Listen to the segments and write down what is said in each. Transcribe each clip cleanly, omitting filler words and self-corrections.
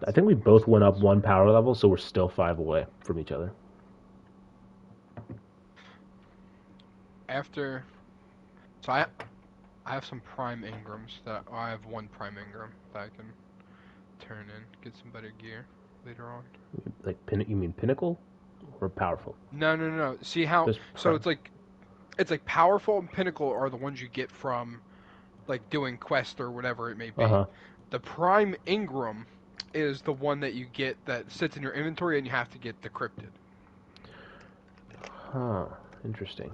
I think we both went up one power level, so we're still 5 away from each other. After, so I have some prime Ingrams that I have one prime Ingram that I can turn in, get some better gear later on. Like, you mean pinnacle or powerful? No, no, no, no. See how? Just So prime. it's like powerful and pinnacle are the ones you get from like doing quest or whatever it may Uh be. huh. The prime Ingram is the one that you get that sits in your inventory and you have to get decrypted. Huh. Interesting.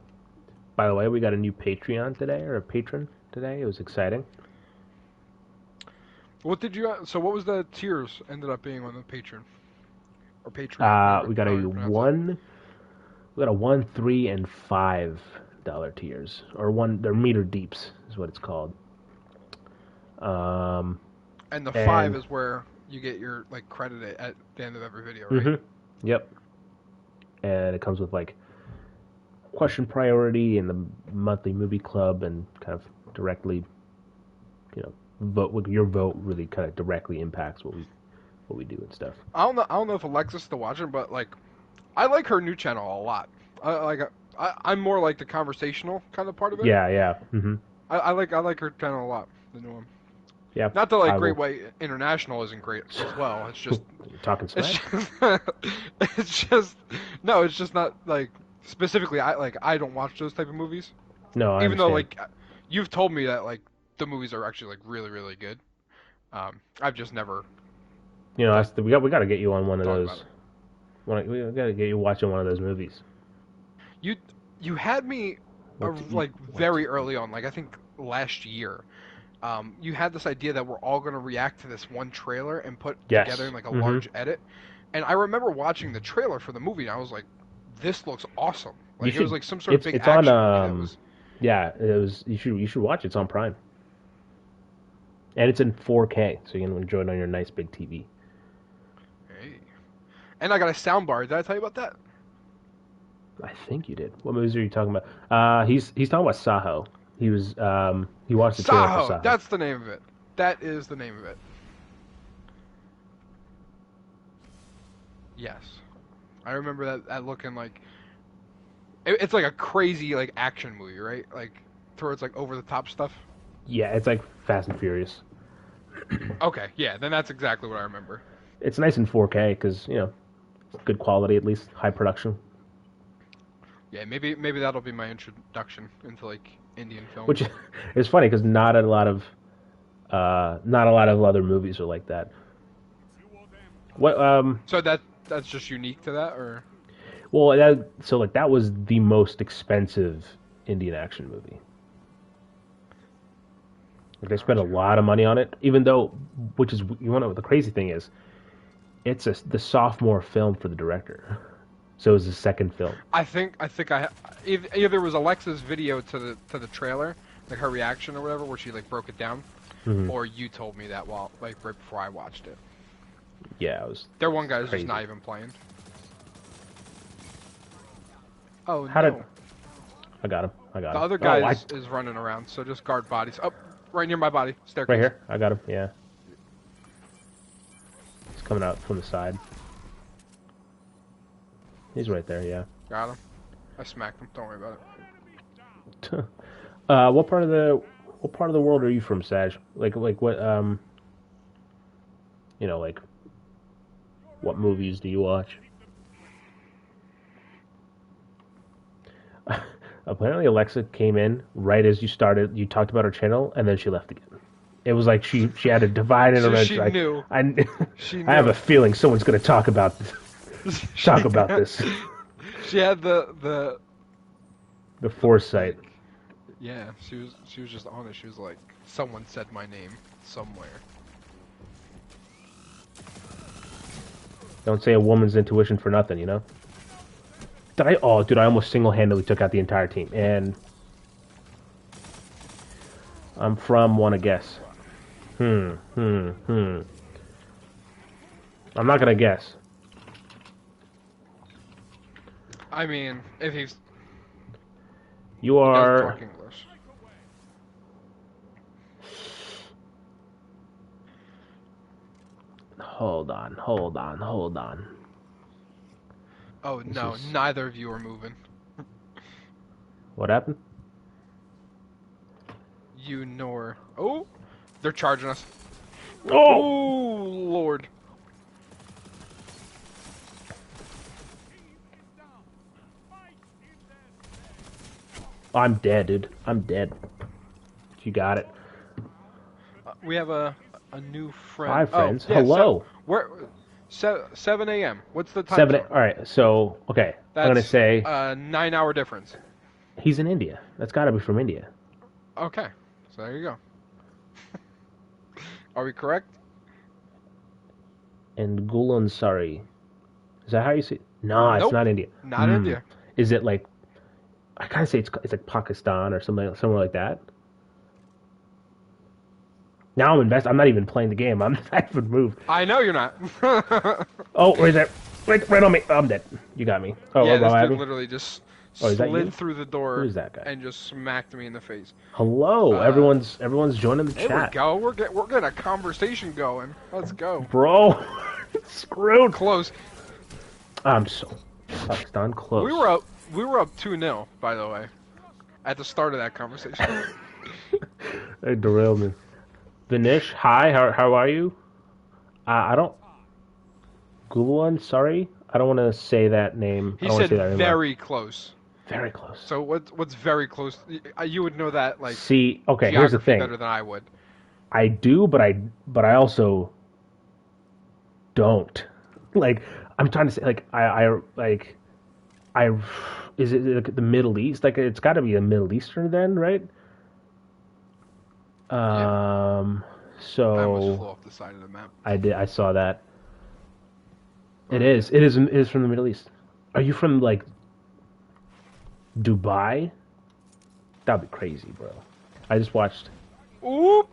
By the way, we got a new Patreon today, or a patron today. It was exciting. What did you? So what was the tiers ended up being on the Patreon or Patreon, We got however a you pronounce it? one. We got a 1, 3, and $5 tiers, or one. They're meter deeps, is what it's called. Um, And the five and is where you get your like credit at the end of every video, right? mm-hmm. Yep. And it comes with like question priority and the monthly movie club, and kind of directly, vote. Your vote really kind of directly impacts what we do and stuff. I don't know. I don't know if Alexa's still watching, but like, I like her new channel a lot. I'm more like the conversational kind of part of it. Yeah, yeah. Mm-hmm. I like her channel a lot. The new one. Yeah, Not that like I Great will. White International isn't great as well. It's just Talking it's smack. just, it's just no. It's just not like specifically. I don't watch those type of movies. No, I Even though understand. like you've told me that like the movies are actually like really really good. I've just never like We got to get you on one of thought about those. it. We got to get you watching one of those movies. You you had me What to eat? like What to very eat? early on, like I think last year. You had this idea that we're all gonna react to this one trailer and put together Yes. in like a Mm-hmm. large edit. And I remember watching the trailer for the movie, and I was like, "This looks awesome!" You Like it was should. like some sort of It's big it's on. action movie that was. Yeah, it was. You should watch it. It's on Prime, and it's in 4K, so you can enjoy it on your nice big TV. Hey. And I got a soundbar. Did I tell you about that? I think you did. What movies are you talking about? He's talking about Saho. He watched the trailer for Saho. Saho. That's the name of it. That is the name of it. Yes, I remember that looking like it's like a crazy like action movie, right? Like towards like over the top stuff. Yeah, it's like Fast and Furious. Okay, yeah, then that's exactly what I remember. It's nice in 4K because good quality, at least high production. Yeah, maybe that'll be my introduction into like Indian films. Which is funny because not a lot of other movies are like that. What So that's just unique to that, or well that was the most expensive Indian action movie. Like, they spent a gotcha. lot of money on it, even though, which is, you want to know what the crazy thing is, the sophomore film for the director, so it was his second film. I think either it was Alexa's video to the trailer, like her reaction or whatever, where she like broke it down, Hmm. or you told me that while like right before I watched it. Yeah, it was Their one guy's just crazy. not even playing. Oh How did no, I got him? I got the him. other Oh, guy is running around, so just guard bodies. Oh, right near my body, right staircase. here. I got him. Yeah, he's coming out from the side. He's right there. Yeah. Got him. I smacked him. Don't worry about What part of the world are you from, Saj? Like what like what movies do you watch? Apparently, Alexa came in right as you started. You talked about her channel, and then she left again. It was like she had a divine it. intervention. She knew. I She I have a knew. feeling someone's going to talk she about this. she had The the foresight. like yeah. She was just on it. She was like, someone said my name somewhere. Don't say a woman's intuition for nothing, you know. Did I? Oh, dude, I almost single-handedly took out the entire team, and I'm from. Want to guess? Hmm. I'm not gonna guess. I mean, if You he doesn't talk are. English. Oh, Hold on, hold on, hold on. Oh This no, is... neither of you are moving. What happened? You nor. Oh, they're charging us. Oh! Oh Lord. I'm dead, dude. I'm dead. You got it. We have a new friend. Hi, Oh friends. yeah, so Hello. where 7 a.m. What's the time 7. zone? All right. So, okay. I'm gonna That's say a 9-hour difference. he's in India. That's got to be from India. Okay, so there you go. Are we correct? And Gulansari. Is that how you say it? No, it's Nope, not India. not India. Is it like... I kind of say it's like Pakistan or somewhere like that. Now I'm invested. I'm not even playing the game. I'm not even moved. I know you're not. Oh, where's that? Right on me. Oh, I'm dead. You got me. Oh, Yeah, what this about dude me? literally just Oh, is that you? slid through the Who door is that guy? and just smacked me in the face. Hello, Uh, everyone's joining the There chat. we go. We're getting a conversation going. Let's go. Bro, screwed. Close. I'm so Pakistan close. We were up 2-0, by the way, at the start of that conversation. They derailed me. Vinish, hi. How are you? I don't. Guluan, sorry. I don't want to say that name. I He don't want said to say that name. very close. Very close. So what's very close? You would know that like See, okay. Here's the geography thing. better than I would. I do, but I also don't. Like, I'm trying to say, like, I is it like the Middle East? Like, it's got to be a Middle Eastern then, right? Yeah. So I almost flew off the side of the map. I saw that. It is from the Middle East. Are you from like Dubai? That'd be crazy, bro. I just watched. Oop!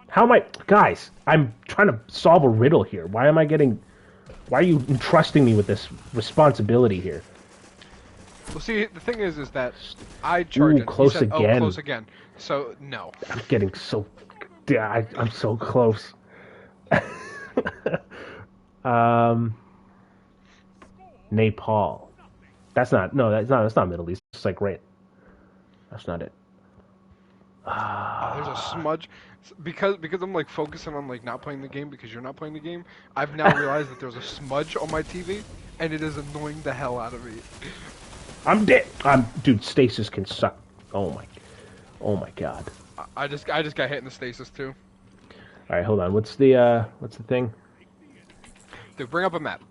How am I, guys? I'm trying to solve a riddle here. Why are you entrusting me with this responsibility here? Well, see, the thing is that I charged Ooh, it. close He said, again. "Oh, close again." So no. I'm getting so. Yeah, I'm so close. Nepal. That's not. No, that's not. That's not Middle East. It's like right. That's not it. There's a smudge because I'm like focusing on like not playing the game because you're not playing the game. I've now realized that there's a smudge on my TV and it is annoying the hell out of me. I'm dead. Dude. Stasis can suck. Oh my god. I just got hit in the stasis too. All right, hold on. What's the thing? Dude, bring up a map.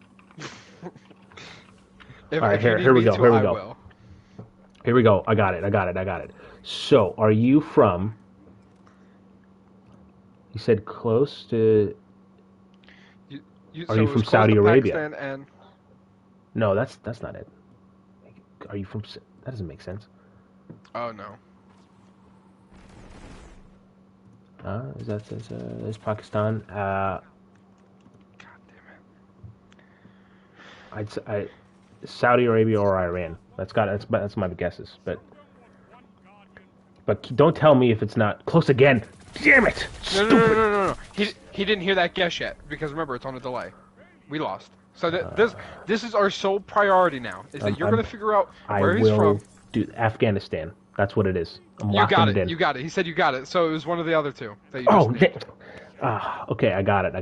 If, All right, if you need here we me go. to, Here we I go. will. Here we go. I got it. So, are you from? You said close to. Are So you it was from close Saudi to Arabia? Pakistan and No, that's not it. Are you from? That doesn't make sense. oh no. Is Pakistan? God damn it. I Saudi Arabia or Iran. That's my guesses. But don't tell me if it's not close again. Damn it! No, no, Stupid. no, no, no, no. He didn't hear that guess yet because remember it's on a delay. We lost. So this is our sole priority now. Is that you're gonna figure out where he's from. Do Afghanistan. That's what it is. I'm You locking got it it. in. You got it. He said you got it. So it was one of the other two that you just named. Okay, I got it.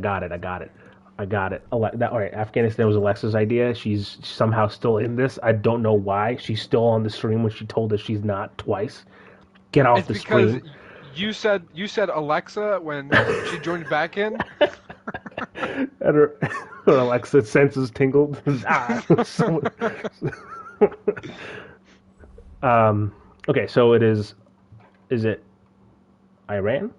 All right, Afghanistan was Alexa's idea. She's somehow still in this. I don't know why. She's still on the stream when she told us she's not twice. Get off It's the because stream. you said Alexa when she joined back in. And her Alexa senses tingled. Okay, so it is. Is it Iran?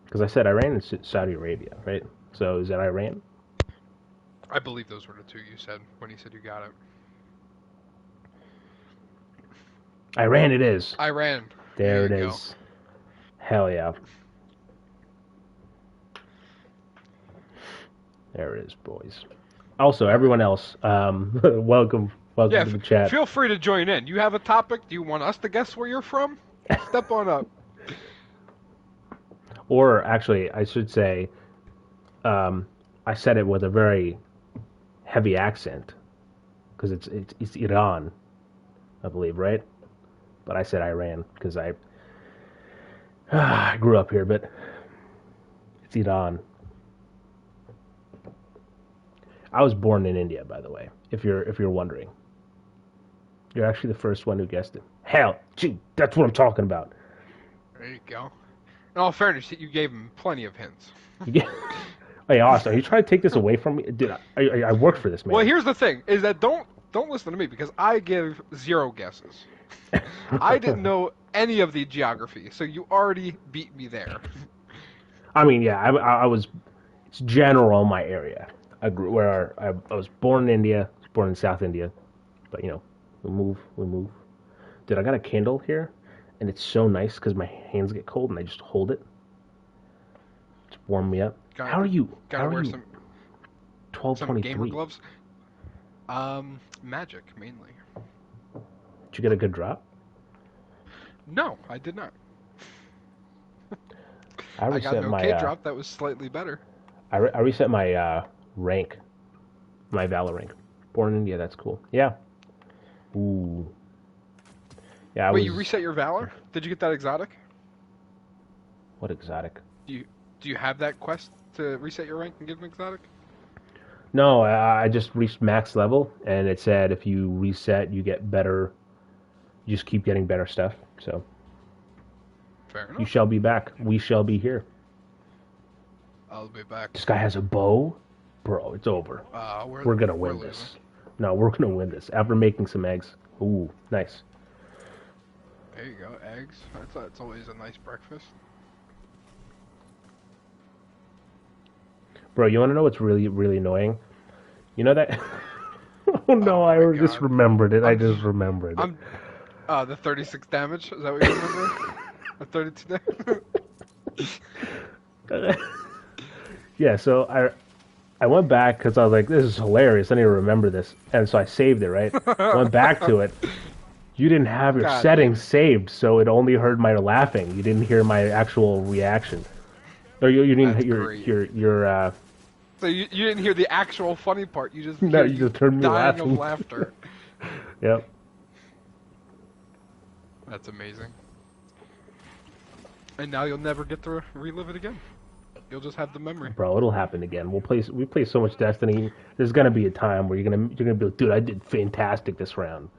Because I said Iran and Saudi Arabia, right? So is it Iran? I believe those were the two you said when he said you got it. Iran it is. Iran. There it you is. Go. Hell yeah. There it is, boys. Also, everyone else, welcome to the chat. Feel free to join in. You have a topic? Do you want us to guess where you're from? Step on up. Or actually, I should say, I said it with a very heavy accent because it's Iran, I believe, right? But I said Iran because I grew up here, but it's Iran. I was born in India, by the way. If you're wondering, you're actually the first one who guessed it. Hell, gee, that's what I'm talking about. There you go. In all fairness, you gave him plenty of hints. You get, hey, Austin, are you trying to take this away from me? Dude, I worked for this, man. Well, here's the thing: is that don't listen to me because I give 0 guesses. I didn't know any of the geography, so you already beat me there. I mean, yeah, I was. It's general my area. I was born in India. I was born in South India, but we move. Dude, I got a Kindle here, and it's so nice because my hands get cold and I just hold it. It's warm me up. How are you? Gotta wear some 1223. gamer gloves. Magic mainly. Did you get a good drop? No, I did not. I I got reset an my okay drop that was slightly better. I reset my rank, my Valor rank. Born in India, that's cool. Yeah. Ooh. Yeah. Wait, you reset your Valor? Did you get that exotic? What exotic? Do you have that quest to reset your rank and get an exotic? No, I just reached max level, and it said if you reset, you get better. You just keep getting better stuff. So. Fair enough. You shall be back. We shall be here. I'll be back. This guy has a bow? Bro, it's over. We're going to win this. No, we're going to win this. After making some eggs. Ooh, nice. There you go, eggs. That's always a nice breakfast. Bro, you want to know what's really, really annoying? You know that... oh, no, I just remembered it. I just remembered it. The 36 damage? Is that what you remember? The 32 damage? Yeah, so I went back because I was like, this is hilarious. I need to remember this. And so I saved it, right? Went back to it. You didn't have your settings saved, so it only heard my laughing. You didn't hear my actual reaction. Or you didn't hear your So you didn't hear the actual funny part. You just you just heard me dying laughing. of laughter. Yep. That's amazing. And now you'll never get to relive it again. You'll just have the memory. Bro, it'll happen again. We play so much Destiny. There's gonna be a time where you're gonna be like, dude, I did fantastic this round.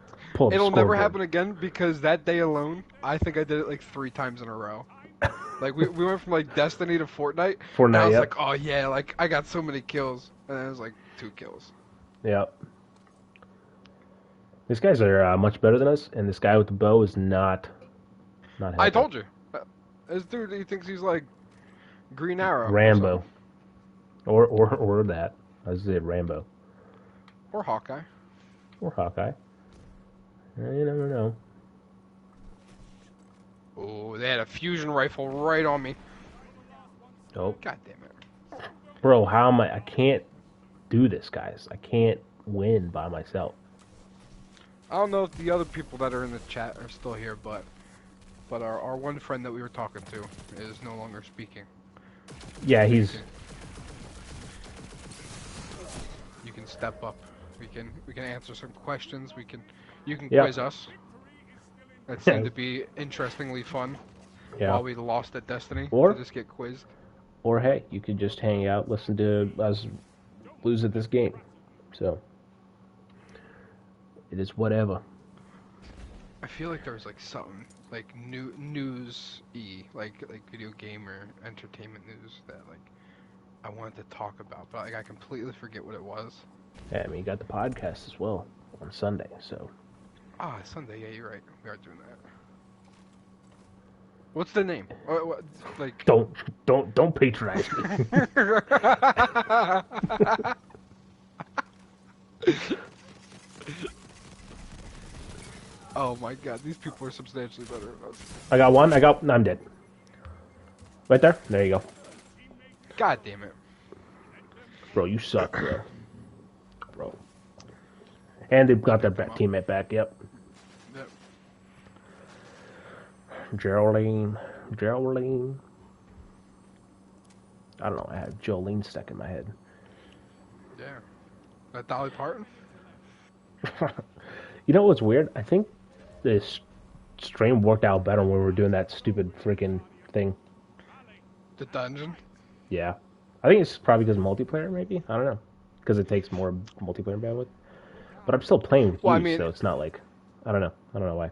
It'll never happen again because that day alone, I think I did it like 3 times in a row. Like we went from like Destiny to Fortnite. And I was like, oh yeah, like I got so many kills, and then it was like 2 kills. Yep. These guys are much better than us, and this guy with the bow is not helping. I told you. This dude, he thinks he's like Green Arrow. Rambo. Or that. I was say Rambo. Or Hawkeye. Or Hawkeye. You never know. Oh, they had a fusion rifle right on me. Oh. God damn it. Bro, how am I can't do this, guys. I can't win by myself. I don't know if the other people that are in the chat are still here, but our one friend that we were talking to is no longer speaking. Yeah, he's... You can step up. We can answer some questions. You can quiz us. That seemed to be interestingly fun. Yeah. While we lost at Destiny, or to just get quizzed. Or hey, you could just hang out, listen to us lose at this game. So it is whatever. I feel like there's like something like news-y, like video game or entertainment news that like I wanted to talk about, but like I completely forget what it was. Yeah, I mean, you got the podcast as well on Sunday, so. Ah, Sunday. Yeah, you're right. We are doing that. What's the name? Like. Don't patronize me. Oh my God, these people are substantially better than us. I got one. No, I'm dead. Right there. There you go. God damn it. Bro, you suck, bro. And they've got their teammate back. Yep. I don't know. I have Jolene stuck in my head. Yeah. That Dolly Parton? You know what's weird? I think this stream worked out better when we were doing that stupid freaking thing. The dungeon? Yeah. I think it's probably because multiplayer, maybe? I don't know. Because it takes more multiplayer bandwidth. But I'm still playing with you, so it's not like... I don't know. I don't know why.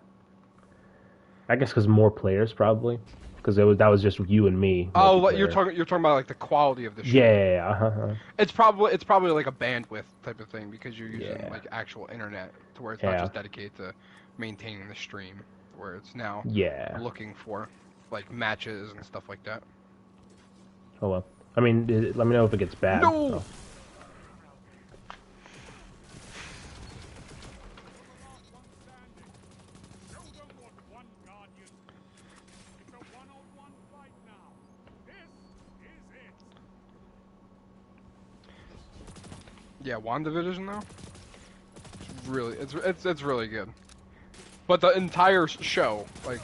I guess because more players, probably. Because that was just you and me. Oh, you're talking about like the quality of the stream. Yeah. Uh-huh. It's probably like a bandwidth type of thing because you're using like actual internet to where it's not just dedicated to maintaining the stream, where it's now looking for like matches and stuff like that. Oh well. I mean, let me know if it gets bad. No. Oh. Yeah, WandaVision though. It's really good. But the entire show, like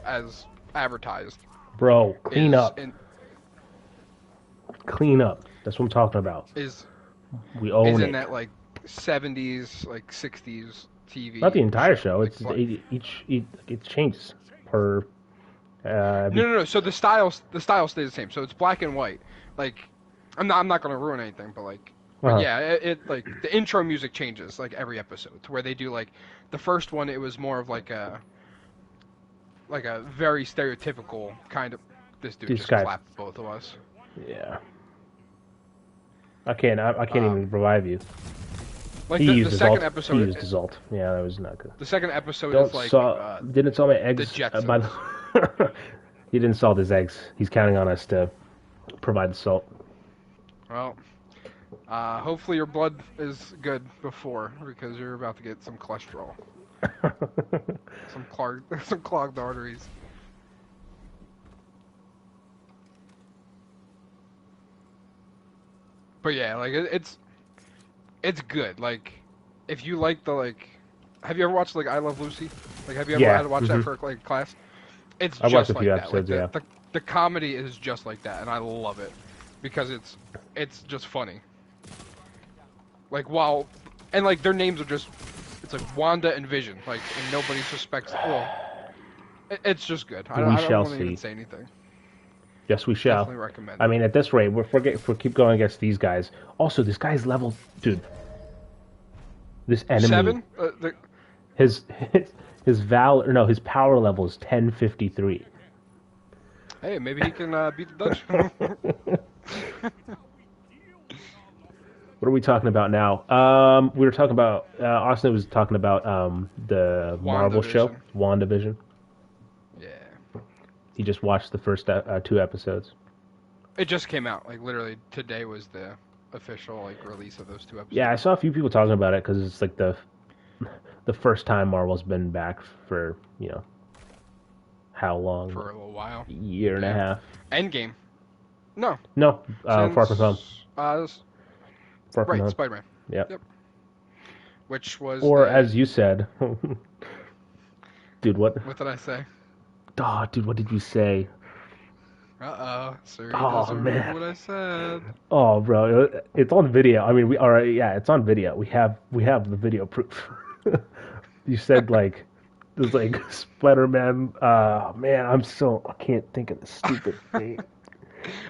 as advertised, bro, clean up. Clean up. That's what I'm talking about. We own is it. In that like 70s, like 60s TV. Not the entire show. It's it changes per. No. So the style stays the same. So it's black and white. Like, I'm not gonna ruin anything, but like. But yeah, it like the intro music changes like every episode to where they do like the first one. It was more of like a very stereotypical kind of. This dude just clapped both of us. Yeah. I can't even revive you. Like the second episode. He used his ult. Yeah, that was not good. The second episode is like didn't salt my eggs. The Jetsons. He didn't salt his eggs. He's counting on us to provide the salt. Well. Hopefully your blood is good before, because you're about to get some cholesterol. some clogged arteries. But yeah, like it's good. Like if you like have you ever watched like I Love Lucy? Like have you ever had to watch that for like class? It's I've just watched a few episodes, like, the comedy is just like that, and I love it because it's just funny. Like and like their names are just, it's like Wanda and Vision, like, and nobody suspects. Well, it's just good. I don't want to even say anything. Yes, we shall. Definitely recommend. I mean, at this rate, if we keep going against these guys. Also, this guy's level, dude. This enemy. 7. His power level is 1053. Hey, maybe he can beat the dungeon. What are we talking about now? We were talking about Austin was talking about the Marvel show, WandaVision. Yeah. He just watched the first 2 episodes. It just came out. Like literally today was the official like release of those 2 episodes. Yeah, I saw a few people talking about it because it's like the first time Marvel's been back for how long? For a little while. A year and a half. Endgame. No. Far From Home. Right, Spider-Man. Yep. Which was... Or, as you said... Dude, what? What did I say? Oh, dude, what did you say? Uh-oh. Sir, doesn't remember what I said. Oh, bro. It's on video. I mean, it's on video. We have the video proof. You said, like... There's, like, Spider-Man... man, I can't think of the stupid thing.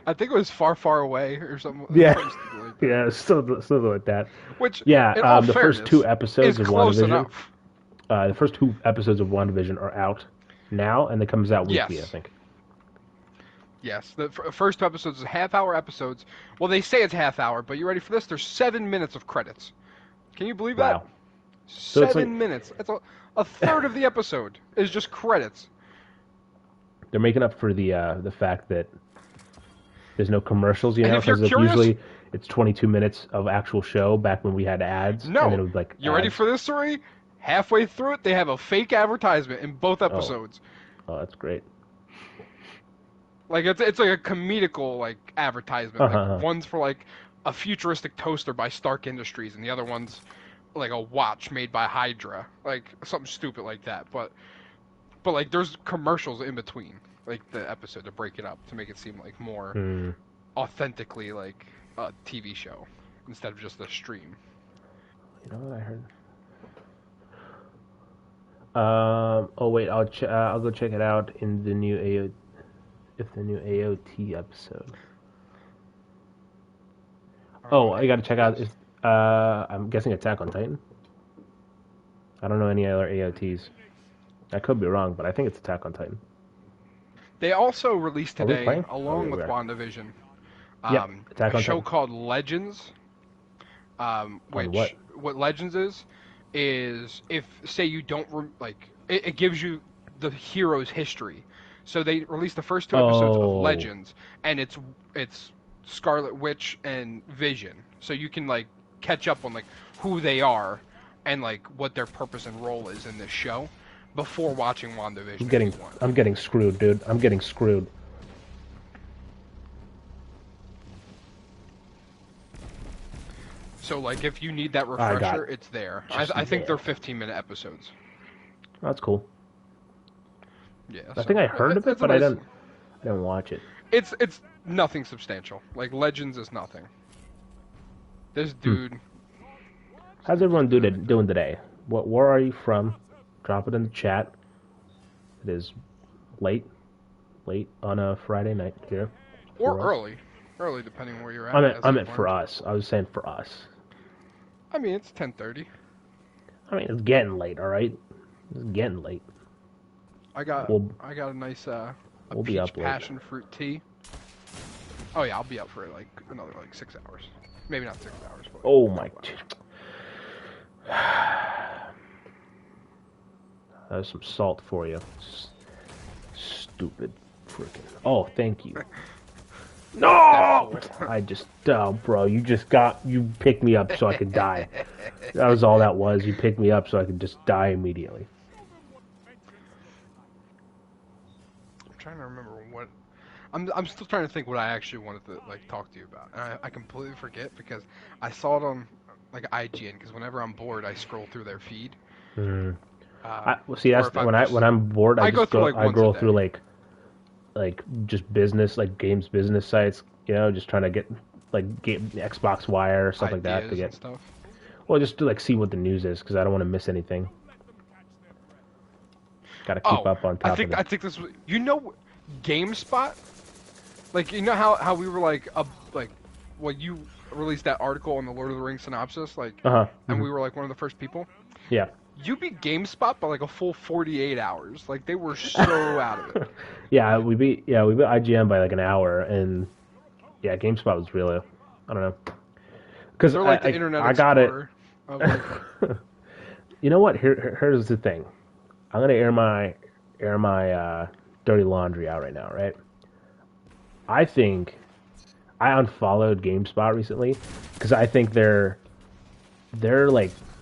I think it was Far, Far Away or something. Yeah, something like that. Which, the first 2 episodes of WandaVision. The first 2 episodes of WandaVision are out now, and it comes out weekly, I think. Yes, the first 2 episodes are half-hour episodes. Well, they say it's half-hour, but you ready for this? There's 7 minutes of credits. Can you believe that? 7 minutes. That's a third of the episode is just credits. They're making up for the fact that there's no commercials, because usually it's 22 minutes of actual show back when we had ads. No, and then it was like you ready for this story? Halfway through it, they have a fake advertisement in both episodes. Oh, that's great. Like it's like a comedical like advertisement. Like one's for like a futuristic toaster by Stark Industries, and the other one's like a watch made by Hydra, like something stupid like that. But like there's commercials in between, like the episode to break it up to make it seem like more authentically like a TV show instead of just a stream. You know what I heard? Oh wait, I'll go check it out in the new AOT episode. Oh, I gotta check out. I'm guessing Attack on Titan. I don't know any other AOTs. I could be wrong, but I think it's Attack on Titan. They also released today, along with WandaVision, a show called Legends. Which what Legends is if say you don't it gives you the hero's history. So they released the first 2 episodes of Legends, and it's Scarlet Witch and Vision. So you can like catch up on like who they are and like what their purpose and role is in this show before watching WandaVision. I'm getting screwed, dude. I'm getting screwed. So like if you need that refresher, it's there. I think they're 15-minute episodes. That's cool. Yeah. I think I heard of it, but I didn't watch it. It's nothing substantial. Like Legends is nothing. This dude. How's everyone doing today? Where are you from? Drop it in the chat. It is late on a Friday night here. Or early depending on where you're at. I meant for us. I was saying for us. I mean, it's 10:30. I mean, it's getting late. All right, it's getting late. I got a nice we'll be up passion fruit tea. Oh yeah, I'll be up for like another 6 hours. Maybe not 6 hours. But oh my. There's some salt for you. Stupid freaking. Oh, thank you. No! Bro, you picked me up so I could die. That was all that was. You picked me up so I could just die immediately. I'm trying to remember what. I'm still trying to think what I actually wanted to talk to you about. And I completely forget because I saw it on IGN because whenever I'm bored I scroll through their feed. When I'm bored I go through just business games business sites, just trying to get Xbox Wire or stuff like that to get stuff. Well, just to see what the news is because I don't want to miss anything. Got to keep up on top of it. I think this was GameSpot. How we were when you released that article on the Lord of the Rings synopsis, and we were one of the first people. Yeah. You beat GameSpot by a full 48 hours. They were so out of it. Yeah, we beat IGN by an hour, and yeah, GameSpot was really, I don't know, because the Internet Explorer. I got it. You know what? Here's the thing. I'm gonna air my dirty laundry out right now, right? I think I unfollowed GameSpot recently because I think their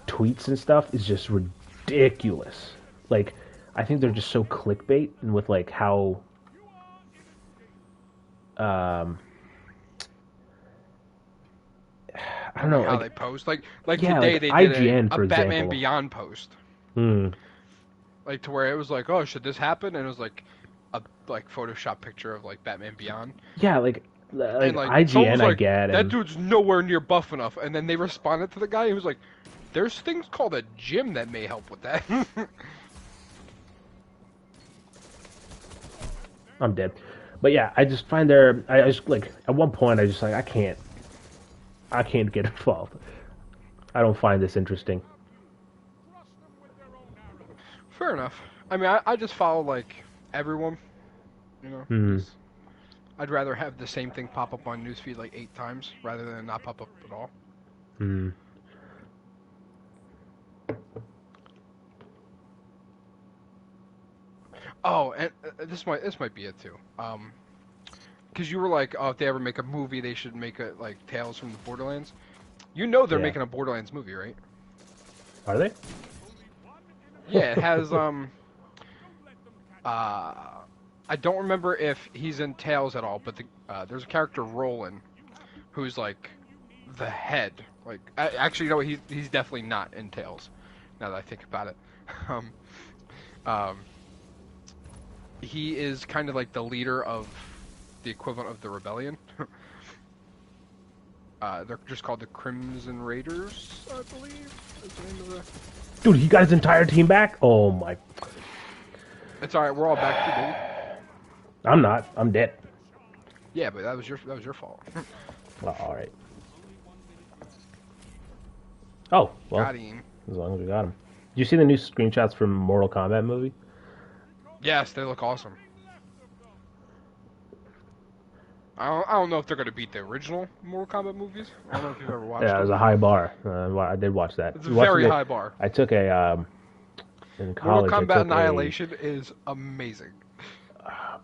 tweets and stuff is just ridiculous. I think they're just so clickbait, and with how I don't know how they post today they IGN, did a Batman Beyond post. To where it was oh, should this happen? And it was a Photoshop picture of Batman Beyond. Yeah, and IGN I get. That dude's nowhere near buff enough. And then they responded to the guy who was there's things called a gym that may help with that. I'm dead. But yeah, I just find I just at one point I just I can't get involved. I don't find this interesting. Fair enough. I mean, I just follow everyone, I'd rather have the same thing pop up on newsfeed 8 times rather than not pop up at all. Oh, and this might be it too. Because you were oh, if they ever make a movie, they should make it Tales from the Borderlands. They're making a Borderlands movie, right? Are they? Yeah, it has I don't remember if he's in Tales at all, but there's a character Roland, who's the head. Actually, you know what? He's definitely not in Tales. Now that I think about it, he is kind of the leader of the equivalent of the rebellion. They're just called the Crimson Raiders, I believe. Is the name of the... Dude, he got his entire team back? Oh my. It's alright, we're all back too, baby. I'm not. I'm dead. Yeah, but that was your fault. Well, alright. Oh, well. Got him. As long as we got him. Did you see the new screenshots from Mortal Kombat movie? Yes, they look awesome. I don't know if they're going to beat the original Mortal Kombat movies. I don't know if you've ever watched them. Yeah, it was a high bar. I did watch that. It's a very high bar. I took a... in college, Mortal Kombat Annihilation is amazing.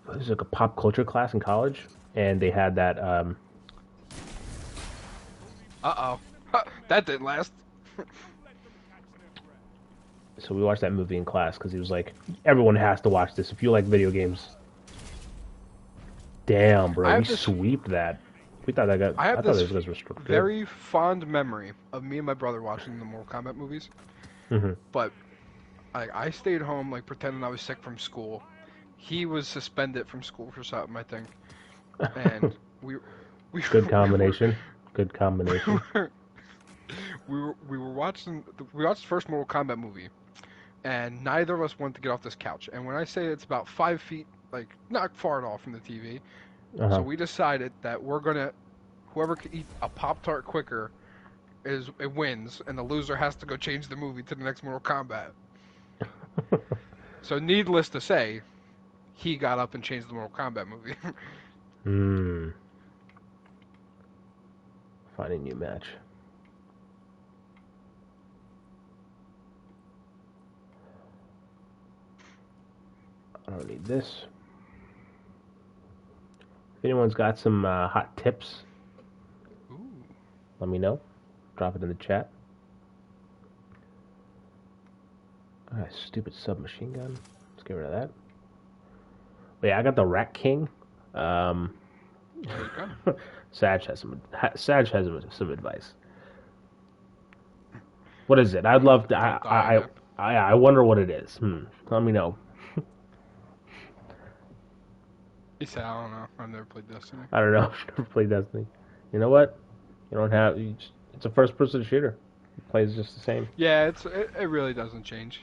It was like a pop culture class in college, and they had that... Uh-oh. That didn't last. So we watched that movie in class, because he was like, everyone has to watch this if you like video games. Damn, bro, we sweeped that. We thought that got... I thought those guys were very fond memory of me and my brother watching the Mortal Kombat movies. Mm-hmm. But I stayed home, like, pretending I was sick from school. He was suspended from school for something, I think. And we Good combination. Good combination. We watched the first Mortal Kombat movie, and neither of us wanted to get off this couch. And when I say it's about 5 feet, like, not far at all from the TV, so we decided that whoever can eat a Pop-Tart quicker it wins, and the loser has to go change the movie to the next Mortal Kombat. So needless to say, he got up and changed the Mortal Kombat movie. Find a new match. I don't need this. If anyone's got some hot tips, let me know. Drop it in the chat. Stupid submachine gun. Let's get rid of that. But yeah, I got the Rat King. Sag has some advice. What is it? I'd love to. I wonder what it is. Let me know. He said, I don't know. I've never played Destiny. I don't know. I've never played Destiny. You know what? You don't have. It's a first-person shooter. It plays just the same. Yeah, it really doesn't change.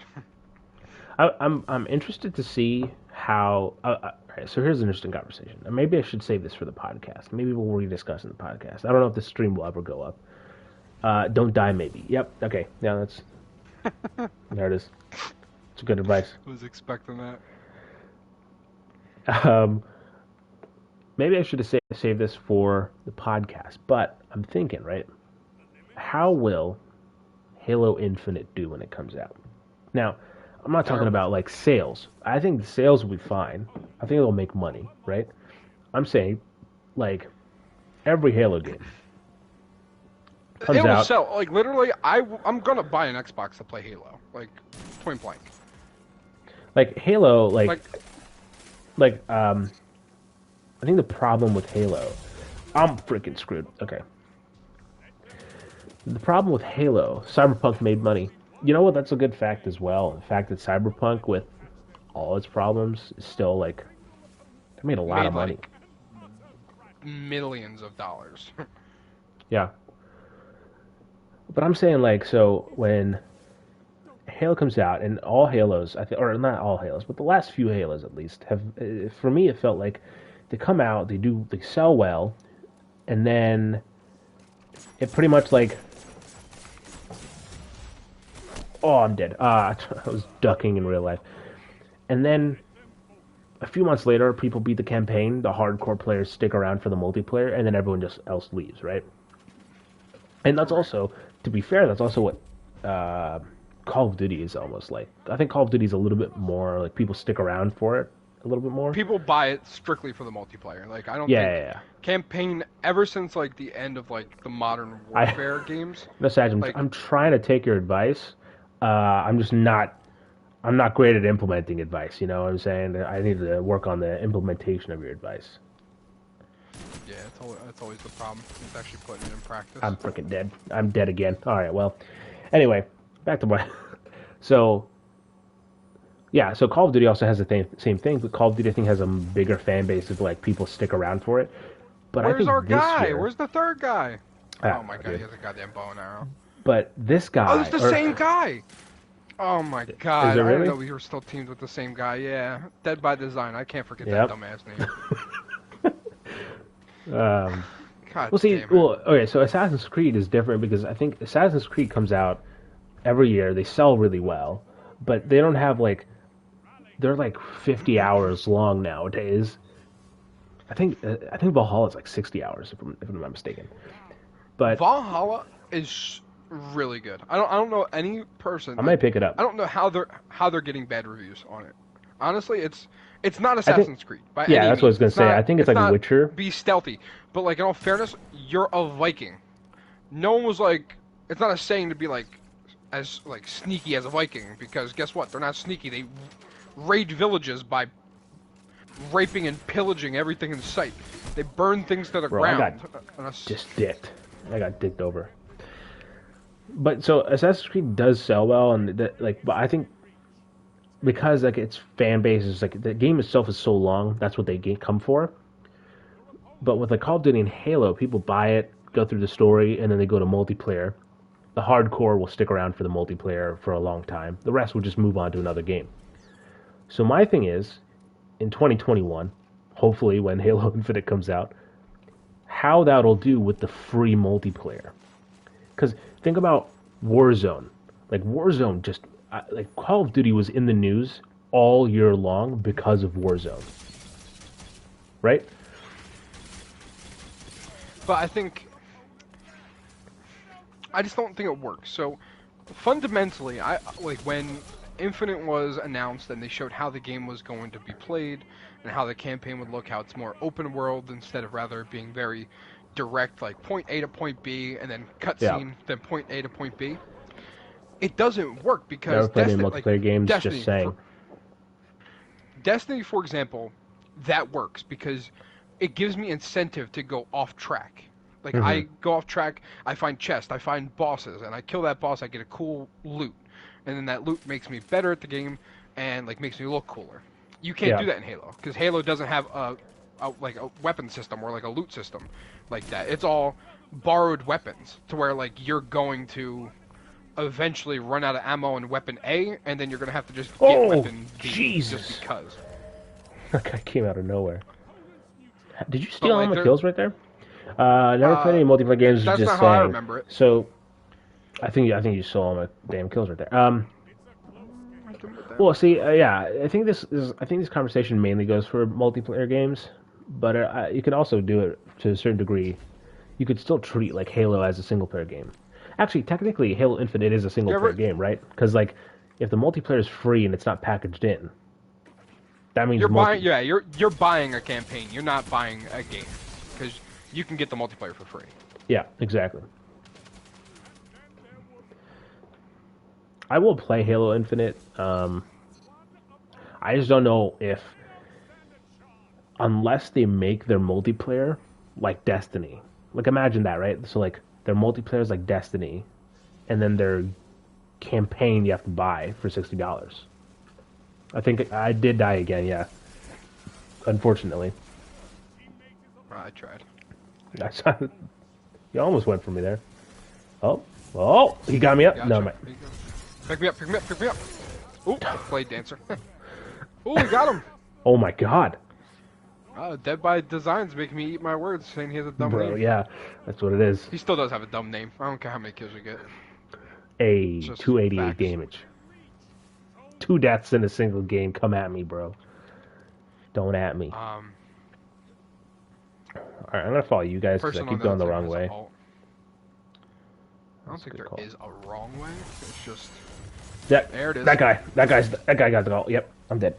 I'm interested to see how. Right, so here's an interesting conversation. Maybe I should save this for the podcast. Maybe we'll rediscuss in the podcast. I don't know if the stream will ever go up. Don't die, maybe. Yep. Okay. Yeah, that's. There it is. It's good advice. I was expecting that. Maybe I should have saved this for the podcast, but I'm thinking, right? How will Halo Infinite do when it comes out? Now, I'm not talking about like sales. I think the sales will be fine. I think it'll make money, right? I'm saying, like, every Halo game comes out. It will sell. Like, literally, I'm gonna buy an Xbox to play Halo. Like, point blank. Like Halo, I think the problem with Halo, I'm freaking screwed. Okay. The problem with Halo, Cyberpunk made money. You know what? That's a good fact as well. The fact that Cyberpunk, with all its problems, is still like, it made a lot of money. Like millions of dollars. Yeah. But I'm saying, like, so when Halo comes out, and all Halos, or not all Halos, but the last few Halos at least, have, for me, it felt like they come out, they sell well, and then it pretty much like, oh, I'm dead. I was ducking in real life. And then a few months later, people beat the campaign, the hardcore players stick around for the multiplayer, and then everyone else leaves, right? And that's also, to be fair, that's also what Call of Duty is almost like. I think Call of Duty is a little bit more, like, people stick around for it a little bit more. People buy it strictly for the multiplayer. Like, I don't think campaign, ever since, like, the end of, like, the Modern Warfare games. I'm trying to take your advice. I'm not great at implementing advice, you know what I'm saying? I need to work on the implementation of your advice. Yeah, that's always the problem. It's actually putting it in practice. I'm freaking dead. I'm dead again. Alright, well. Anyway, back to what... So Call of Duty also has the same thing, but Call of Duty, I think, has a bigger fan base of, like, people stick around for it. But Where's I think our guy? Where's the third guy? Oh my god, he has a goddamn bow and arrow. But this guy... Oh, it's the same guy! Oh my god, really? I didn't know we were still teamed with the same guy, yeah. Dead by Design, I can't forget that dumbass name. God damn it. Okay, so Assassin's Creed is different because I think Assassin's Creed comes out every year, they sell really well, but they don't have they're 50 hours long nowadays. I think Valhalla is 60 hours if I'm not mistaken. But Valhalla is really good. I don't know any person. I might pick it up. I don't know how they're getting bad reviews on it. Honestly, it's not Assassin's Creed by any means. That's what I was gonna say. I think it's like Witcher. Be stealthy, but in all fairness, you're a Viking. No one was it's not a saying to be as sneaky as a Viking, because guess what? They're not sneaky. They raid villages by raping and pillaging everything in sight. They burn things to the ground. I got just dicked. I got dicked over. But so Assassin's Creed does sell well, and but I think because its fan base is the game itself is so long, that's what they come for. But with Call of Duty and Halo, people buy it, go through the story, and then they go to multiplayer. The hardcore will stick around for the multiplayer for a long time. The rest will just move on to another game. So my thing is, in 2021, hopefully when Halo Infinite comes out, how that'll do with the free multiplayer. Because think about Warzone. Warzone just... Call of Duty was in the news all year long because of Warzone. Right? But I just don't think it works. So, fundamentally, when Infinite was announced and they showed how the game was going to be played and how the campaign would look, how it's more open world instead of rather being very direct, point A to point B and then cutscene, then point A to point B. It doesn't work because multiplayer games. Destiny, just saying. Destiny, for example, that works because it gives me incentive to go off track. I go off track, I find chests, I find bosses, and I kill that boss, I get a cool loot. And then that loot makes me better at the game and makes me look cooler. You can't do that in Halo because Halo doesn't have a weapon system or a loot system like that. It's all borrowed weapons to where you're going to eventually run out of ammo in weapon A, and then you're going to have to just get weapon B just because. That guy came out of nowhere. Did you steal all my kills right there? Never played any multiplayer games. That's just not how I remember it. So, I think you stole all my damn kills right there. Well, see, I think this conversation mainly goes for multiplayer games, but you could also do it to a certain degree. You could still treat Halo as a single player game. Actually, technically, Halo Infinite is a single player game, right? Because if the multiplayer is free and it's not packaged in, that means you're buying. Yeah, you're buying a campaign. You're not buying a game because you can get the multiplayer for free. Yeah, exactly. I will play Halo Infinite. I just don't know if, unless they make their multiplayer like Destiny. Imagine that, right? So their multiplayer is like Destiny, and then their campaign you have to buy for $60. I think I did die again, yeah. Unfortunately. I tried. You almost went for me there. Oh, he got me up. Gotcha. No, pick me up. Ooh, Blade Dancer. Ooh, we got him. Oh my god. Dead by Design's making me eat my words, saying he has a dumb name. Yeah, that's what it is. He still does have a dumb name. I don't care how many kills we get. 288 damage. 2 deaths in a single game. Come at me, bro. Don't at me. Alright, I'm gonna follow you guys because I keep going the wrong way. I don't think there is a wrong way. It's just... There it is. That guy got the goal. Yep, I'm dead.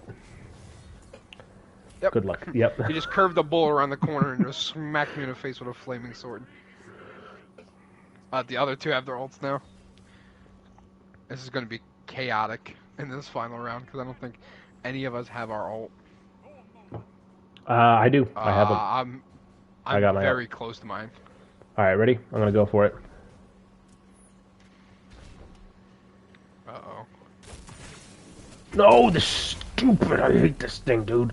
Yep. Good luck. Yep. He just curved the bull around the corner and just smacked me in the face with a flaming sword. The other two have their ults now. This is going to be chaotic in this final round because I don't think any of us have our ult. I do. I have them. I got very close to mine. All right, ready? I'm going to go for it. Uh-oh. No, this stupid. I hate this thing, dude.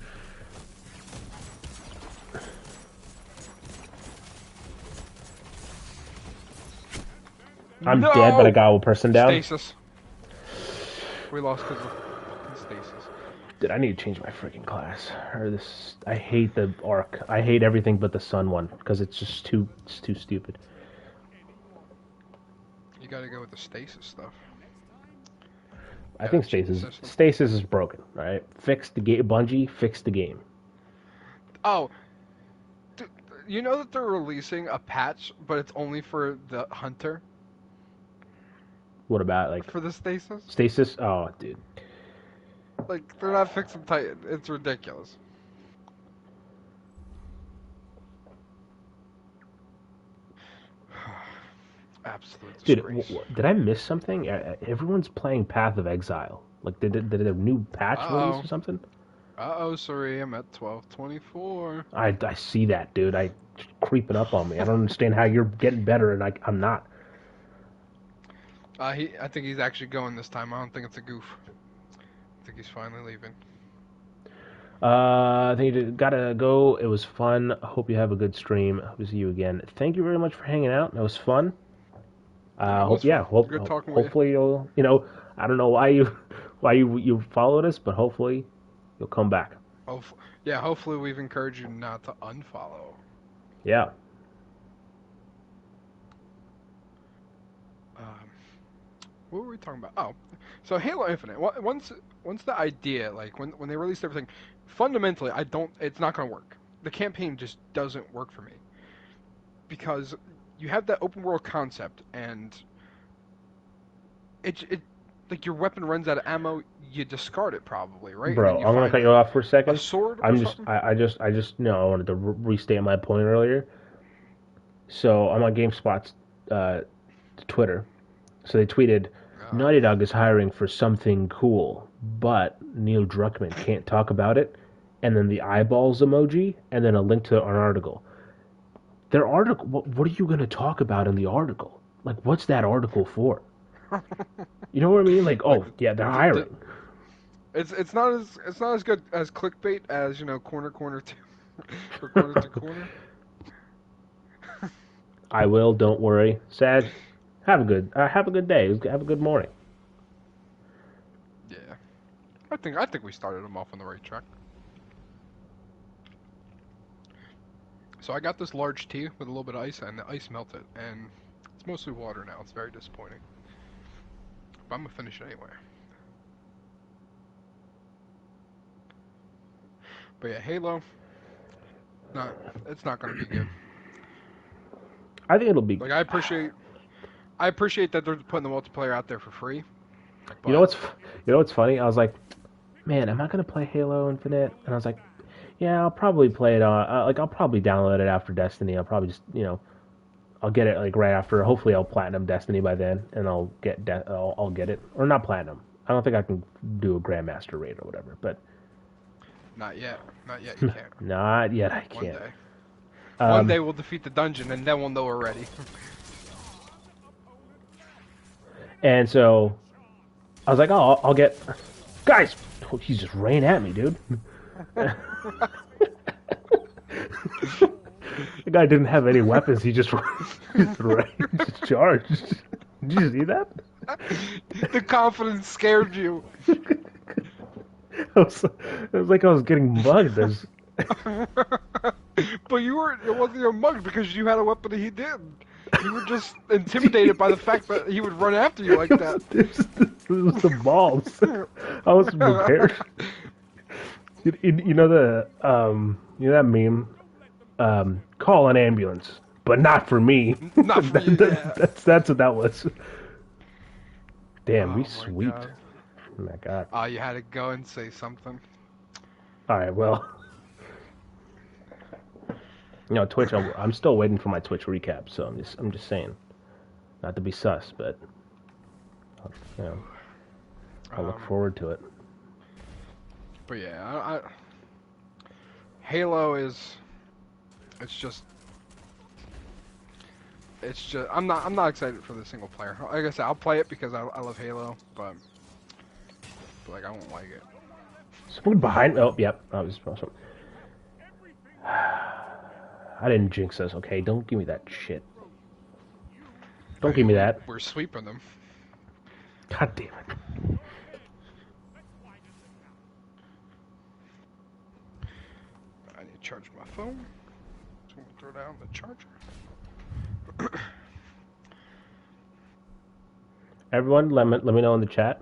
I'm dead, but I got a person down. Stasis. We lost because of stasis. Dude, I need to change my freaking class. Or this, I hate the arc. I hate everything but the sun one because it's just too stupid. You gotta go with the stasis stuff. I think stasis is broken. All right, fix the game. Bungie, fix the game. Oh, you know that they're releasing a patch, but it's only for the hunter. What about like for the stasis? Stasis? Oh, dude. Like they're not fixing Titan. It's ridiculous. Absolute disgrace. Dude, did I miss something? Everyone's playing Path of Exile. Like, did a new patch release or something? Sorry, I'm at 12:24. I see that, dude. Creeping up on me. I don't understand how you're getting better and I'm not. I think he's actually going this time. I don't think it's a goof. I think he's finally leaving. I think you gotta go. It was fun. Hope you have a good stream. Hope to see you again. Thank you very much for hanging out. It was fun. Hopefully you'll, I don't know why you followed us, but hopefully you'll come back. Hopefully we've encouraged you not to unfollow. Yeah. What were we talking about? Oh, so Halo Infinite. Once the idea, like when they released everything, fundamentally, it's not going to work. The campaign just doesn't work for me because you have that open world concept, and it like your weapon runs out of ammo, you discard it probably, right? Bro, I'm gonna cut you off for a second. A sword. I wanted to restate my point earlier. So I'm on GameSpot's Twitter. So they tweeted, Naughty Dog is hiring for something cool, but Neil Druckmann can't talk about it. And then the eyeballs emoji, and then a link to an article. Their article, what are you going to talk about in the article? Like, what's that article for? You know what I mean? Like, they're hiring. It's not as good as clickbait as, corner to or corner to corner. I will, don't worry. Sad. Have a good day. Have a good morning. Yeah. I think we started them off on the right track. So I got this large tea with a little bit of ice, and the ice melted, and it's mostly water now. It's very disappointing. But I'm gonna finish it anyway. But yeah, Halo. It's not gonna be good. I think it'll be. Like I appreciate that they're putting the multiplayer out there for free. You know what's funny? I was like, man, am I gonna play Halo Infinite? And I was like, yeah, I'll probably play it on. I'll probably download it after Destiny. I'll probably just, I'll get it like right after. Hopefully, I'll platinum Destiny by then, and I'll get I'll get it, or not platinum. I don't think I can do a Grandmaster raid or whatever, but. Not yet. You can't. Not yet. I can't. One day. One day we'll defeat the dungeon, and then we'll know we're ready. And so, I was like, oh, I'll get... Guys! He just ran at me, dude. The guy didn't have any weapons, he just charged. Did you see that? The confidence scared you. It was like I was getting mugged. But it wasn't your mug because you had a weapon and he didn't. You were just intimidated by the fact that he would run after you like that. It was the balls. I was prepared. You know that meme? Call an ambulance, but not for me. Not for you. That's what that was. Damn, we sweeped. Oh my god. Oh, you had to go and say something. Alright, well. Twitch, I'm still waiting for my Twitch recap, so I'm just saying. Not to be sus, but I'll look forward to it. But yeah, Halo it's just I'm not excited for the single player. Like I said, I'll play it because I love Halo, but like I won't like it. Someone behind me. Oh, yep. That was awesome. I didn't jinx us, okay? Don't give me that shit. Don't give me that. We're sweeping them. God damn it. I need to charge my phone. So I'm going to throw down the charger. Everyone, let me know in the chat.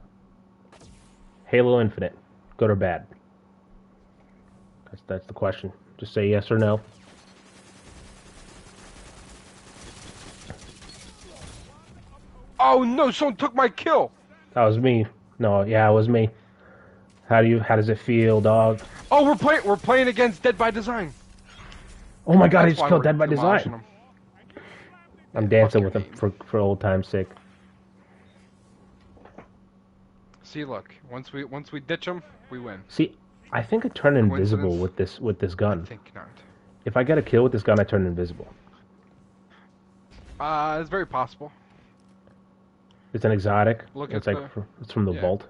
Halo Infinite, good or bad? That's the question. Just say yes or no. Oh no! Someone took my kill. That was me. No, yeah, it was me. How does it feel, dog? Oh, we're playing against Dead by Design. Oh my god, I just killed Dead by Design. Them. I'm dancing with him for old time's sake. See, look, once we ditch them, we win. See, I think I turn invisible with this gun. I think not. If I get a kill with this gun, I turn invisible. It's very possible. It's an exotic. Look, it's like it's from the vault.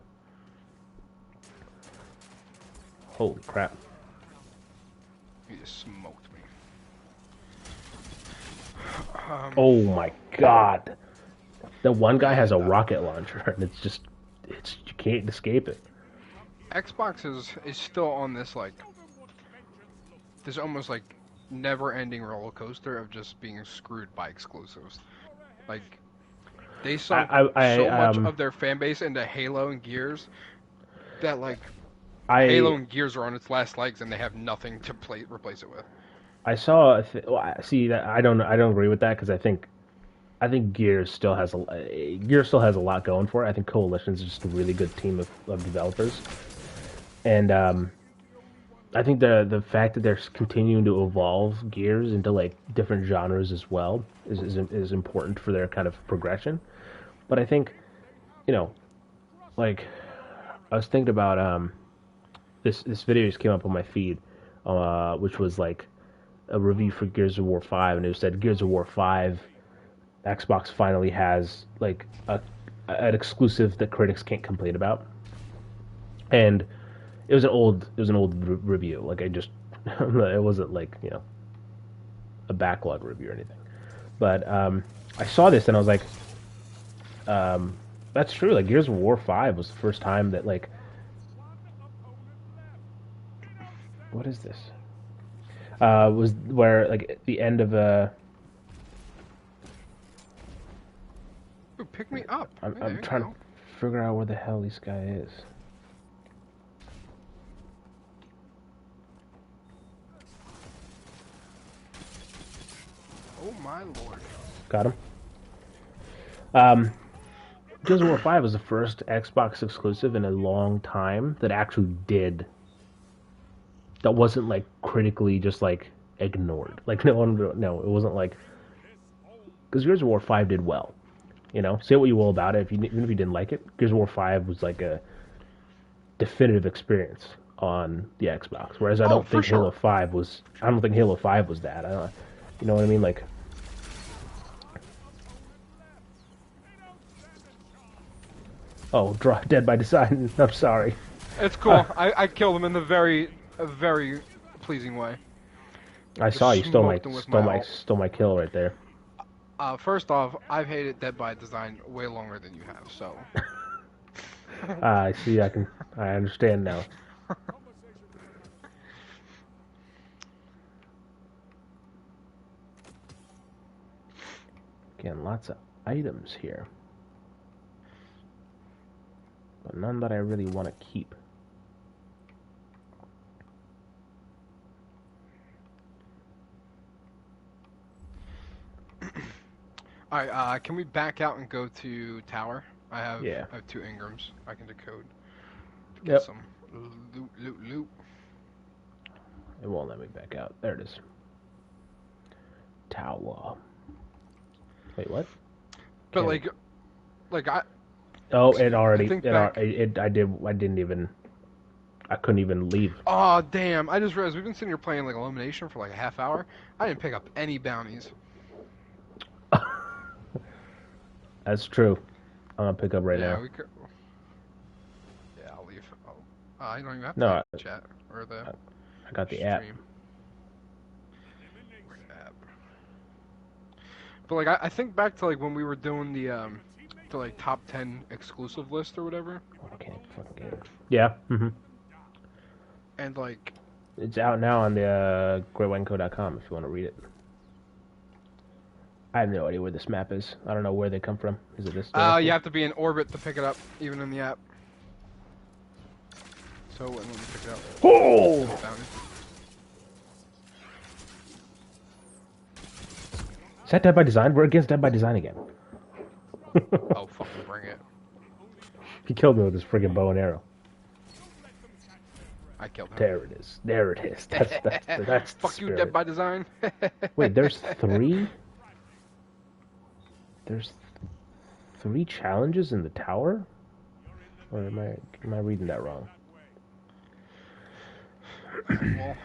Holy crap! You just smoked me. Oh my god! The one guy has a rocket launcher, and it's you can't escape it. Xbox is still on this this almost like never-ending roller coaster of just being screwed by exclusives. Like they sunk so much of their fan base into Halo and Gears that Halo and Gears are on its last legs and they have nothing to replace it with. I saw. See that I don't agree with that because I think Gears still has a lot going for it. I think Coalition's just a really good team of developers, and I think the fact that they're continuing to evolve Gears into like different genres as well is important for their kind of progression. But I think, like I was thinking about this video just came up on my feed, which was like a review for Gears of War 5, and it said Gears of War 5, Xbox finally has like an exclusive that critics can't complain about, and it was an old review. Like it wasn't like a backlog review or anything. But I saw this and I was like, that's true. Like Gears of War 5 was the first time that like, what is this? Was where like at the end of a. Ooh, pick me up. I'm trying to figure out where the hell this guy is. Oh my lord. Got him. Gears of War 5 was the first Xbox exclusive in a long time that actually did. That wasn't like critically just like ignored. Like no, it wasn't like. Because Gears of War 5 did well. Say what you will about it. Even if you didn't like it, Gears of War 5 was like a definitive experience on the Xbox. Whereas I don't think Halo 5 was. I don't think Halo 5 was that. You know what I mean? Like. Oh, Dead by Design. I'm sorry. It's cool. I killed him in a very pleasing way. I saw you stole my kill right there. First off, I've hated Dead by Design way longer than you have, so. I see. I understand now. Again, lots of items here, but none that I really want to keep. Alright, can we back out and go to tower? I have 2 Ingrams I can decode. Get some loot. It won't let me back out. There it is. Tower. Wait, what? But I. Oh, it already. I couldn't even leave. Oh damn! I just realized we've been sitting here playing like elimination for like a half hour. I didn't pick up any bounties. That's true. I'm gonna pick up right now. Yeah, I'll leave. I don't even have to chat or the. I got the app. But like I think back to like when we were doing the like top 10 exclusive list or whatever. Oh, I can't fucking get it. Yeah. Mm-hmm. And like it's out now on the greatwhiteco.com if you want to read it. I have no idea where this map is. I don't know where they come from. Is it this? You have to be in orbit to pick it up, even in the app. So when we pick it up. Oh! Is that Dead by Design? We're against Dead by Design again. Oh, fucking bring it. He killed me with his friggin' bow and arrow. I killed him. There it is. There it is. That's Fuck you, Dead by Design. Wait, there's 3? There's 3 challenges in the tower? Or am I reading that wrong? Well,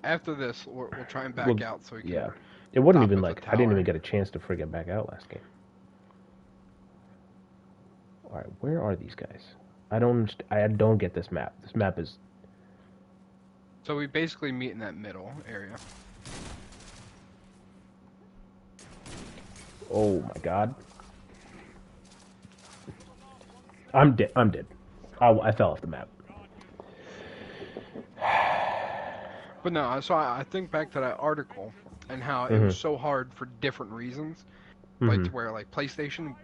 after this, we'll try and back out so we can. Yeah. It wasn't even like I didn't even get a chance to friggin' back out last game. All right, where are these guys? I don't get this map. This map is. So we basically meet in that middle area. Oh my god. I'm dead. I'm dead. I fell off the map. But no, so I think back to that article and how it was so hard for different reasons. Like to where like PlayStation,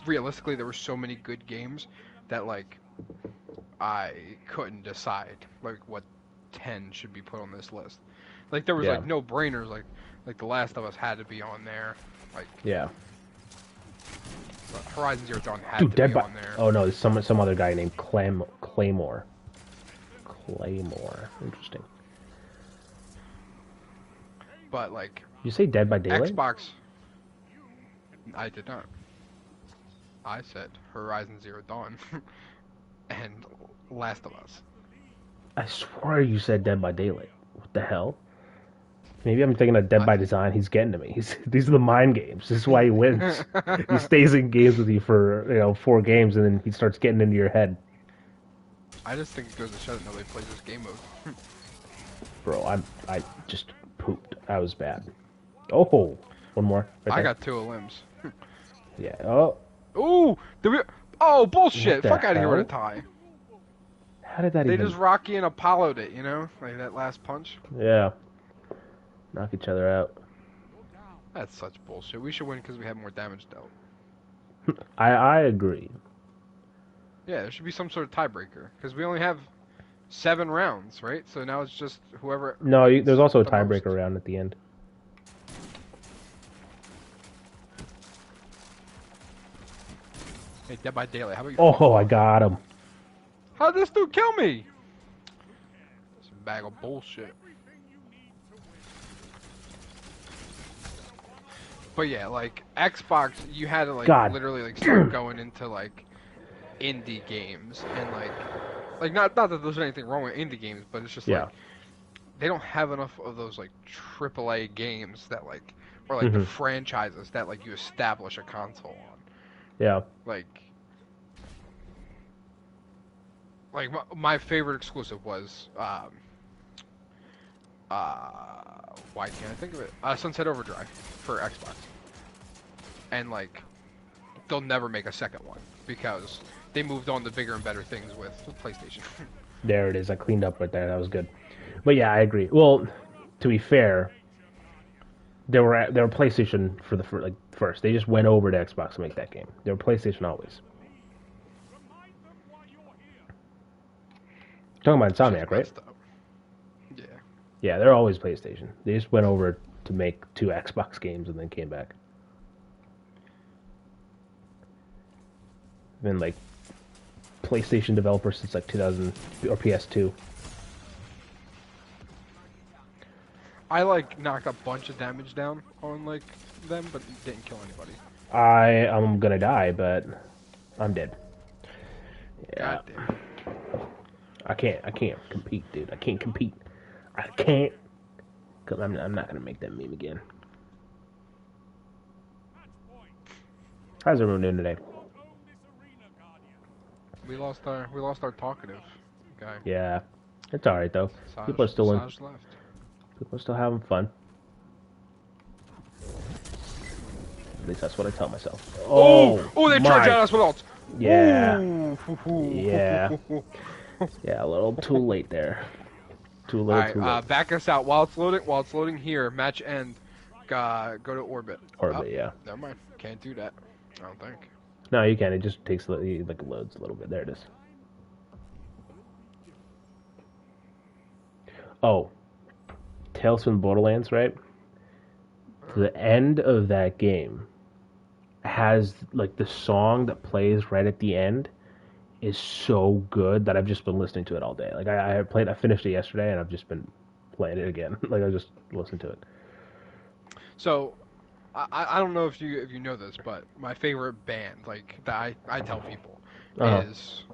realistically there were so many good games that like I couldn't decide like what 10 should be put on this list. Like there was like no brainers, like The Last of Us had to be on there. Like Horizon Zero Dawn had to be on there. Oh no, there's some other guy named Claymore. Interesting. But like you say Dead by Daylight? Xbox. I did not. I said Horizon Zero Dawn and Last of Us. I swear you said Dead by Daylight. What the hell? Maybe I'm thinking of Dead by Design. He's getting to me. These are the mind games. This is why he wins. He stays in games with you for 4 games, and then he starts getting into your head. I just think it goes to show that nobody plays this game mode. Bro, I just pooped. I was bad. Oh, one more. I got 2 limbs. Yeah. Oh. Ooh! Oh, bullshit! Fuck out of here with a tie. How did that They just Rocky and Apollo'd it, you know? Like that last punch. Yeah. Knock each other out. That's such bullshit. We should win because we have more damage dealt. I agree. Yeah, there should be some sort of tiebreaker. Because we only have 7 rounds, right? So now it's just whoever... No, there's also a tiebreaker round at the end. Hey, Dead by Daylight, how about you? Oh, I got him. How'd this dude kill me? It's a bag of bullshit. But yeah, like Xbox, you had to like literally like start going into like indie games and like not that there's anything wrong with indie games, but it's just like they don't have enough of those like AAA games that like or like the franchises that like you establish a console on. Yeah. Like my favorite exclusive was why can't I think of it? Sunset Overdrive for Xbox. And like they'll never make a second one because they moved on to bigger and better things with PlayStation. There it is. I cleaned up right there. That was good. But yeah, I agree. Well, to be fair, they were PlayStation for the first. They just went over to Xbox to make that game. They were PlayStation always. Talking about Insomniac, right? Yeah. Yeah, they're always PlayStation. They just went over to make 2 Xbox games and then came back. Been like PlayStation developer since like 2000 or PS2. I like knocked a bunch of damage down on like them, but didn't kill anybody. I'm gonna die, but I'm dead. Yeah. God damn. I can't compete, dude. I can't compete. I can't, cause I'm not gonna make that meme again. How's everyone doing today? We lost our talkative guy. Yeah, it's all right though. People are still left. People are still having fun. At least that's what I tell myself. Oh, they charge at us with ults. Yeah. Ooh. Yeah. Yeah, a little too late there. Too late. Back us out while it's loading. While it's loading here, match end. Go to orbit. Orbit, yeah. Never mind. Can't do that. I don't think. No, you can. It just takes like loads a little bit. There it is. Oh, Tales from the Borderlands, right? The end of that game has like the song that plays right at the end is so good that I've just been listening to it all day. Like I finished it yesterday, and I've just been playing it again. Like I just listened to it. So, I don't know if you know this, but my favorite band, like that I tell people, is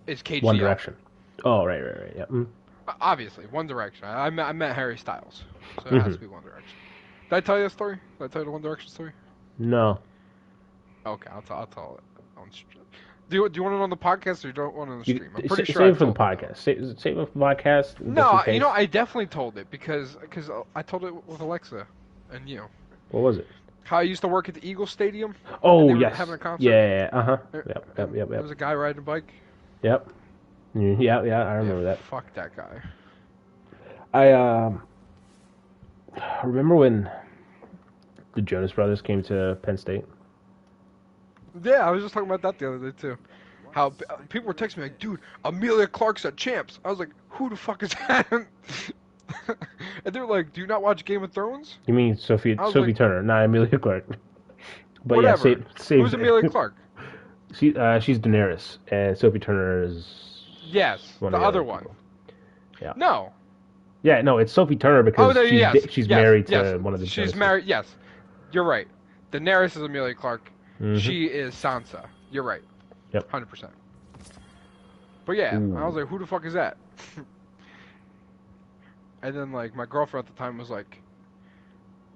KGL. One Direction. Oh right, yeah. Obviously, One Direction. I met Harry Styles, so it has to be One Direction. Did I tell you a story? Did I tell you the One Direction story? No. Okay, I'll tell it. Do you want it on the podcast or you don't want it on the stream? I'm pretty sure. Save it for the podcast. Save it for the podcast. No, I definitely told it because I told it with Alexa and you. What was it? How I used to work at the Eagle Stadium. Oh yes. Having a concert. Yeah. Yep. There was a guy riding a bike. Yep. Yeah. I remember that. Fuck that guy. I remember when the Jonas Brothers came to Penn State. Yeah, I was just talking about that the other day too. How people were texting me like, "Dude, Amelia Clark's at Champs." I was like, "Who the fuck is that?" And they were like, "Do you not watch Game of Thrones?" You mean Sophie Turner, not Amelia Clark? But whatever. Yeah, same. Who's Amelia Clark? She's Daenerys, and Sophie Turner is the other one. Yeah. No. Yeah, no, it's Sophie Turner because she's married to one of the. She's married. Yes, you're right. Daenerys is Amelia Clark. Mm-hmm. She is Sansa. You're right. Yep. 100%. But yeah, I was like, who the fuck is that? And then like my girlfriend at the time was like,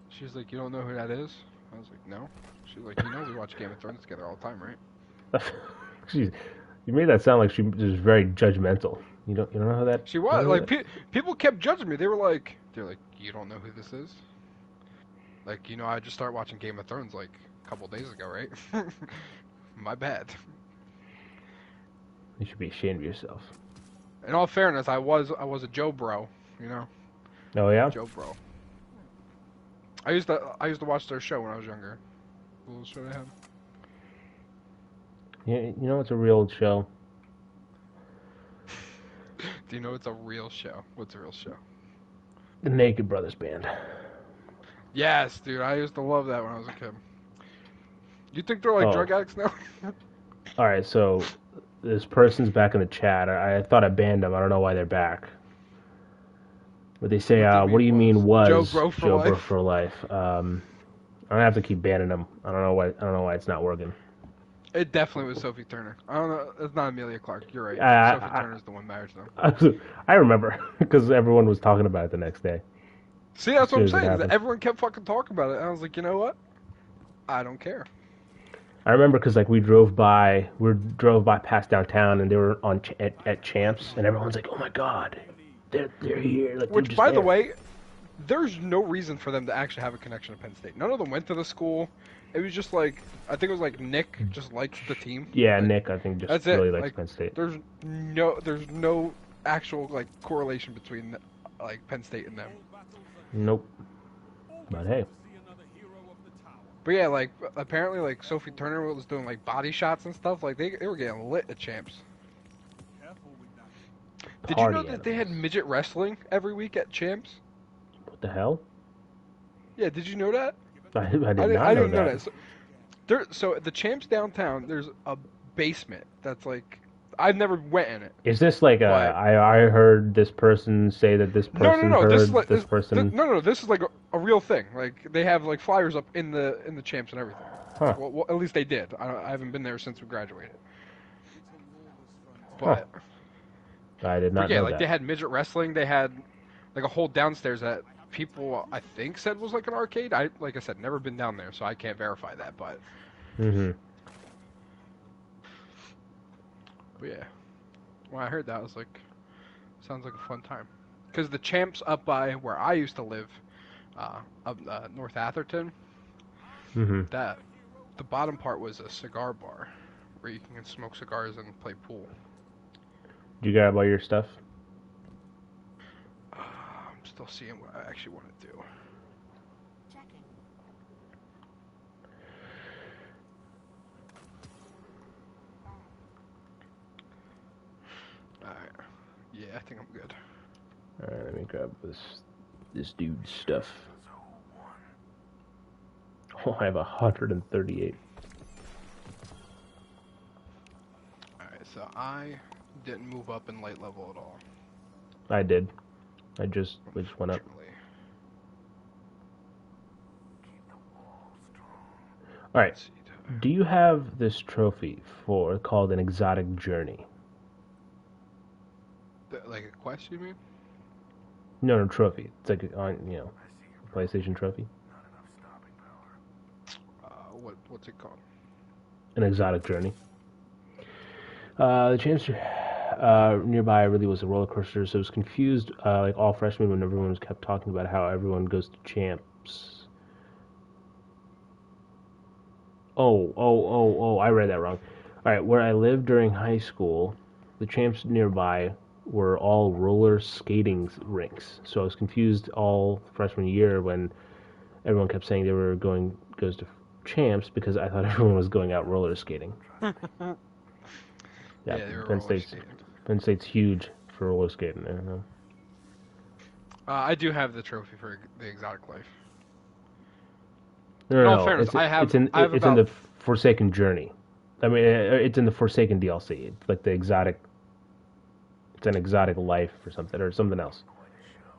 she was like, you don't know who that is? I was like, no. She was like, you know we watch Game of Thrones together all the time, right? You made that sound like she was very judgmental. You don't know how that. She was like people kept judging me. They were like, you don't know who this is? Like, I just started watching Game of Thrones like a couple days ago, right? My bad. You should be ashamed of yourself. In all fairness, I was a Joe bro, Oh yeah. Joe bro. I used to watch their show when I was younger. What little show they had. Yeah, it's a real show. Do you know it's a real show? What's a real show? The Naked Brothers Band. Yes, dude. I used to love that when I was a kid. You think they're like drug addicts now? All right, so this person's back in the chat. I thought I banned them. I don't know why they're back. But they say, what do you mean was Joe Bro for life? I'm gonna have to keep banning them. I don't know why it's not working. It definitely was Sophie Turner. I don't know. It's not Amelia Clark. You're right. Sophie Turner's the one married to them. I remember because everyone was talking about it the next day. See, that's what I'm saying. Everyone kept fucking talking about it. And I was like, you know what? I don't care. I remember because we drove by past downtown and they were at Champs and everyone's like, oh my god, they're here. Like, which, by the way, there's no reason for them to actually have a connection to Penn State. None of them went to the school. It was just like, I think it was like Nick just likes the team. Yeah, Nick, I think just really likes Penn State. There's no actual like correlation between like Penn State and them. Nope. But hey. But yeah, like apparently like Sophie Turner was doing like body shots and stuff. Like they were getting lit at Champs. Did you know that they had midget wrestling every week at Champs? What the hell? Yeah, did you know that? I didn't know that. So the Champs downtown, there's a basement that's like, I've never went in it. Is this like I heard this person say that this person No. heard this person? No. This is like a real thing. Like they have like flyers up in the Champs and everything. Huh. Well, at least they did. I haven't been there since we graduated. But I did not know like that. they had midget wrestling. They had like a whole downstairs that people I think said was like an arcade. Like I said, never been down there, so I can't verify that. But But yeah, when I heard that, I was like, sounds like a fun time. Because the Champs up by where I used to live, up North Atherton, the bottom part was a cigar bar where you can smoke cigars and play pool. Did you grab all your stuff? I'm still seeing what I actually want to do. Checking. Alright. Yeah, I think I'm good. Alright, let me grab this dude's stuff. Oh, I have 138. Alright, so I didn't move up in light level at all. I did. We just went up. Alright, do you have this trophy called an exotic journey? Like a quest, you mean? No, trophy. It's like a PlayStation trophy. What's it called? An exotic journey. The champs nearby really was a roller coaster, so it was confused like all freshmen when everyone was kept talking about how everyone goes to champs. Oh, I read that wrong. Alright, where I lived during high school, the champs nearby were all roller skating rinks. So I was confused all freshman year when everyone kept saying they were goes to champs because I thought everyone was going out roller skating. Yeah, Penn State's huge for roller skating. I don't know. I do have the trophy for the exotic life. No, in all fairness, it's in the Forsaken Journey. I mean, it's in the Forsaken DLC. It's like the exotic. It's an exotic life or something else.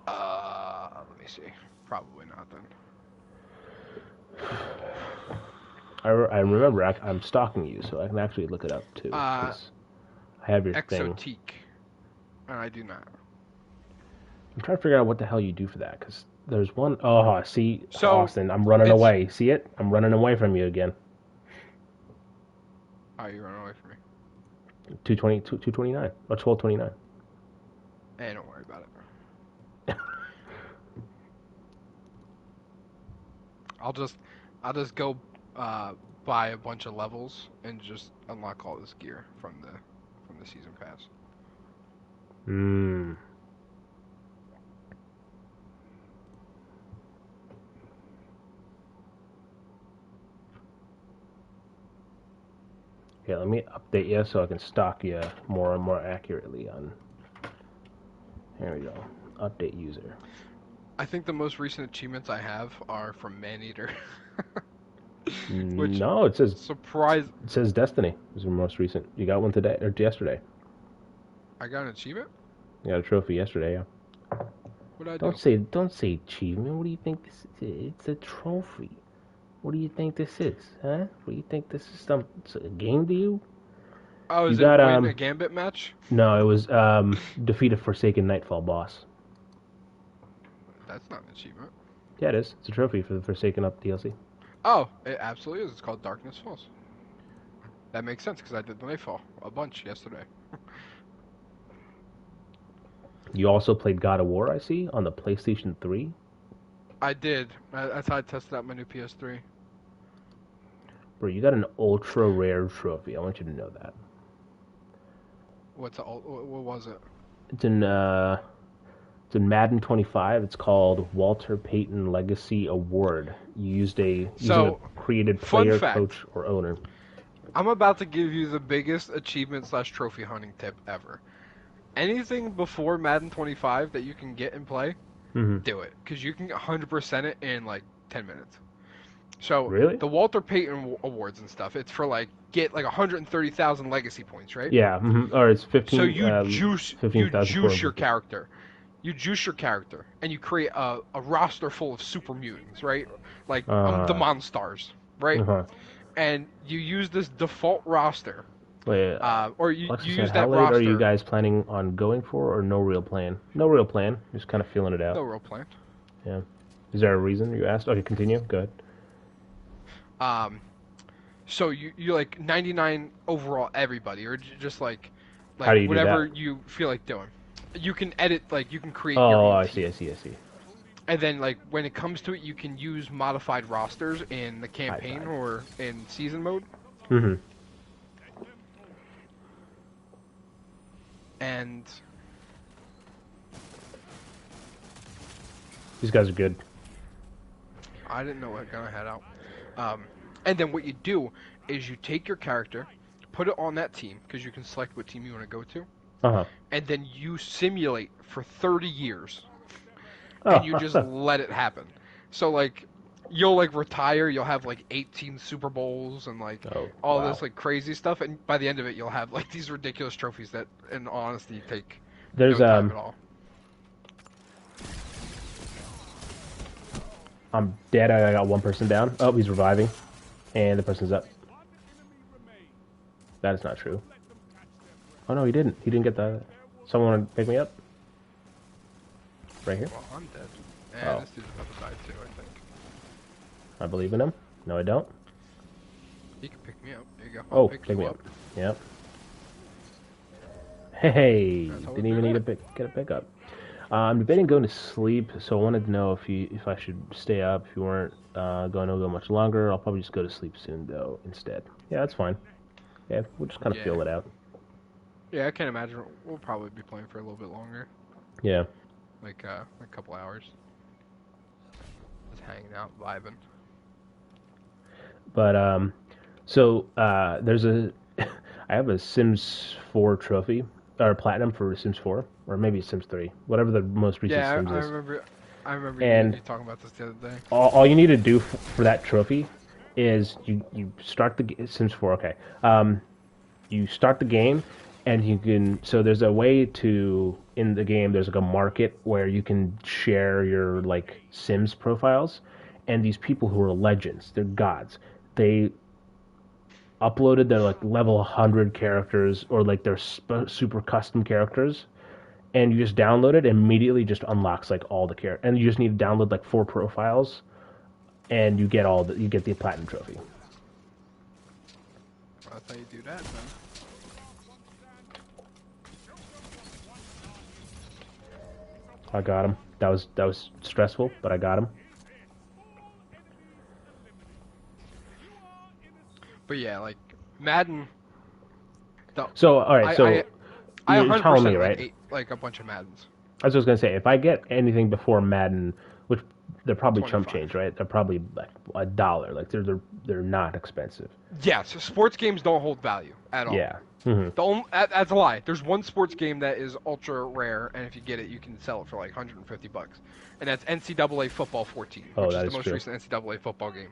Let me see. Probably not then. I remember I'm stalking you, so I can actually look it up too. I have your thing. Exotique. And I do not. I'm trying to figure out what the hell you do for that, because there's one. Oh, see, so Austin, I'm running away. See it? I'm running away from you again. Oh, you're running away from me. 229 or 1229. Hey, don't worry about it. I'll just go buy a bunch of levels and just unlock all this gear from the season pass. Yeah, let me update you so I can stalk you more and more accurately on. Here we go. Update user. I think the most recent achievements I have are from Maneater. No, it says surprise. It says Destiny is the most recent. You got one today or yesterday? I got an achievement. You got a trophy yesterday, yeah. What did I do? Don't say achievement. What do you think this is? It's a trophy. What do you think this is, huh? What do you think this is? A game to you? Oh, is it a Gambit match? No, it was defeat a Forsaken Nightfall boss. That's not an achievement. Yeah, it is. It's a trophy for the Forsaken Up DLC. Oh, it absolutely is. It's called Darkness Falls. That makes sense because I did the Nightfall a bunch yesterday. You also played God of War, I see, on the PlayStation 3? I did. That's how I tested out my new PS3. Bro, you got an ultra rare trophy. I want you to know that. What was it? It's in Madden 25. It's called Walter Payton Legacy Award. You used a created player, coach, or owner. I'm about to give you the biggest achievement / trophy hunting tip ever. Anything before Madden 25 that you can get and play, do it. Because you can 100% it in like 10 minutes. So, really? The Walter Payton Awards and stuff, it's for like, get like 130,000 legacy points, right? Yeah, or it's 15. So you juice your character. You juice your character, and you create a roster full of super mutants, right? Like the Monstars, right? And you use this default roster. Wait, or you use that how late roster. Are you guys planning on going for, or no real plan? No real plan. Just kind of feeling it out. No real plan. Yeah. Is there a reason you asked? Okay, continue. Go ahead. So you like 99 overall everybody, or just like how do you whatever do that? you feel like doing. You can edit, like you can create. Oh, I see. And then, like, when it comes to it, you can use modified rosters in the campaign or in season mode. Mm-hmm. And these guys are good. I didn't know what gun I had out. And then what you do is you take your character, put it on that team, because you can select what team you want to go to. Uh-huh. And then you simulate for 30 years. And you just let it happen. So, like, you'll, like, retire, you'll have, like, 18 Super Bowls and, like, all this, like, crazy stuff, and by the end of it, you'll have, like, these ridiculous trophies that, in honesty, take no time at all. I'm dead, I got one person down. Oh, he's reviving. And the person's up. That is not true. Oh, no, he didn't. He didn't get the... Someone want to pick me up? Right here? Well, I'm dead. And this dude's about to die too, I think. I believe in him. No, I don't. He can pick me up. There you go. I'll pick me up. Yep. Hey! Didn't even need to get a pickup. I'm debating going to sleep, so I wanted to know if I should stay up. If you weren't going to go much longer, I'll probably just go to sleep soon, though, instead. Yeah, that's fine. Yeah, we'll just kind of feel it out. Yeah, I can't imagine. We'll probably be playing for a little bit longer. Yeah. Like a couple hours. Just hanging out, vibing. But, so, there's I have a Sims 4 trophy, or platinum for Sims 4, or maybe Sims 3, whatever the most recent Sims is. I remember you talking about this the other day. All you need to do for that trophy is you start the Sims 4, okay. You start the game, and you can, so there's a way to, in the game, there's like a market where you can share your, like, Sims profiles, and these people who are legends, they're gods, they uploaded their, like, level 100 characters, or, like, their super custom characters, and you just download it, and immediately just unlocks, like, all the characters, and you just need to download, like, 4 profiles, and you get the platinum trophy. That's how you do that, then. I got him. That was stressful, but I got him. But yeah, like Madden. So all right, I you're telling me, right? Ate, like a bunch of Maddens. I was just gonna say, if I get anything before Madden, which they're probably 25. chump change, right? They're probably like $1. Like they're not expensive. Yeah, so sports games don't hold value at all. Yeah. Mm-hmm. That's a lie. There's one sports game that is ultra rare, and if you get it, you can sell it for like $150, and that's NCAA Football 14, which is the most recent NCAA football game.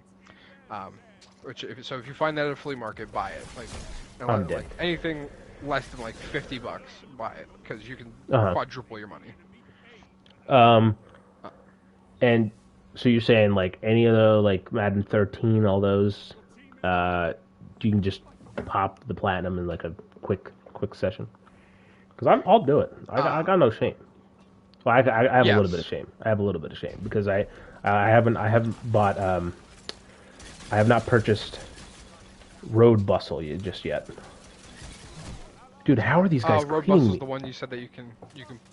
So if you find that at a flea market, buy it. I'm dead. Like anything less than like $50, buy it because you can quadruple your money. And so you're saying like any of the like Madden 13, all those, you can just pop the platinum in like a quick session? Because I'll do it. I got no shame. Well, I have a little bit of shame. I have a little bit of shame because I haven't bought I have not purchased Road Bustle just yet. Dude, how are these guys? Road Bustle's the one you said that you can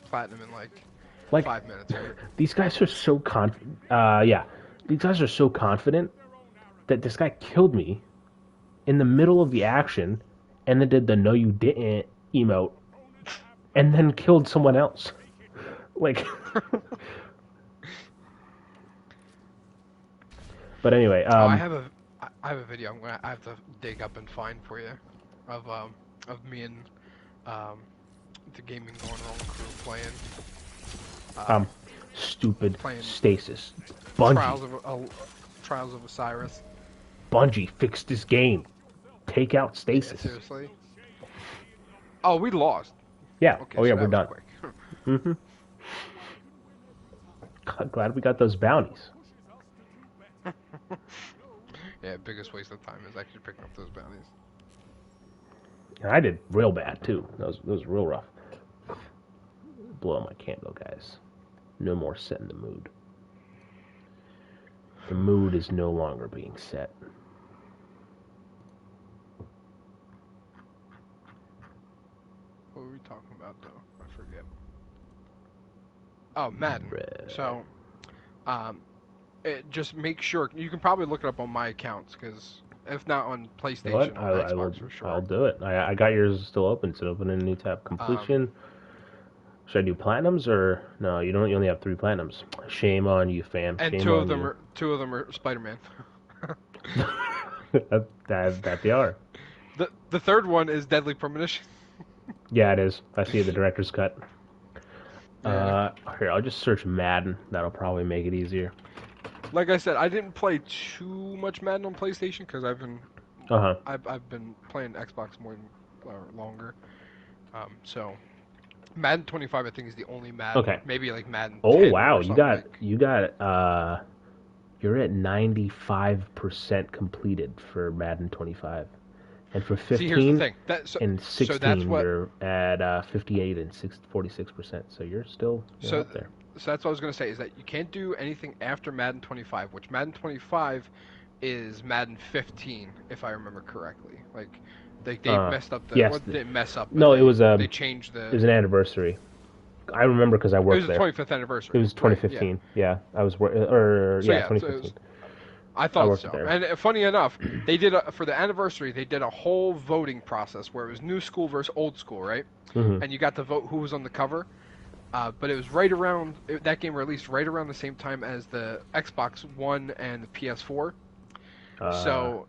platinum in like 5 minutes. Right? These guys are so confident. Yeah, these guys are so confident that this guy killed me in the middle of the action, and then did the "no you didn't" emote, and then killed someone else. Like, but anyway, I have a video I have to dig up and find for you of me and the gaming going wrong crew playing. Stupid playing Stasis. Bungie. Trials of Osiris. Bungie fixed this game. Take out Stasis. Yeah, seriously. Oh, we lost. Yeah. Okay, oh yeah, so we're done. Mm-hmm. Glad we got those bounties. Yeah, biggest waste of time is actually picking up those bounties. And I did real bad too. That was real rough. Blow out my candle, guys. No more setting the mood. The mood is no longer being set. What were we talking about though? I forget. Oh, Madden. So, just make sure you can probably look it up on my accounts because if not on PlayStation, You know on Xbox for sure. I'll do it. I got yours still open. It's open in a new tab. Completion. Should I do platinums or no? You don't. You only have 3 platinums. Shame on you, fam. And Shame two on of them you. are Spider-Man. that they are. The third one is Deadly Premonition. Yeah, it is. I see the director's cut. Yeah. Here, I'll just search Madden. That'll probably make it easier. Like I said, I didn't play too much Madden on PlayStation because I've been playing Xbox more longer. So Madden 25, I think, is the only Madden. Okay. Maybe like Madden. Oh 10 wow, or you got you're at 95% completed for Madden 25, and for 15 See, here's the thing. and 16 you're at 58 and 46%. So you're still up there. So that's what I was going to say, is that you can't do anything after Madden 25, which Madden 25 is Madden 15, if I remember correctly. Like, they messed up the... Yes, well, they didn't mess up. No, it was... they changed the... It was an anniversary. I remember because I worked there. It was the 25th anniversary. It was 2015. Right, yeah. I was... 2015. So I thought so. There. And funny enough, they did for the anniversary, they did a whole voting process where it was new school versus old school, right? Mm-hmm. And you got to vote who was on the cover. But it was right around that game released right around the same time as the Xbox One and the PS4. So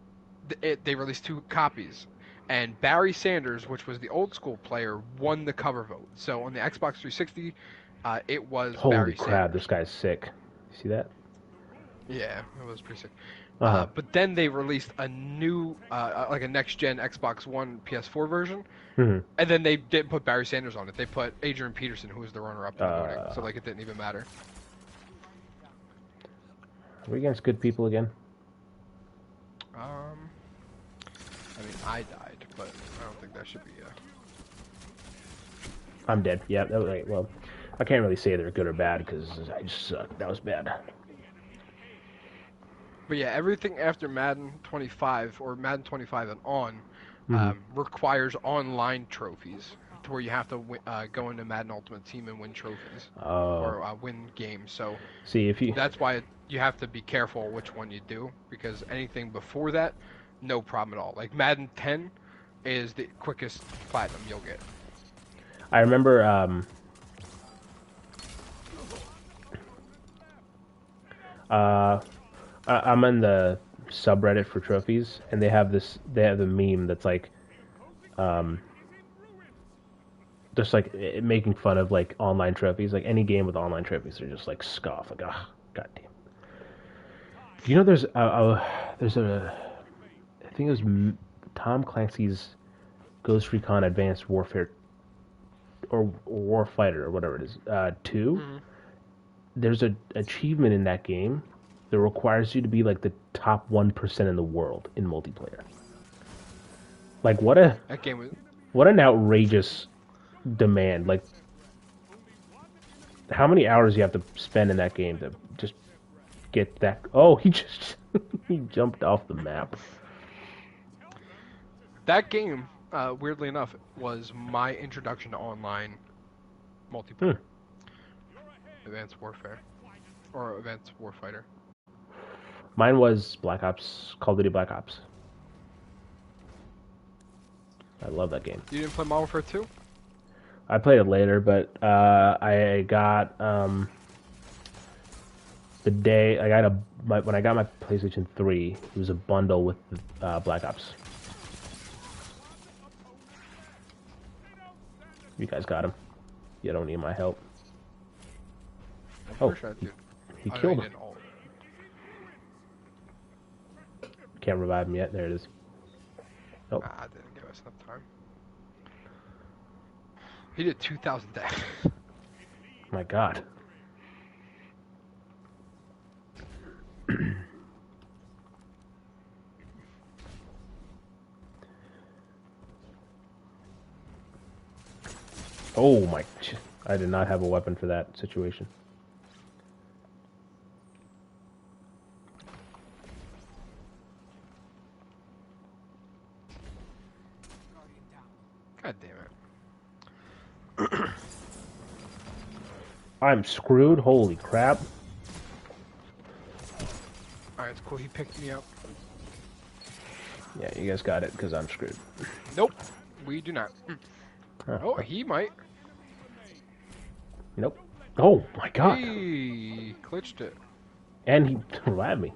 they released 2 copies, and Barry Sanders, which was the old school player, won the cover vote. So on the Xbox 360, it was Barry Sanders. Holy crap! This guy's sick. You see that? Yeah, it was pretty sick. But then they released a new, like a next-gen Xbox One PS4 version, and then they didn't put Barry Sanders on it. They put Adrian Peterson, who was the runner-up in the voting, so like it didn't even matter. Are we against good people again? I mean, I died, but I don't think that should be I'm dead. Yeah, that was right. Well, I can't really say they're good or bad because I just sucked. That was bad. But yeah, everything after Madden 25 or Madden 25 and on requires online trophies, to where you have to go into Madden Ultimate Team and win trophies or win games. So see that's why you have to be careful which one you do, because anything before that, no problem at all. Like Madden 10 is the quickest platinum you'll get. I remember I'm in the subreddit for trophies, and they have a meme that's like just like making fun of like online trophies. Like any game with online trophies, they're just like scoff, like, ah, goddamn. Do you know there's a I think it was Tom Clancy's Ghost Recon Advanced Warfare or Warfighter or whatever it is 2. There's an achievement in that game that requires you to be like the top 1% in the world in multiplayer. Like what an outrageous demand. Like how many hours you have to spend in that game to just get that? Oh, he jumped off the map. That game, weirdly enough, was my introduction to online multiplayer. Advanced Warfare. Or Advanced Warfighter. Mine was Black Ops, Call of Duty Black Ops. I love that game. You didn't play Modern Warfare 2? I played it later, but I got the day when I got my PlayStation 3, it was a bundle with Black Ops. You guys got him. You don't need my help. He killed him. Can't revive him yet. There it is. Nope. I didn't give us enough time. He did 2,000 damage. My God. Oh my! I did not have a weapon for that situation. God damn it. I'm screwed. Holy crap. That's cool. He picked me up. Yeah, you guys got it, because I'm screwed. Nope. We do not. Huh. Oh, he might. Nope. Oh, my God. He glitched it. And he revived me.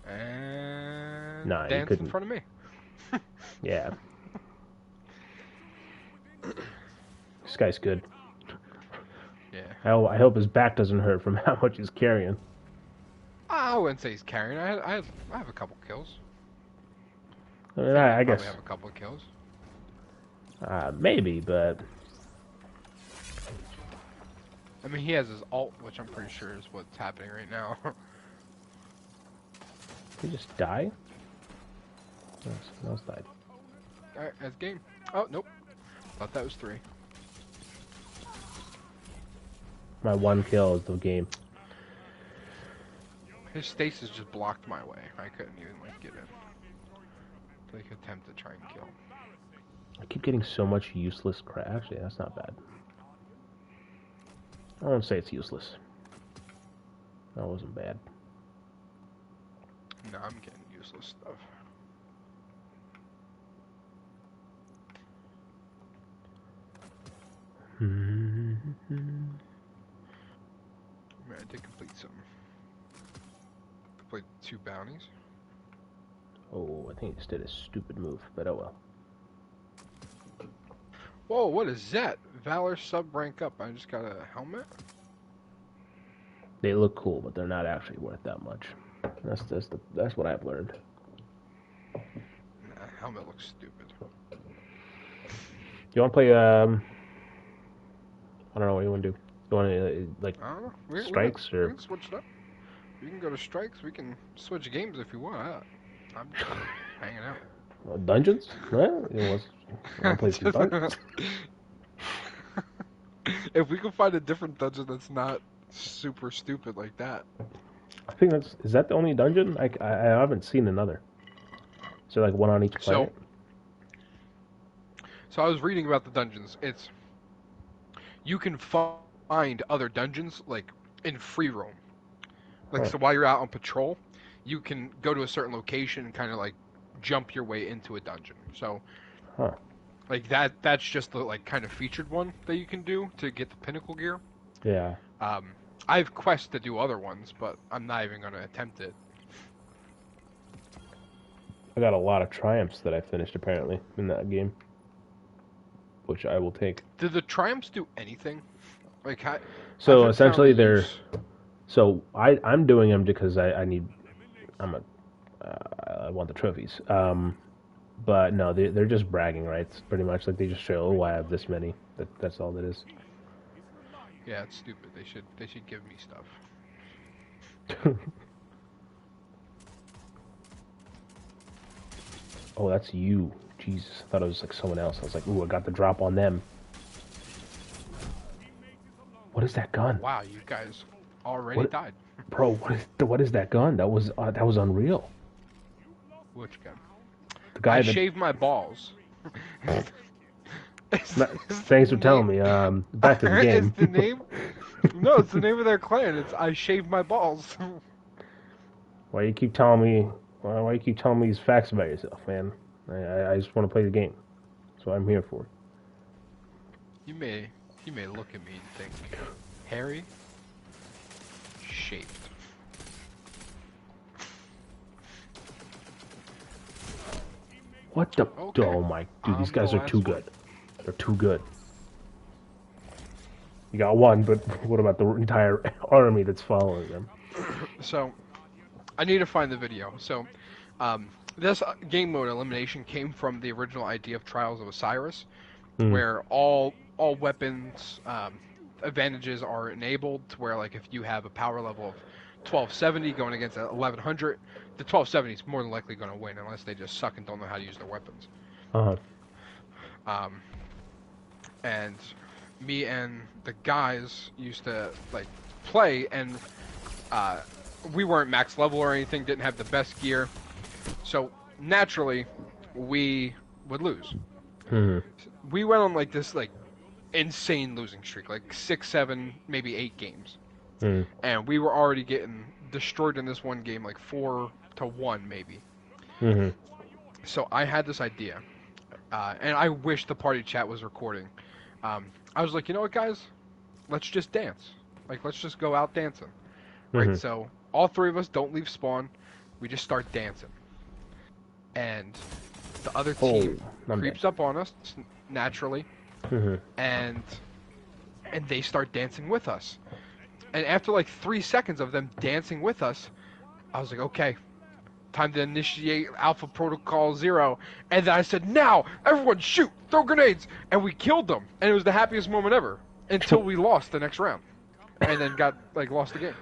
And nah, danced in front of me. Yeah. This guy's good. Yeah. I hope his back doesn't hurt from how much he's carrying. I wouldn't say he's carrying. I have a couple kills. I mean, I guess. Probably have a couple of kills. Maybe, but... I mean, he has his ult, which I'm pretty sure is what's happening right now. Did he just die? No, someone else died. Alright, that's game. Oh, nope. Thought that was 3. My one kill is the game. His stasis just blocked my way. I couldn't even, like, get in. Like, attempt to try and kill. I keep getting so much useless crap. Actually, that's not bad. I won't say it's useless. That wasn't bad. No, I'm getting useless stuff. Man, I did complete something. Completed 2 bounties. Oh, I think he just did a stupid move, but oh well. Whoa, what is that? Valor sub rank up. I just got a helmet? They look cool, but they're not actually worth that much. That's what I've learned. Nah, helmet looks stupid. You want to play, I don't know what you want to do. You want to, like, I don't know. strikes, we or... can switch it up. You can go to strikes. We can switch games if you want. I'm just hanging out. Dungeons? Well, you want to play some dungeons? If we can find a different dungeon that's not super stupid like that. I think is that the only dungeon? I haven't seen another. Is there like one on each planet? So I was reading about the dungeons. You can find other dungeons like in free roam. Like, so while you're out on patrol, you can go to a certain location and kind of like jump your way into a dungeon. So, like that's just the like kind of featured one that you can do to get the pinnacle gear. Yeah. I have quests to do other ones, but I'm not even going to attempt it. I got a lot of triumphs that I finished apparently in that game, which I will take. Did the triumphs do anything? Like, so essentially they're. So I'm doing them because I want the trophies. But no, they're just bragging rights, pretty much. Like they just show, oh, I have this many. That's all that is. Yeah, it's stupid. They should give me stuff. Oh, that's you. Jesus, I thought it was like someone else. I was like, ooh, I got the drop on them. What is that gun? Wow, you guys already died. Bro, what is that gun? That was unreal. Which gun? The guy that shaved my balls. Thanks for telling me. Back to the game. It's the name? No, it's the name of their clan. It's I shaved my balls. Why you keep telling me? Why you keep telling me these facts about yourself, man? I just want to play the game. That's what I'm here for. You may look at me and think, Harry, shaved. What the? Okay. Oh my, dude, these guys are too good. They're too good. You got one, but what about the entire army that's following them? So, I need to find the video. So, this game mode elimination came from the original idea of Trials of Osiris, where all weapons advantages are enabled. To where, like, if you have a power level of 1270 going against 1100, the 1270 is more than likely going to win unless they just suck and don't know how to use their weapons. And me and the guys used to like play, and we weren't max level or anything, didn't have the best gear, so naturally we would lose. We went on like this like insane losing streak, like 6, 7, maybe 8 games, and we were already getting destroyed in this one game, like 4-1 maybe. Mm-hmm. So I had this idea, and I wish the party chat was recording. I was like, you know what, guys? Let's just dance. Like, let's just go out dancing. Right? Mm-hmm. So all three of us don't leave spawn. We just start dancing. And the other team creeps up on us naturally, and they start dancing with us. And after like 3 seconds of them dancing with us, I was like, okay, time to initiate Alpha Protocol 0. And then I said, now, everyone shoot, throw grenades, and we killed them. And it was the happiest moment ever until we lost the next round, and then got lost the game.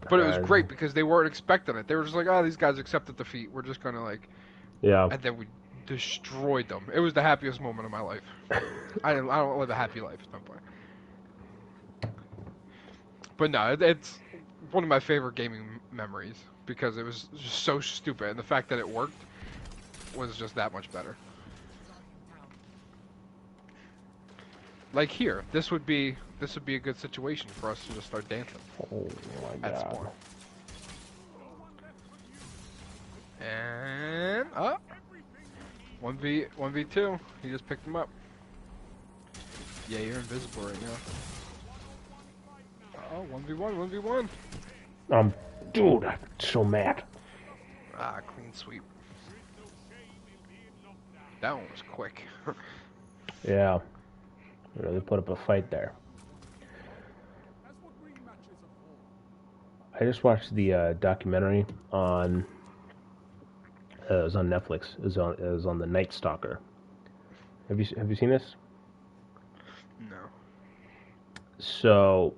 But it was great because they weren't expecting it. They were just like, oh, these guys accepted defeat. We're just gonna yeah. And then we destroyed them. It was the happiest moment of my life. I don't live a happy life, don't play. But no, it's one of my favorite gaming memories because it was just so stupid, and the fact that it worked was just that much better. Like here, this would be a good situation for us to just start dancing. Oh my at god. spawn. And up. 1v2. He just picked him up. Yeah, you're invisible right now. Oh, 1v1. Dude, I'm so mad. Ah, clean sweep. That one was quick. Yeah. Really put up a fight there. I just watched the documentary on. It was on Netflix. It was on the Night Stalker. Have you seen this? No. So,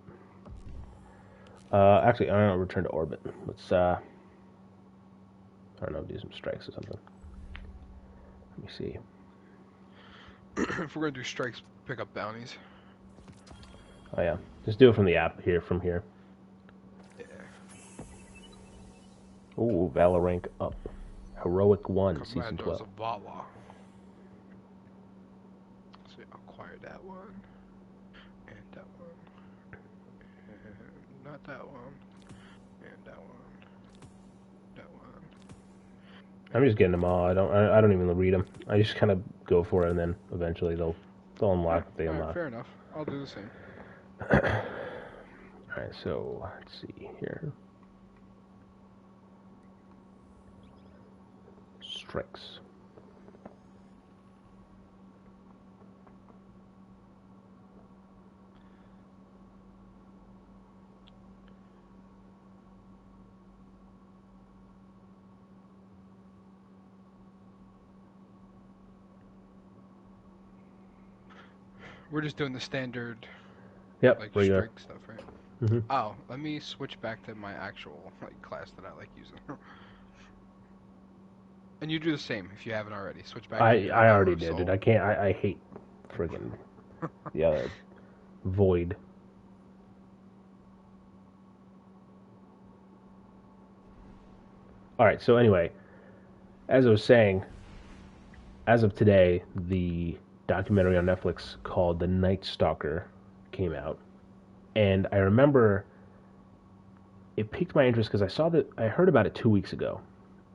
actually, I don't know. Return to orbit. Let's I don't know. Do some strikes or something. Let me see. If we're gonna do strikes, pick up bounties. Oh yeah, just do it from the app here. From here. Yeah. Ooh, Valor rank up. Heroic 1, Season 12. Zavala. So acquire that one. And that one. And not that one. And that one. That one. I'm just getting them all. I don't even read them. I just kind of go for it, and then eventually they'll unlock. They unlock. Right, fair enough. I'll do the same. All right, so let's see here. Strikes. We're just doing the standard, Yep, like regular. strike stuff, right? Mm-hmm. Oh, let me switch back to my actual class that I like using. And you do the same if you haven't already. Switch back. I already did, dude. I can't. I hate friggin' the other void. All right. So anyway, as I was saying, as of today, the documentary on Netflix called The Night Stalker came out, and I remember it piqued my interest because I heard about it 2 weeks ago.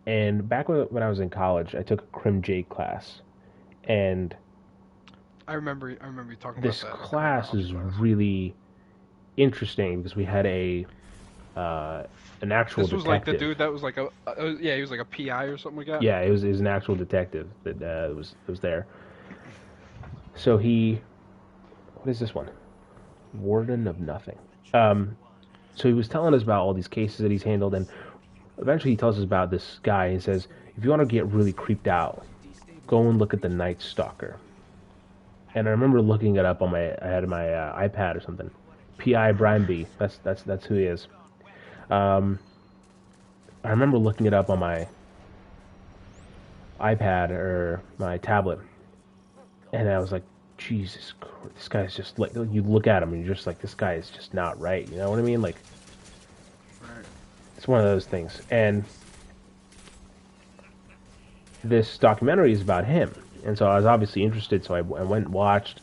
And back when I was in college, I took a Crim J class, and I remember you talking about that. This class is really interesting because we had an actual detective. This was like the dude that was like he was like a PI or something like that. Yeah, it was an actual detective that was there. So what is this one? Warden of Nothing. So he was telling us about all these cases that he's handled, and eventually he tells us about this guy. He says, if you want to get really creeped out, go and look at the Night Stalker. And I remember looking it up on I had my iPad or something. P.I. Brian B. That's who he is. I remember looking it up on my iPad or my tablet, and I was like, Jesus Christ, this guy's just like, you look at him and you're just like, this guy is just not right. You know what I mean? Like, it's one of those things. And this documentary is about him. And so I was obviously interested, so I went and watched.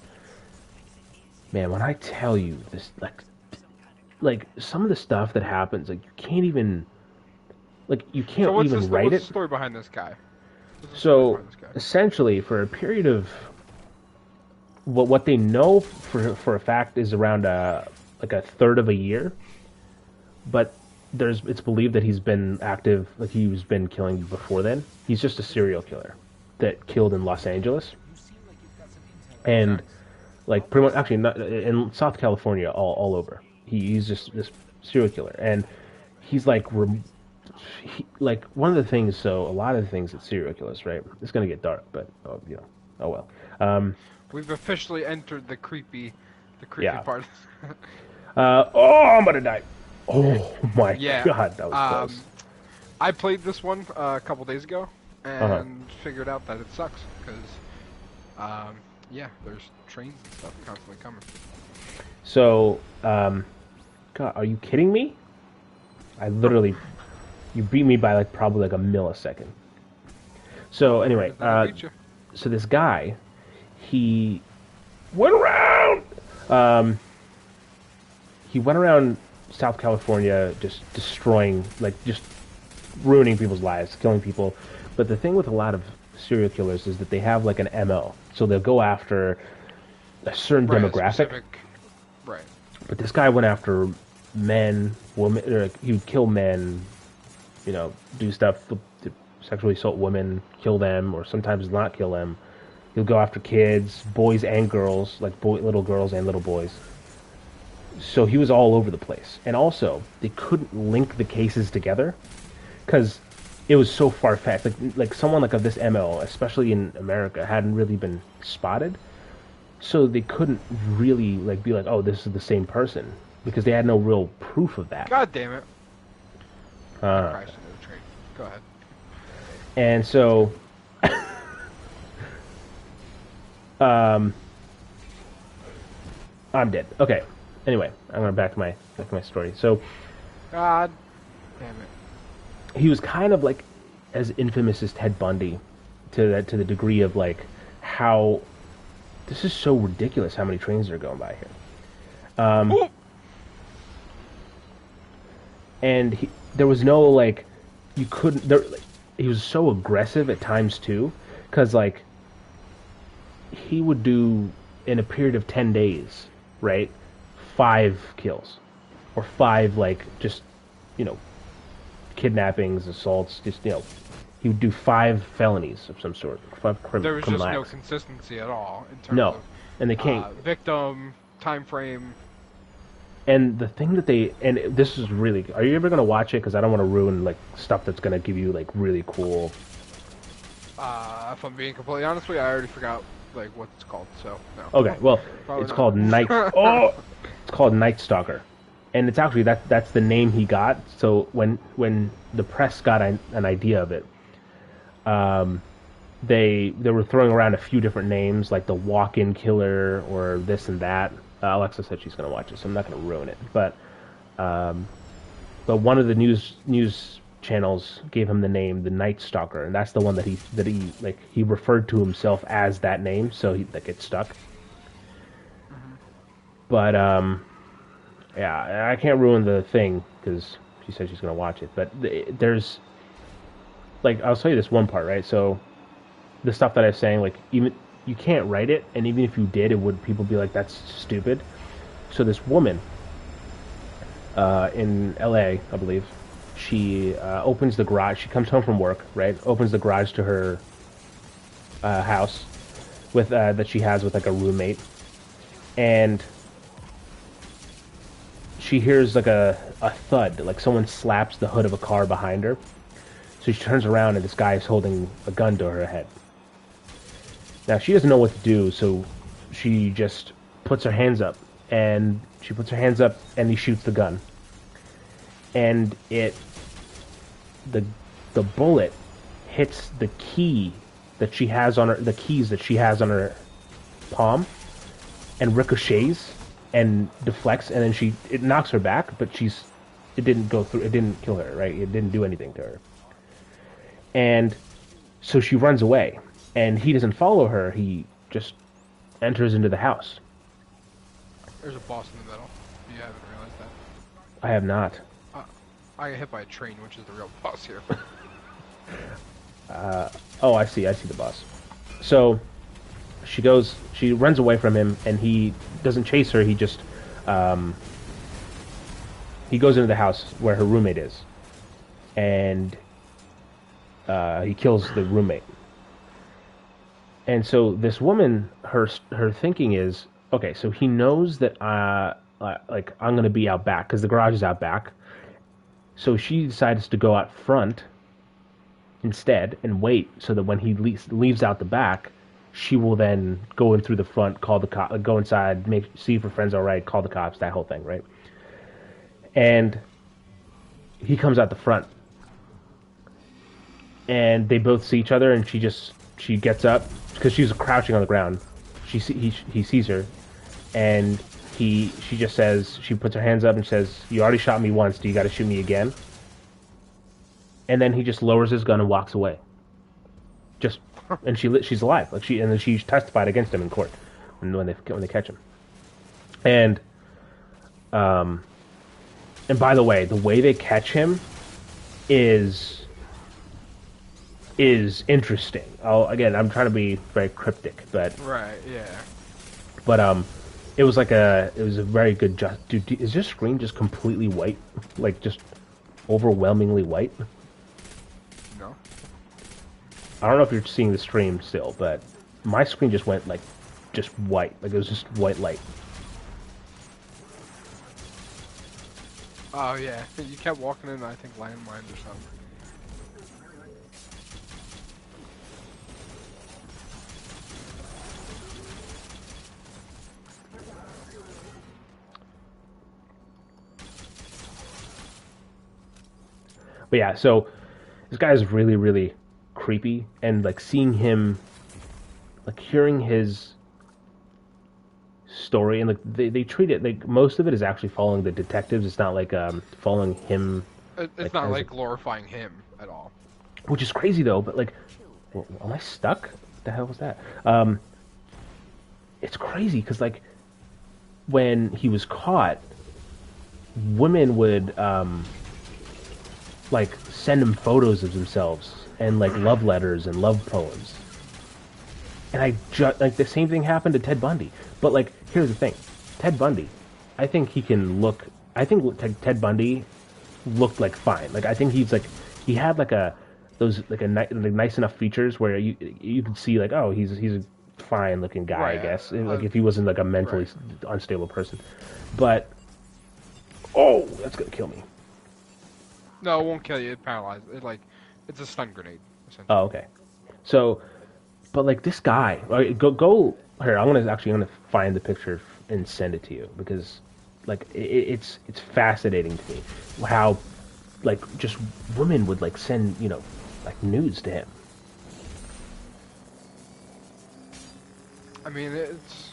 Man, when I tell you this, like, like some of the stuff that happens, like you can't even what's write the it. story behind this guy? So essentially, for a period of what they know for a fact is around like a third of a year, but it's believed that he's been active, like he's been killing before then. He's just a serial killer that killed in Los Angeles, and like pretty much actually not in South California, all over. He's just this serial killer, and he's like like one of the things. So a lot of the things that serial killers, right? It's gonna get dark, but oh well. We've officially entered the creepy Yeah. part. I'm gonna die. Oh my god, that was close. I played this one a couple days ago and figured out that it sucks because, there's trains and stuff constantly coming. So, God, are you kidding me? You beat me by probably a millisecond. So anyway, so this guy, he went around. He went around South California just destroying, just ruining people's lives, killing people. But the thing with a lot of serial killers is that they have an MO. So they'll go after a certain demographic. Right. But this guy went after men, women, or he would kill men, do stuff to sexually assault women, kill them, or sometimes not kill them. He'll go after kids, boys and girls, little girls and little boys. So he was all over the place. And also, they couldn't link the cases together because it was so far-fetched. Like someone of this MO, especially in America, hadn't really been spotted. So they couldn't really be like, oh, this is the same person, because they had no real proof of that. God damn it. Go ahead. And so I'm dead. Okay. Anyway, I'm going back to my story. So, God damn it. He was kind of as infamous as Ted Bundy, to the degree of how this is so ridiculous how many trains are going by here. And there was no you couldn't there. He was so aggressive at times too, because he would do in a period of 10 days, right? 5 kills, or 5 just kidnappings, assaults, he would do 5 felonies of some sort. There was just no consistency at all in terms of and they can't victim, time frame. And the thing that this is really, are you ever gonna watch it? Because I don't want to ruin stuff that's gonna give you really cool. If I'm being completely honest with you, I already forgot what it's called. So no. Okay, well, it's called Night. It's called Night Stalker, and it's actually that's the name he got. So when the press got an idea of it, they were throwing around a few different names, like the walk-in killer or this and that. Alexa said she's going to watch it, so I'm not going to ruin it. But one of the news channels gave him the name the Night Stalker, and that's the one that he referred to himself as that name, so it stuck. Mm-hmm. But I can't ruin the thing because she said she's going to watch it. But there's I'll tell you this one part, right? So the stuff that I was saying, even you can't write it, and even if you did, people be like, that's stupid. So this woman in LA, I believe, she opens the garage. She comes home from work, right? Opens the garage to her house with that she has with a roommate, and she hears a thud, someone slaps the hood of a car behind her. So she turns around, and this guy is holding a gun to her head. Now, she doesn't know what to do, so she just puts her hands up, and he shoots the gun. And the bullet hits the key that she has on the keys that she has on her palm, and ricochets and deflects, and then it knocks her back, but it didn't go through, it didn't kill her, right? It didn't do anything to her. And so she runs away. And he doesn't follow her. He just enters into the house. There's a boss in the middle. You haven't realized I have not. I got hit by a train, which is the real boss here. Oh, I see the boss. So she runs away from him, and he doesn't chase her. He just he goes into the house where her roommate is, and he kills the roommate. And so this woman, her thinking is, okay, so he knows that like I'm gonna be out back because the garage is out back. So she decides to go out front instead and wait so that when he leaves out the back, she will then go in through the front, call the cop, go inside, see if her friend's all right, call the cops, that whole thing, right? And he comes out the front, and they both see each other, and she gets up because she's crouching on the ground. He sees her, and she just says, she puts her hands up and says, "You already shot me once. Do you got to shoot me again?" And then he just lowers his gun and walks away. And she's alive. And then she testified against him in court when they catch him. And by the way they catch him is interesting. I'm trying to be very cryptic, but right, yeah. But it was a very good dude, is your screen just completely white? Like just overwhelmingly white? No. I don't know if you're seeing the stream still, but my screen just went just white. Like it was just white light. Oh yeah, you kept walking in, I think, landmines or something. But yeah, so this guy is really, really creepy, and seeing him, hearing his story, and they treat it most of it is actually following the detectives. It's not following him. It's not glorifying him at all. Which is crazy though. But well, am I stuck? What the hell was that? It's crazy because when he was caught, women would send him photos of themselves and love letters and love poems. And I just the same thing happened to Ted Bundy. But here's the thing, Ted Bundy, I think he can look. I think Ted Bundy looked fine. I think he had nice enough features where you could see oh, he's a fine looking guy, right. I guess if he wasn't a mentally unstable person. But oh, that's gonna kill me. No, it won't kill you. It paralyzes. It's a stun grenade. Oh, okay. So, but this guy, go here. I'm gonna find the picture and send it to you because, it's fascinating to me how, just women would send nudes to him. I mean, it's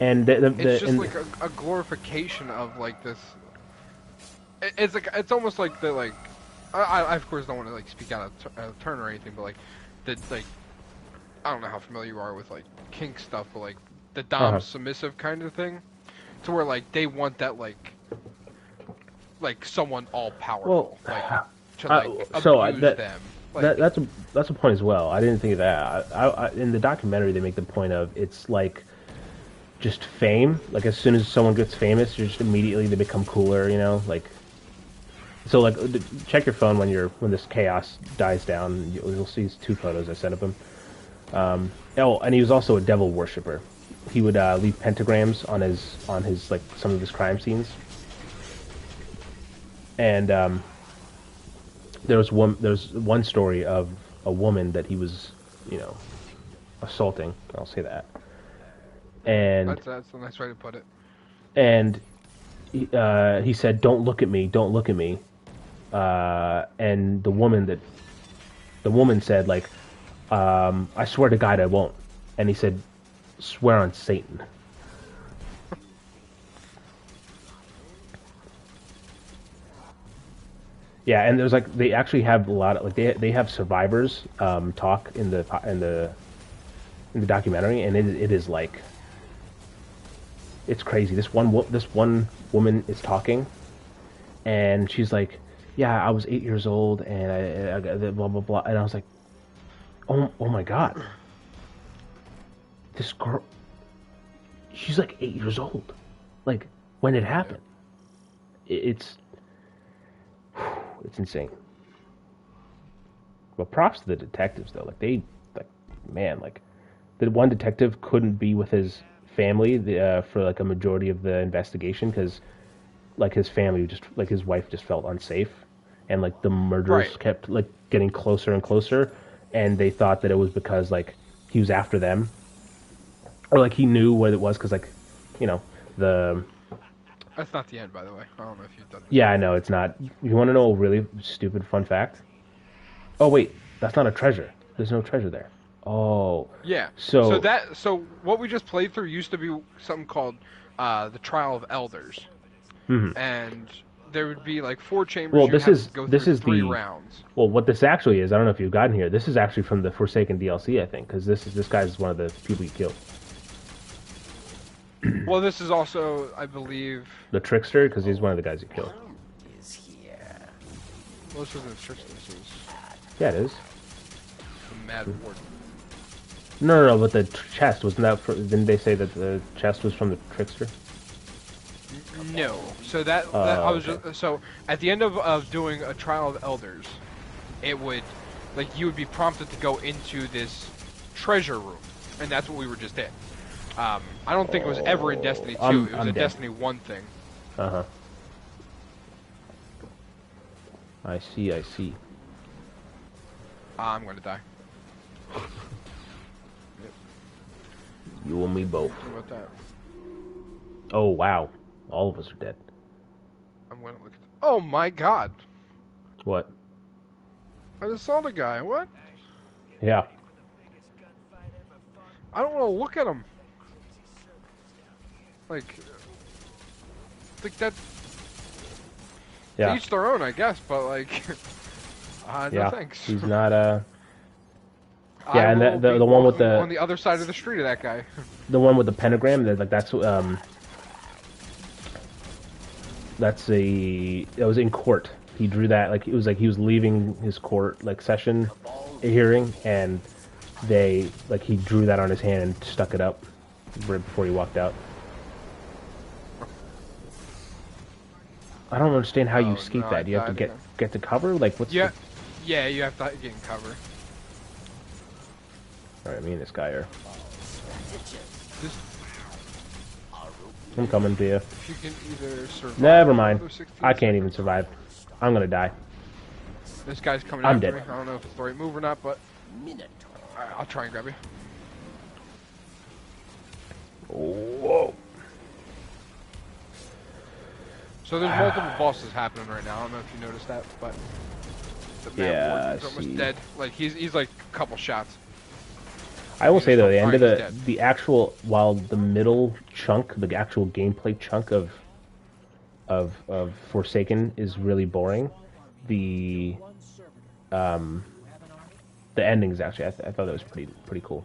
and it's just a glorification of this. It's almost like the I of course don't want to speak out of turn or anything, but I don't know how familiar you are with kink stuff, but the dom submissive kind of thing, to where they want that someone all powerful, to abuse them. That's a point as well. I didn't think of that. I in the documentary they make the point of it's just fame. As soon as someone gets famous, just immediately they become cooler. So check your phone when this chaos dies down. You'll see 2 photos I sent of him. And he was also a devil worshiper. He would leave pentagrams on his some of his crime scenes. And there's one story of a woman that he was assaulting. I'll say that. And that's a nice way to put it. And he said, "Don't look at me, don't look at me." And the woman said, "I swear to God I won't." And he said, "Swear on Satan." Yeah, and there's they actually have a lot of they have survivors talk in the documentary, and it is it's crazy. This one woman is talking, And she's like, yeah, I was 8 years old, and I got blah blah blah, and I was like, oh my god, this girl, she's like 8 years old, like when it happened. It's insane. But props to the detectives though, like man, like the one detective couldn't be with his family for like a majority of the investigation because like his family just like his wife just felt unsafe, and like the murders kept like getting closer and closer, and they thought that it was because like he was after them, or like he knew what it was because like, you know, the That's not the end, by the way. I don't know if you've done this. yeah, I know it's not. You want to know a really stupid fun fact? Oh wait, that's not a treasure. There's no treasure there. Oh, Yeah. so So what we just played through used to be something called the Trial of Elders, and there would be like 4 chambers. well, You'd have to go through 3 rounds. well, what this actually is, I don't know if you've gotten here. This is actually from the Forsaken DLC, I think, because this guy's one of the people you killed. Well, this is also, I believe, The trickster, because he's one of the guys you killed. well, this isn't a trickster. This is Yeah, it is. the Mad Warden. No, but the chest wasn't that? Didn't they say that the chest was from the trickster? No. So that I was just, so at the end of doing a Trial of Elders, it would like you would be prompted to go into this treasure room, and that's what we were just in. I don't think it was ever in Destiny 2. It was a Destiny 1 thing. Uh-huh. I see. I'm gonna die. You and me both. What about that? Oh, wow. All of us are dead. I'm gonna look at. Oh my god! What? I just saw the guy. What? Yeah. I don't want to look at him. Like that. Yeah. Each their own, I guess. But like, no Yeah. thanks. He's not, Yeah, and the one with the... on the other side of the street of that guy. The one with the pentagram, like that's it was in court. He drew that, like, it was like he was leaving his court, like, session hearing, and he drew that on his hand and stuck it up right before he walked out. I don't understand how you escape that. You have to get to cover? Like, what's Yeah, you have to get in cover. Alright, me and this guy are... I'm coming to you. If you can either survive... Never mind. I can't even survive. I'm gonna die. This guy's coming I'm after dead. me. I don't know if it's the right move or not, but... Alright, I'll try and grab you. Whoa. So there's multiple bosses happening right now. I don't know if you noticed that, but... The Mad Warden's almost dead. Like, he's like a couple shots. I will say though, the end of the actual, while the middle chunk, the actual gameplay chunk of Forsaken is really boring, the endings actually, I thought that was pretty cool.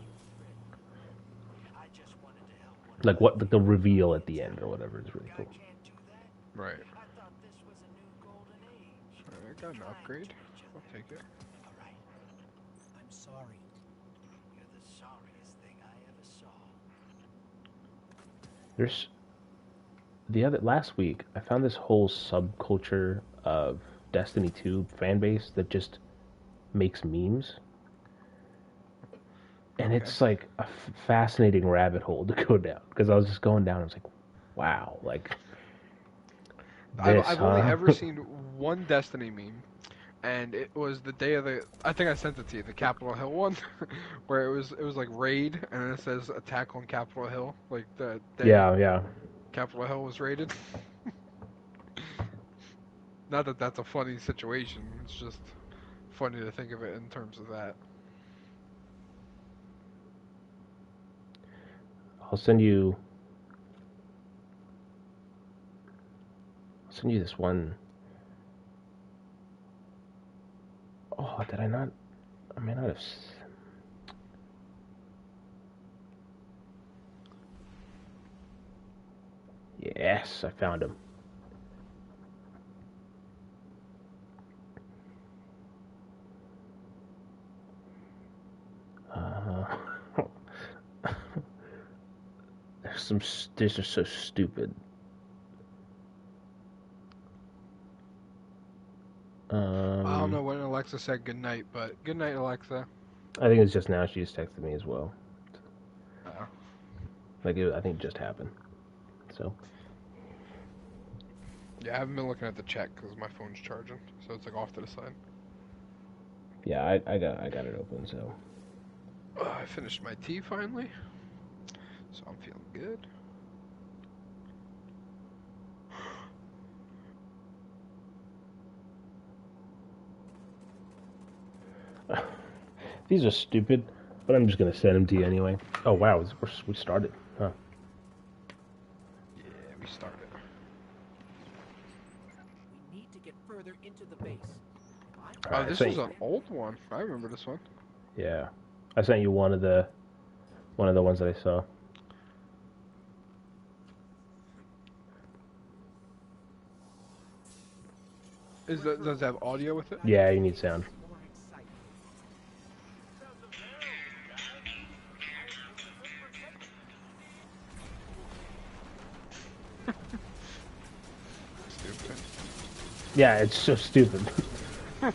Like what the reveal at the end or whatever is really cool. Right. I got an upgrade. I'll take it. I'm sorry. You're the sorriest thing I ever saw. There's last week I found this whole subculture of Destiny 2 fan base that just makes memes. And it's like a fascinating rabbit hole to go down, because I was just going down. I was like, wow, like I've only ever seen one Destiny meme, and it was the day of the. I think I sent it to you, the Capitol Hill one, where it was like raid, and then it says attack on Capitol Hill, like the day Capitol Hill was raided. Not that that's a funny situation. It's just funny to think of it in terms of that. I'll send you this one. Oh, did I not? I may not have. Yes, I found him. This is so stupid. I don't know when Alexa said good night, but good night, Alexa. I think it's just now. She just texted me as well. Oh. Like I think it just happened. So. Yeah, I haven't been looking at the chat because my phone's charging, so it's like off to the side. Yeah, I got it open. So. I finished my tea finally, so I'm feeling good. These are stupid, but I'm just gonna send them to you anyway. Oh wow, we started, huh? Yeah, we started. We need to get further into the base. Oh, this is an old one. I remember this one. Yeah, I sent you one of the ones that I saw. Does it have audio with it? Yeah, you need sound. Stupid. Yeah, it's so stupid. I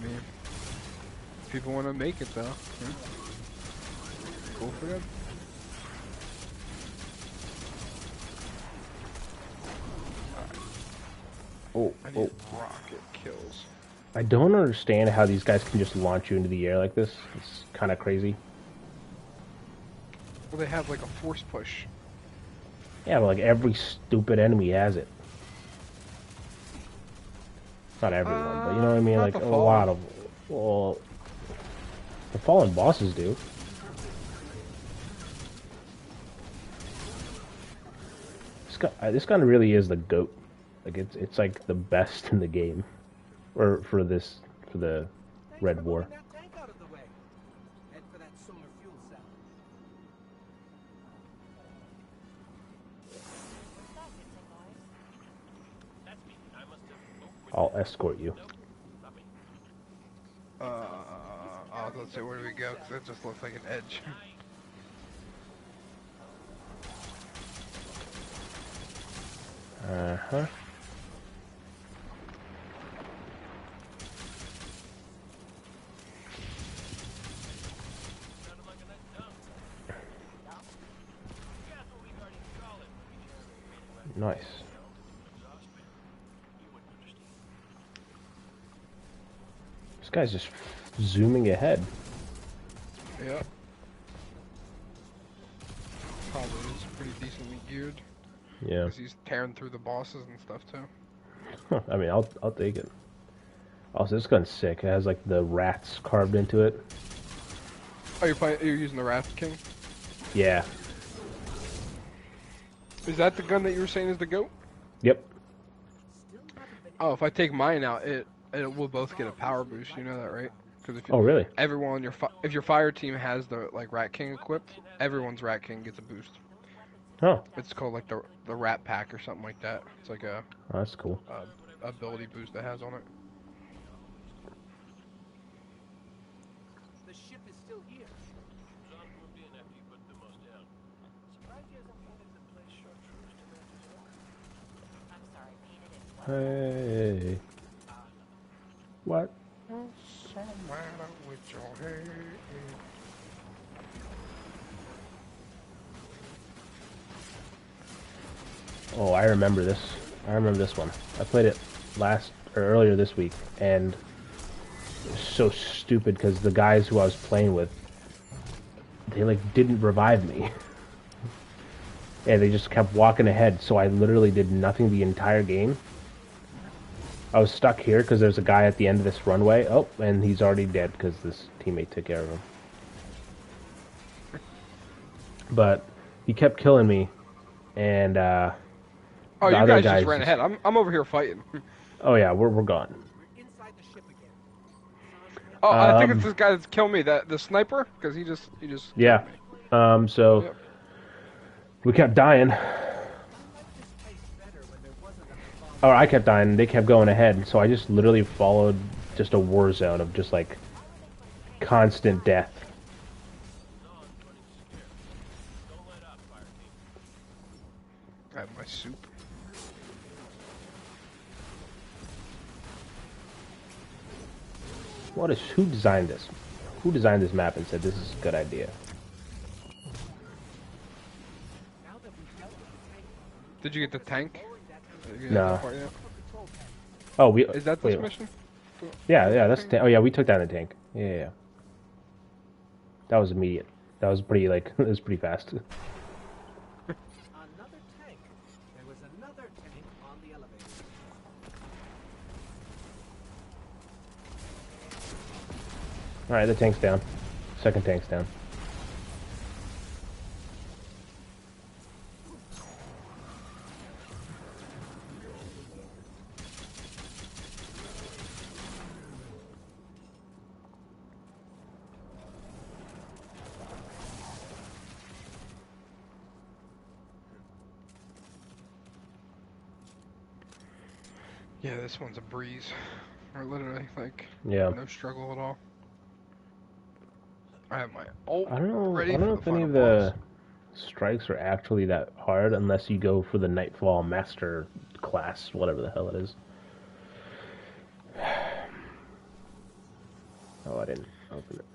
mean, people want to make it though. Yeah. Cool for them. Oh, I need rocket kills. I don't understand how these guys can just launch you into the air like this. It's kind of crazy. Well, they have like a force push. Yeah, but like every stupid enemy has it. Not everyone, but you know what I mean? Like a lot of... Well, the fallen bosses do. This gun really is the GOAT. Like it's like the best in the game, or for the Red War. I'll escort you. Let's say where do we go? Because that just looks like an edge. Uh-huh. Nice. This guy's just zooming ahead. Yeah. Probably is pretty decently geared. Yeah. Because he's tearing through the bosses and stuff too. I mean, I'll take it. Also, this gun's sick. It has like the rats carved into it. Oh, you're using the Wrath King? Yeah. Is that the gun that you were saying is the GOAT? Yep. Oh, if I take mine out, it will both get a power boost. You know that, right? Because oh, really? Everyone on if your fire team has the Rat King equipped, everyone's Rat King gets a boost. Oh. It's called like the Rat Pack or something like that. It's like a. Oh, that's cool. Ability boost that has on it. The ship is still here. Hey. What? With your head. Oh, I remember this. I remember this one. I played it earlier this week, and it was so stupid because the guys who I was playing with, they like didn't revive me. And they just kept walking ahead, so I literally did nothing the entire game. I was stuck here because there's a guy at the end of this runway. Oh, and he's already dead because this teammate took care of him. But he kept killing me, and oh, you guys just ran ahead. I'm over here fighting. Oh yeah, we're gone. We're inside the ship again. Oh, I think it's this guy that's killed me. The sniper, because he just yeah. So yep. We kept dying. Or I kept dying, and they kept going ahead, so I just literally followed just a war zone of just like constant death. I have my soup. Who designed this? Who designed this map and said this is a good idea? Did you get the tank? No. Oh, is that this mission? Yeah, that's oh yeah, we took down the tank. Yeah. That was immediate. That was pretty it was pretty fast. Another tank. There was another tank on the elevator. All right, the tank's down. Second tank's down. Yeah, this one's a breeze. Or literally, no struggle at all. I have my ult ready. I don't know if any of the strikes are actually that hard unless you go for the Nightfall Master class, whatever the hell it is. Oh, I didn't open it.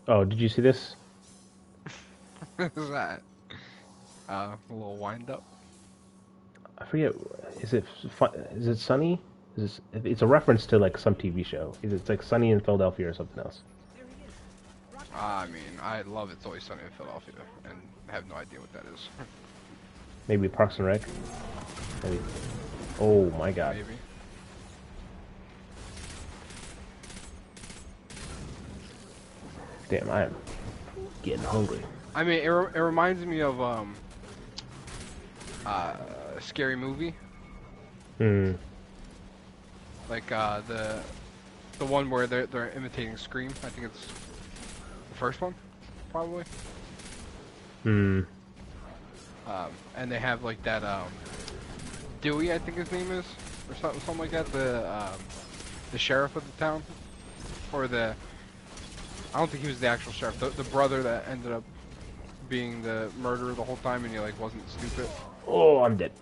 Oh, did you see this? What is that? A little wind up. I forget. Is it Sunny? It's a reference to some TV show. It's like Sunny in Philadelphia or something else. I mean, I love It's Always Sunny in Philadelphia, and I have no idea what that is. Maybe Parks and Rec. Maybe. Oh my God. Maybe. Damn, I am getting hungry. I mean, it reminds me of a scary movie. Hmm. Like the one where they're imitating Scream. I think it's the first one, probably. Hmm. And they have like that Dewey, I think his name is, or something like that. The sheriff of the town, or I don't think he was the actual sheriff. The brother that ended up being the murderer the whole time, and he wasn't stupid. Oh, I'm dead.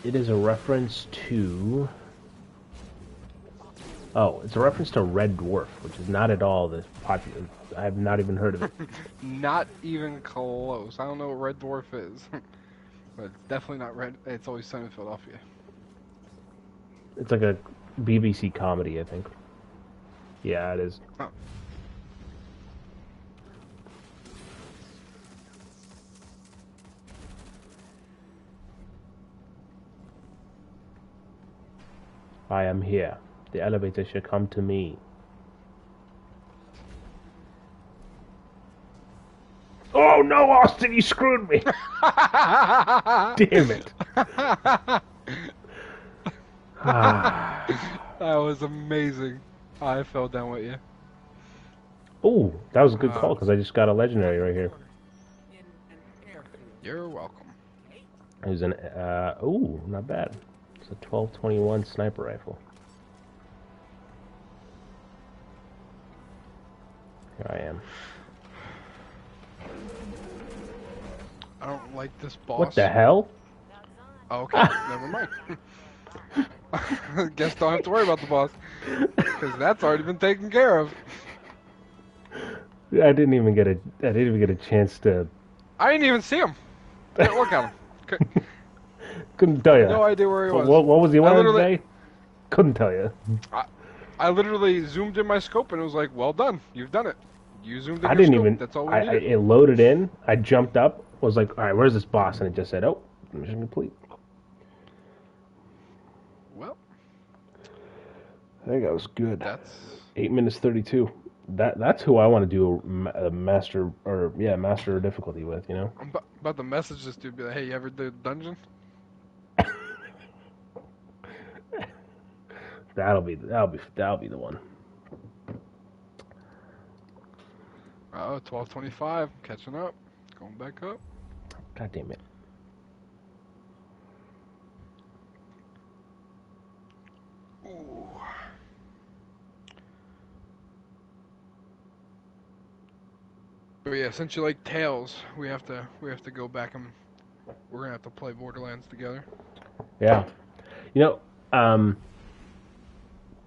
It is a reference to... Oh, it's a reference to Red Dwarf, which is not at all this popular. I have not even heard of it. Not even close. I don't know what Red Dwarf is. But it's definitely not Red. It's Always Sunny in Philadelphia. It's like a BBC comedy, I think. Yeah, it is. Oh. I am here. The elevator should come to me. Oh no, Austin, you screwed me! Damn it. That was amazing. I fell down with you. Oh, that was a good call because I just got a legendary right here. You're welcome. It was an, ooh, not bad. It's a 1221 sniper rifle. Here I am. I don't like this boss. What the hell? Oh, okay, never mind. Guess don't have to worry about the boss. Because that's already been taken care of. I didn't even get a chance to... I didn't even see him. Didn't look at him. Couldn't tell you. No idea where he was. What was he wearing today? Couldn't tell you. I literally zoomed in my scope and it was like, well done. You've done it. You zoomed in I your didn't scope. even... That's all we needed. It loaded in. I jumped up. Was like, all right, where's this boss? And it just said, oh, mission complete. Well. I think that was good. That's... 8 minutes 32. That's who I want to do a master difficulty with, you know? I'm about to message this dude, be like, hey, you ever did dungeon? That'll be the one. Oh, 12:25, catching up, going back up. God damn it. But yeah, since you like Tales, we have to go back and we're gonna have to play Borderlands together. Yeah, you know,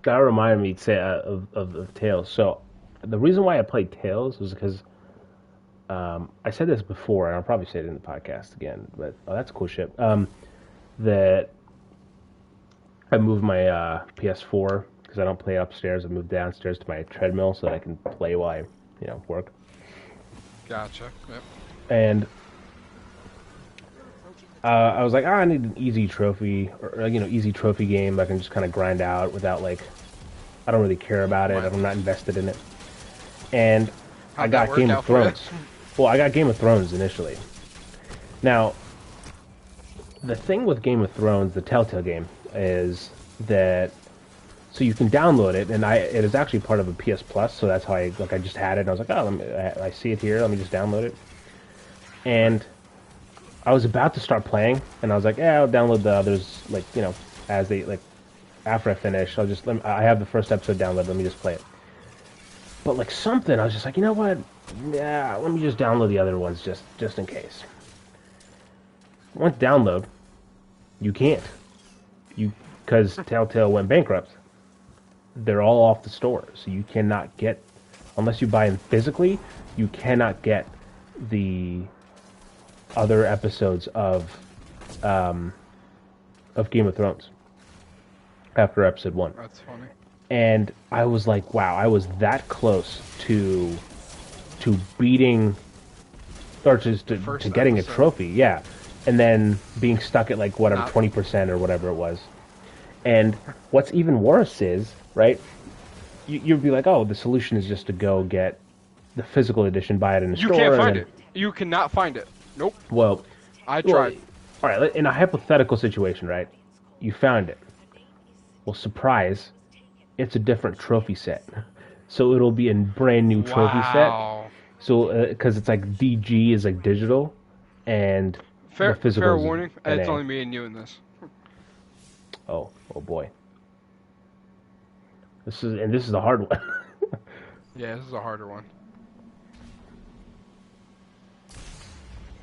that reminded me of Tales. So the reason why I played Tales was because I said this before, and I'll probably say it in the podcast again. But that's a cool shit. That I moved my PS4 because I don't play upstairs. I moved downstairs to my treadmill so that I can play while I, work. Gotcha. Yep. And I was like, I need an easy trophy, or easy trophy game that I can just kind of grind out without I don't really care about it. I'm not invested in it. And I got Game of Thrones. Well, I got Game of Thrones initially. Now, the thing with Game of Thrones, the Telltale game, is that so you can download it, and it is actually part of a PS Plus, so that's how I just had it. And I was like, oh, I see it here. Let me just download it. And I was about to start playing, and I was like, yeah, I'll download the others, as they after I finish. I have the first episode downloaded. Let me just play it. But I was just like, you know what? Yeah, let me just download the other ones just in case. Once download, you can't. Because Telltale went bankrupt. They're all off the store, so you cannot get, unless you buy them physically, you cannot get the other episodes of Game of Thrones after episode 1. That's funny. And I was like, wow, I was that close to beating, or just to getting a trophy, yeah. And then being stuck at 20% or whatever it was. And what's even worse is, right, you'd be like, oh, the solution is just to go get the physical edition, buy it in the store. You can't find it. You cannot find it. Nope. Well, I tried. All right, in a hypothetical situation, right, you found it. Well, surprise, it's a different trophy set. So it'll be a brand new trophy set. So, because it's DG is digital, and fair physical warning, it's only me and you in this. Oh boy. This is a hard one. Yeah, this is a harder one.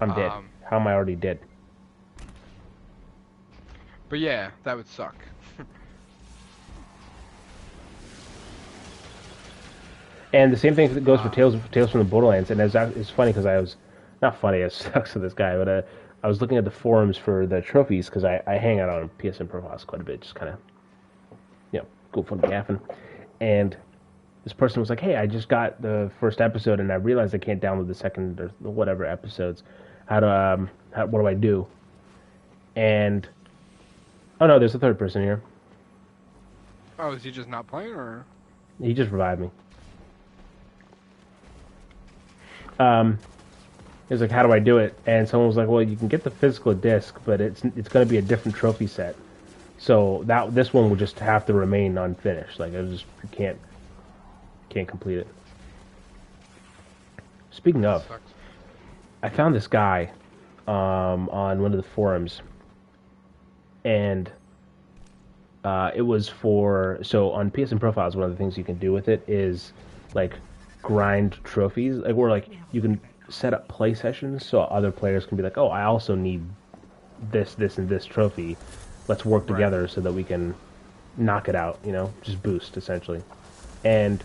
I'm dead. How am I already dead? But yeah, that would suck. And the same thing goes for Tales from the Borderlands. And it's funny because I was not funny. It sucks to this guy, but I was looking at the forums for the trophies because I hang out on PSN profiles quite a bit, just kind of go fun gaffing. And this person was like, "Hey, I just got the first episode, and I realized I can't download the second or whatever episodes. What do I do?" And oh no, there's a third person here. Oh, is he just not playing, or he just revived me? He was like, "How do I do it?" And someone was like, "Well, you can get the physical disc, but it's going to be a different trophy set. So this one will just have to remain unfinished. You can't complete it." Speaking of, I found this guy on one of the forums, and it was on PSN profiles. One of the things you can do with it is grind trophies, where you can set up play sessions so other players can be like, oh, I also need this, and this trophy. Let's work together so that we can knock it out, just boost, essentially. And,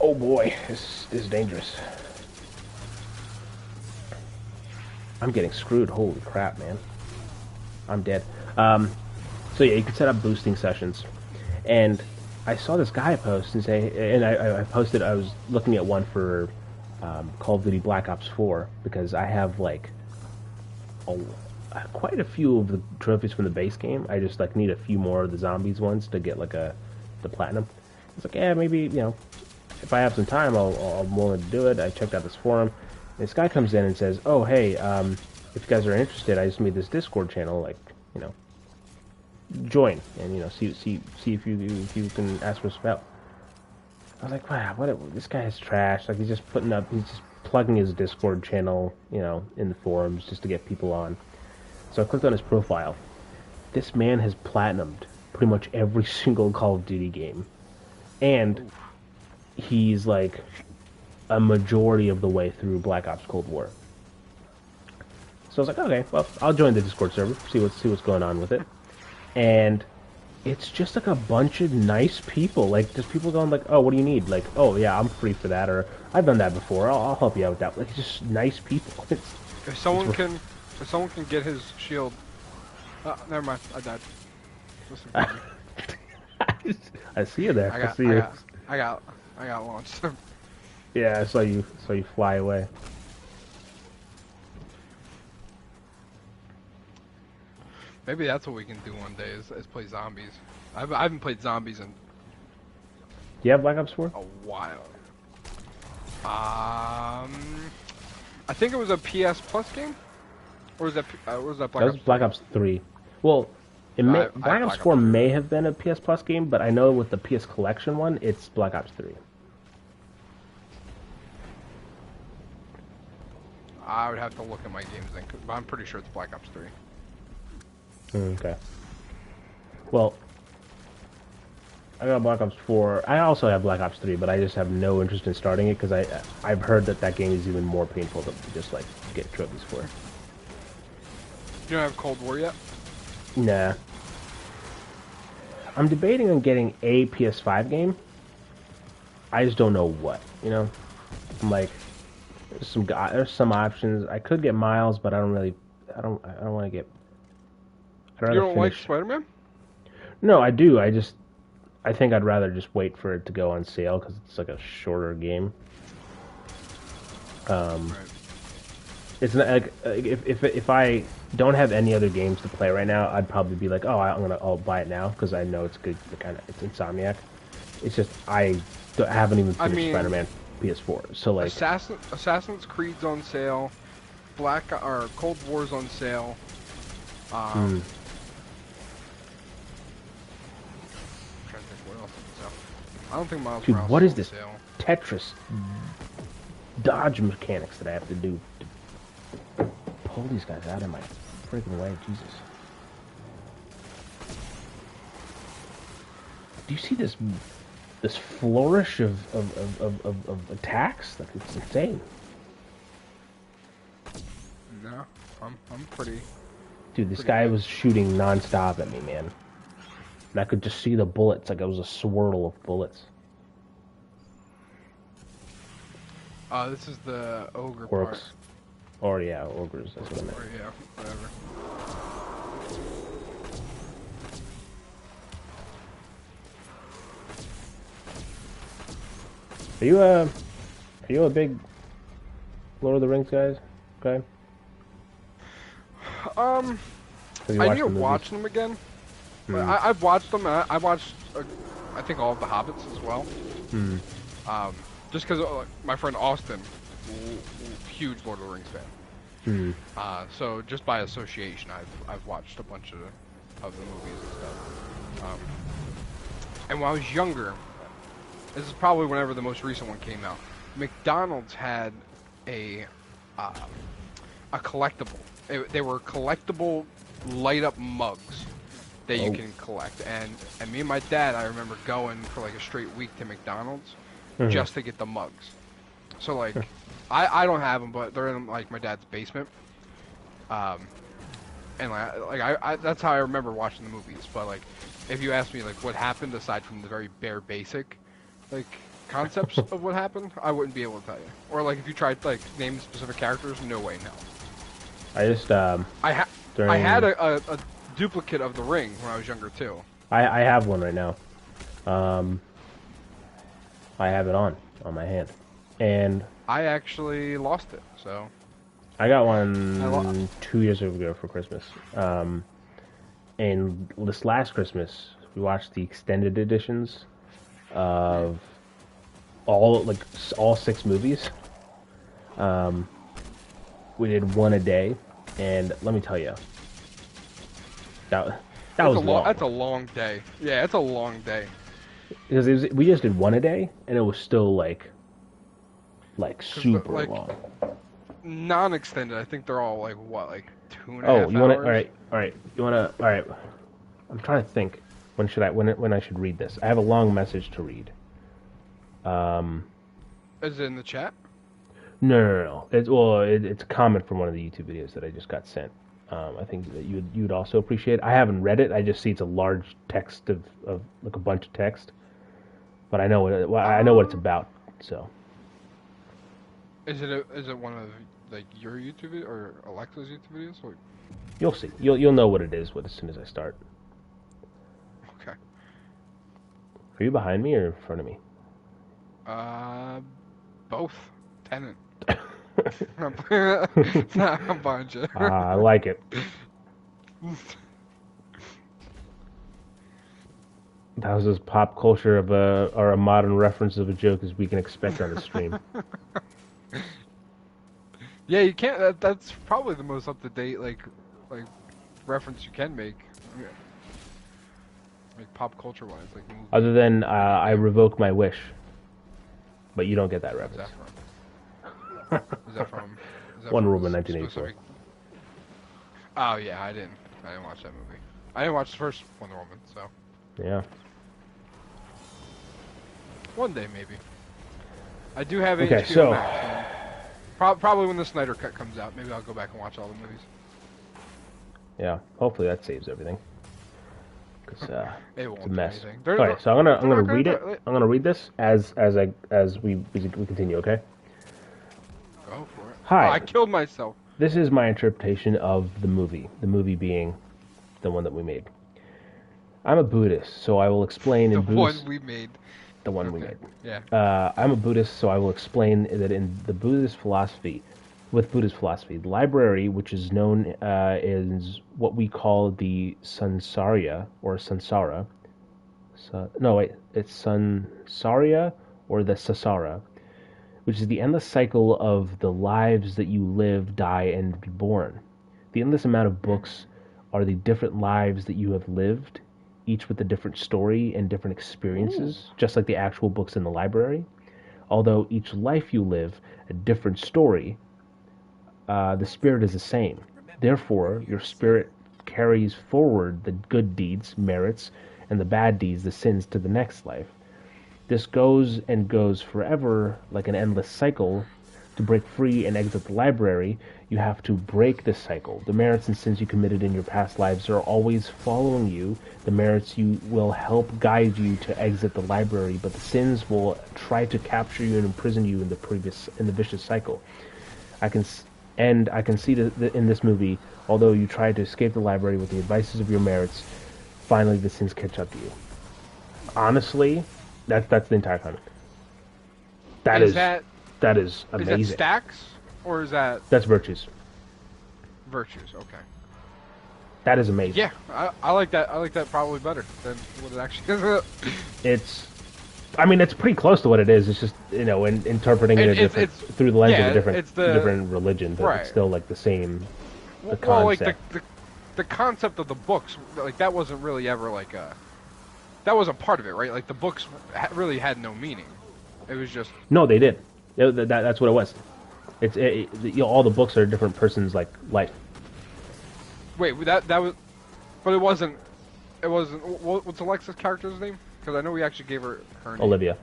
oh boy, this is dangerous. I'm getting screwed, holy crap, man. I'm dead. So yeah, you can set up boosting sessions. And I saw this guy post and say, and I posted, I was looking at one for Call of Duty Black Ops 4, because I have quite a few of the trophies from the base game. I just need a few more of the zombies ones to get the platinum. It's like, yeah, maybe, if I have some time, I'm willing to do it. I checked out this forum. And this guy comes in and says, oh, hey, if you guys are interested, I just made this Discord channel, join and see if you can ask for some help. I was like, wow, this guy is trash. He's just plugging his Discord channel, in the forums just to get people on. So I clicked on his profile. This man has platinumed pretty much every single Call of Duty game, and he's a majority of the way through Black Ops Cold War. So I was like, okay, well, I'll join the Discord server, see what's going on with it. And it's just like a bunch of nice people. Like, just people going like, oh, what do you need? Like, oh, yeah, I'm free for that, or I've done that before. I'll help you out with that. Like, just nice people. If someone can get his shield. Never mind. I died. I see you there. I see you. I got launched. Yeah, I saw you fly away. Maybe that's what we can do one day is play zombies. I haven't played zombies in. You have Black Ops 4? A while. I think it was a PS Plus game, or was that Black Ops? Black Ops 3. Well, Black Ops 4 may have been a PS Plus game, but I know with the PS Collection one, it's Black Ops 3. I would have to look at my games then, but I'm pretty sure it's Black Ops 3. Okay. Well, I got Black Ops 4. I also have Black Ops 3, but I just have no interest in starting it because I've heard that game is even more painful to just like get trophies for. You don't have Cold War yet? Nah. I'm debating on getting a PS5 game. I just don't know what, you know? I'm like, there's some options. I could get Miles, but I don't want to get. You don't like Spider-Man? No, I do. I think I'd rather just wait for it to go on sale because it's like a shorter game. Right. It's not like if I don't have any other games to play right now, I'd probably be like, oh, I'll buy it now because I know it's good. It's Insomniac. It's just I haven't even finished Spider-Man PS4. So like Assassin's Creed's on sale, Cold War's on sale. I'm trying to think what else is on sale. I don't think Miles Morales what is on this sale. Tetris dodge mechanics that I have to do to pull these guys out of my freaking way? Jesus. Do you see this flourish of attacks? Like, it's insane. No, I'm pretty. Dude, this guy was shooting non-stop at me, man. And I could just see the bullets, like it was a swirl of bullets. This is the ogre Orcs. part. Or yeah, ogres, that's what I meant. Or yeah, whatever. Are you a big Lord of the Rings guys? Okay. I need to watch them again. But I've watched them. I watched, I think, all of the Hobbits as well. Just because my friend Austin, huge Lord of the Rings fan. So just by association, I've watched a bunch of the movies and stuff. And when I was younger, this is probably whenever the most recent one came out. McDonald's had a collectible. They were collectible light-up mugs that you can collect. And me and my dad, I remember going for like a straight week to McDonald's just to get the mugs. So like, I don't have them, but they're in like my dad's basement. And I that's how I remember watching the movies. But like, if you ask me like what happened aside from the very bare basic, like concepts of what happened, I wouldn't be able to tell you. Or like if you tried like name specific characters, no way, no. I just I had a duplicate of the ring when I was younger too. I have one right now. I have it on my hand, and I actually lost it. So I got one 2 years ago for Christmas. And this last Christmas we watched the extended editions of all 6 movies. We did one a day, and let me tell you, that was long. That's a long day. Yeah, it's a long day. Because we just did one a day, and it was still like super long. Non-extended, I think they're all like 2.5 hours. Oh, you want to? All right. You want to? All right. I'm trying to think. When I should read this? I have a long message to read. Is it in the chat? No. It's a comment from one of the YouTube videos that I just got sent. I think that you'd also appreciate. I haven't read it. I just see it's a large text of like a bunch of text, but I know what it's about. So. Is it one of like your YouTube videos or Alexa's YouTube videos? Or... You'll see. You'll know what it is as soon as I start. Okay. Are you behind me or in front of me? Both. Tenant. Nah, I'm behind you. I like it. That was as pop culture of or a modern reference of a joke as we can expect on the stream. Yeah, you can't. That's probably the most up to date like reference you can make. Yeah. Like pop culture wise, like. Other than I revoke my wish, but you don't get that reference. Is that from Wonder Woman 1984. Oh yeah, I didn't watch that movie. I didn't watch the first Wonder Woman, so. Yeah. One day maybe. I do have okay, HBO so... Max. Probably when the Snyder Cut comes out, maybe I'll go back and watch all the movies. Yeah, hopefully that saves everything. Because it's a mess. Alright, so I'm gonna read it. I'm gonna read this as we continue. Okay. Go for it. Hi. Oh, I killed myself. This is my interpretation of the movie. The movie being the one that we made. I'm a Buddhist, so I will explain in Buddhist. The one we made. The one we made. Yeah. I'm a Buddhist, so I will explain that in the Buddhist philosophy, the library, which is known is what we call the samsara or sansara. It's samsara or the sasara, which is the endless cycle of the lives that you live, die, and be born. The endless amount of books are the different lives that you have lived, each with a different story and different experiences, just like the actual books in the library. Although each life you live, a different story, the spirit is the same. Therefore, your spirit carries forward the good deeds, merits, and the bad deeds, the sins, to the next life. This goes and goes forever like an endless cycle. To break free and exit the library, you have to break this cycle. The merits and sins you committed in your past lives are always following you. The merits you will help guide you to exit the library, but the sins will try to capture you and imprison you in the vicious cycle. I can see that in this movie, although you try to escape the library with the advices of your merits, finally the sins catch up to you. Honestly, that's the entire comment. That is amazing. Is that stacks or is that? That's virtues. Virtues, okay. That is amazing. Yeah, I like that. I like that probably better than what it actually is. It's pretty close to what it is. It's just interpreting it through the lens of a different religion, but it's still like the same. The concept. Well, like the concept of the books, like that wasn't really ever like that wasn't part of it, right? Like the books really had no meaning. It was just no, they did. That's what it was. All the books are a different person's life. Wait, that was, but it wasn't. What's Alexa's character's name? Because I know we actually gave her name. Olivia.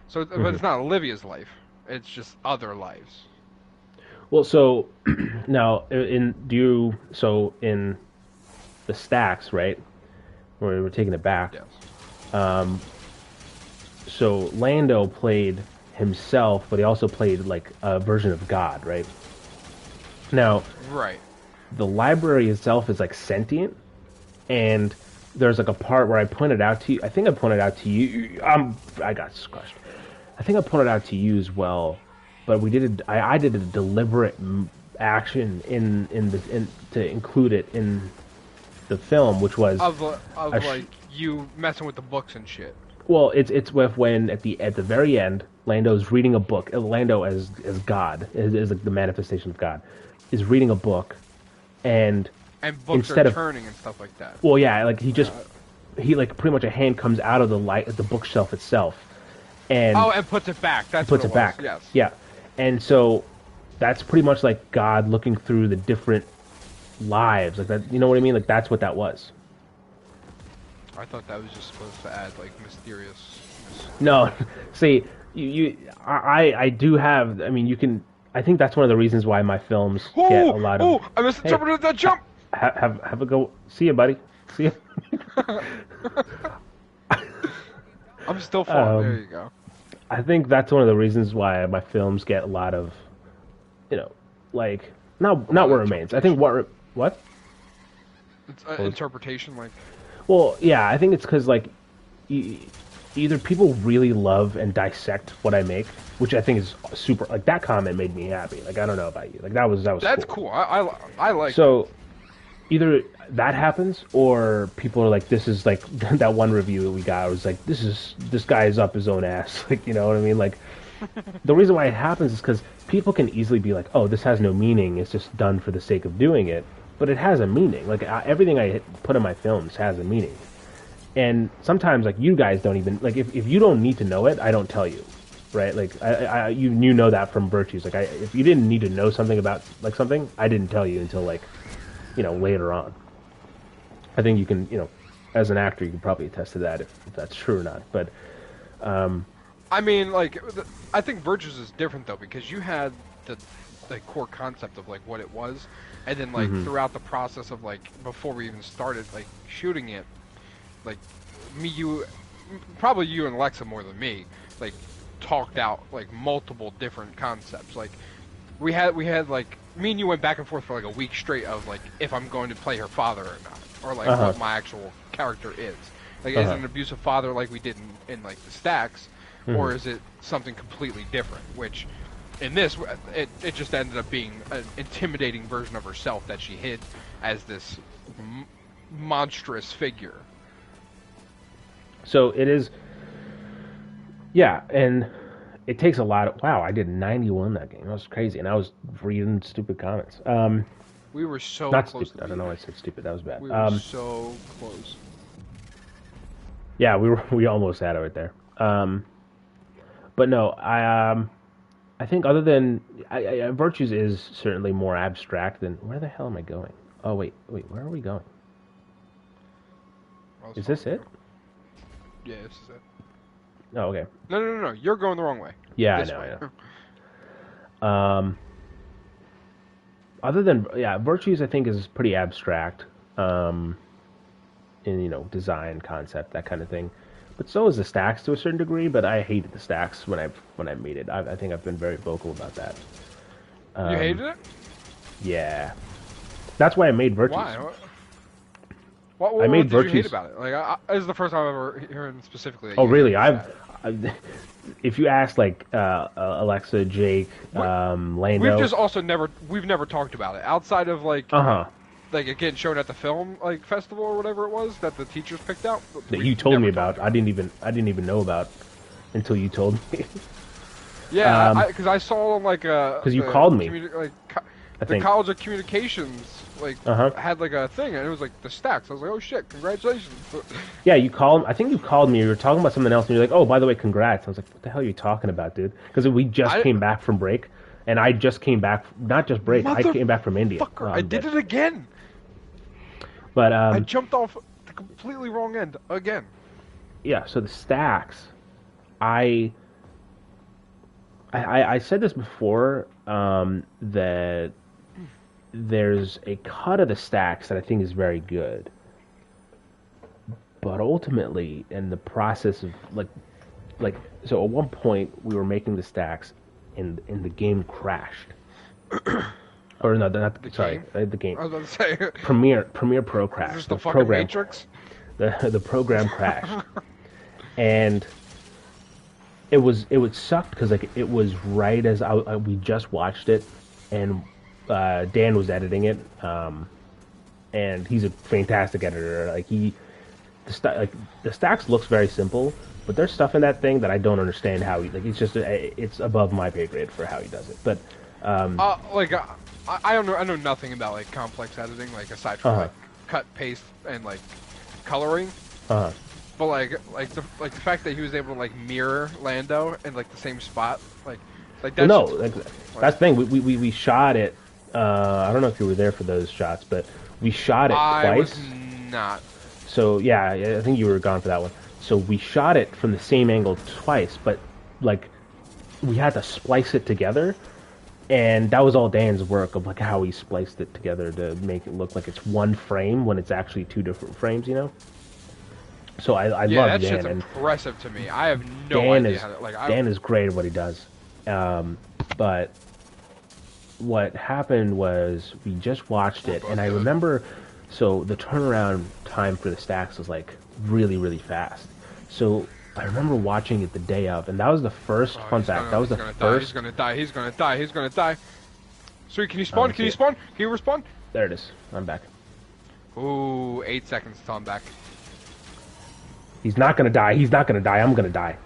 So, but it's not Olivia's life. It's just other lives. Well, so now in the stacks, right? Where we're taking it back. Yes. So Lando played himself, but he also played like a version of God, right? Now, right. The library itself is like sentient, and there's like a part where I pointed out to you. I think I pointed out to you. I got crushed. I think I pointed out to you as well, but I did a deliberate action to include it in the film, which was like you messing with the books and shit. Well, it's when at the very end, Lando's reading a book. Lando as God is like the manifestation of God, is reading a book, and books are turning and stuff like that. Well, yeah, like he pretty much a hand comes out of the bookshelf itself, and puts it back. That's puts what it back. Yes. Yeah, and so that's pretty much like God looking through the different lives, like that. You know what I mean? Like that's what that was. I thought that was just supposed to add like mysterious. No, see, I do have. I mean, you can. I think that's one of the reasons why my films get a lot of. I misinterpreted that jump. Have a go. See you, buddy. See you. I'm still falling. There you go. I think that's one of the reasons why my films get a lot of, like not What Remains. I think what? It's interpretation, like. Well, yeah, I think it's because like, either people really love and dissect what I make, which I think is super. Like that comment made me happy. Like I don't know about you. Like that was. That's cool. I like. So, either that happens, or people are like, "This is like that one review that we got." Was like, "This guy is up his own ass." Like you know what I mean? Like the reason why it happens is because people can easily be like, "Oh, this has no meaning. It's just done for the sake of doing it." But it has a meaning. Like everything I put in my films has a meaning. And sometimes, like, you guys don't even, like, if you don't need to know it, I don't tell you, right? Like, you know that from Virtues. Like, if you didn't need to know something about, like, something, I didn't tell you until, like, later on. I think you can, as an actor, you can probably attest to that if that's true or not. But, I mean, like, I think Virtues is different, though, because you had the core concept of, like, what it was, and then, like, throughout the process of, like, before we even started, like, shooting it, like probably you and Alexa more than me, like talked out like multiple different concepts. Like we had like me and you went back and forth for like a week straight of like if I'm going to play her father or not, or like what my actual character is. Like is it an abusive father like we did in like the Stacks, or is it something completely different? Which in this it just ended up being an intimidating version of herself that she hid as this monstrous figure. So it is, yeah, and it takes a lot of, wow, I did 91 that game. That was crazy, and I was reading stupid comments. We were so not close. Stupid. I don't know why I said stupid. That was bad. We were so close. Yeah, we almost had it right there. But no, I think other than Virtues is certainly more abstract than, where the hell am I going? Oh wait, where are we going? Is this it? Yeah, this is it. Oh, okay. No. You're going the wrong way. Yeah, I know. Other than, Virtues I think is pretty abstract, in design, concept, that kind of thing. But so is the Stacks to a certain degree. But I hated the Stacks when I made it. I think I've been very vocal about that. You hated it? Yeah. That's why I made Virtues. Why? What did you hate about it? Like, this is the first time I've ever heard specifically. Oh, really? If you ask like Alexa, Jake, Lando, we've never talked about it outside of like like it getting shown at the film like festival or whatever it was that the teachers picked out. That you told me about. I didn't even know about until you told me. Yeah, because I saw on like because you called me. The College of Communications had like a thing, and it was like the Stacks. I was like, oh shit, congratulations. Yeah, I think you called me. You were talking about something else, and you're like, oh, by the way, congrats. I was like, what the hell are you talking about, dude? Because we just came back from break, and I just came back, not just break, I came back from India. I did it again. But I jumped off the completely wrong end again. Yeah, so the Stacks, I said this before, that there's a cut of the Stacks that I think is very good, but ultimately in the process of like so at one point we were making the Stacks and the game crashed. Or no, not the sorry, game? The game. I was about to say Premiere Pro crashed. Is this the fucking program, Matrix? The program crashed, and it sucked because like it was right as we just watched it, and Dan was editing it, and he's a fantastic editor. Like the Stacks looks very simple, but there's stuff in that thing that I don't understand how he it's above my pay grade for how he does it. But I don't know. I know nothing about like complex editing, like aside from like cut, paste, and like coloring. But like the fact that he was able to like mirror Lando in like the same spot, like that's that's the thing. We shot it. I don't know if you were there for those shots, but we shot it twice. I was not. So yeah, I think you were gone for that one. So we shot it from the same angle twice, but like we had to splice it together, and that was all Dan's work of like how he spliced it together to make it look like it's one frame when it's actually two different frames, you know. So I love that Dan, shit's and impressive to me. I have no Dan idea is how to, like, Dan is great at what he does. But what happened was we just watched it, and I remember, so the turnaround time for the stacks was like really, really fast. So I remember watching it the day of, and that was the first, fun fact, that was the first. He's gonna die, he's gonna die, he's gonna die. Sweet, can you spawn? Can you spawn? Can you respawn? There it is. I'm back. Ooh, 8 seconds till I'm back. He's not gonna die. He's not gonna die. I'm gonna die.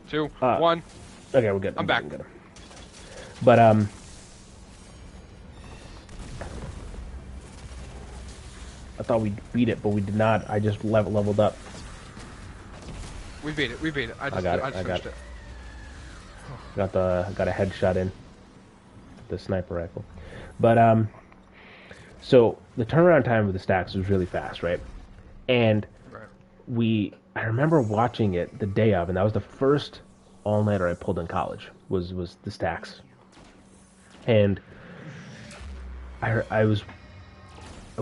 2, 1. Okay, we're good. I'm back. Good. But I thought we beat it, but we did not. I just leveled up. We beat it. We beat it. I just finished it. Got a headshot in the sniper rifle. But so the turnaround time of the stacks was really fast, right? And I remember watching it the day of, and that was the first all-nighter I pulled in college. Was the stacks, and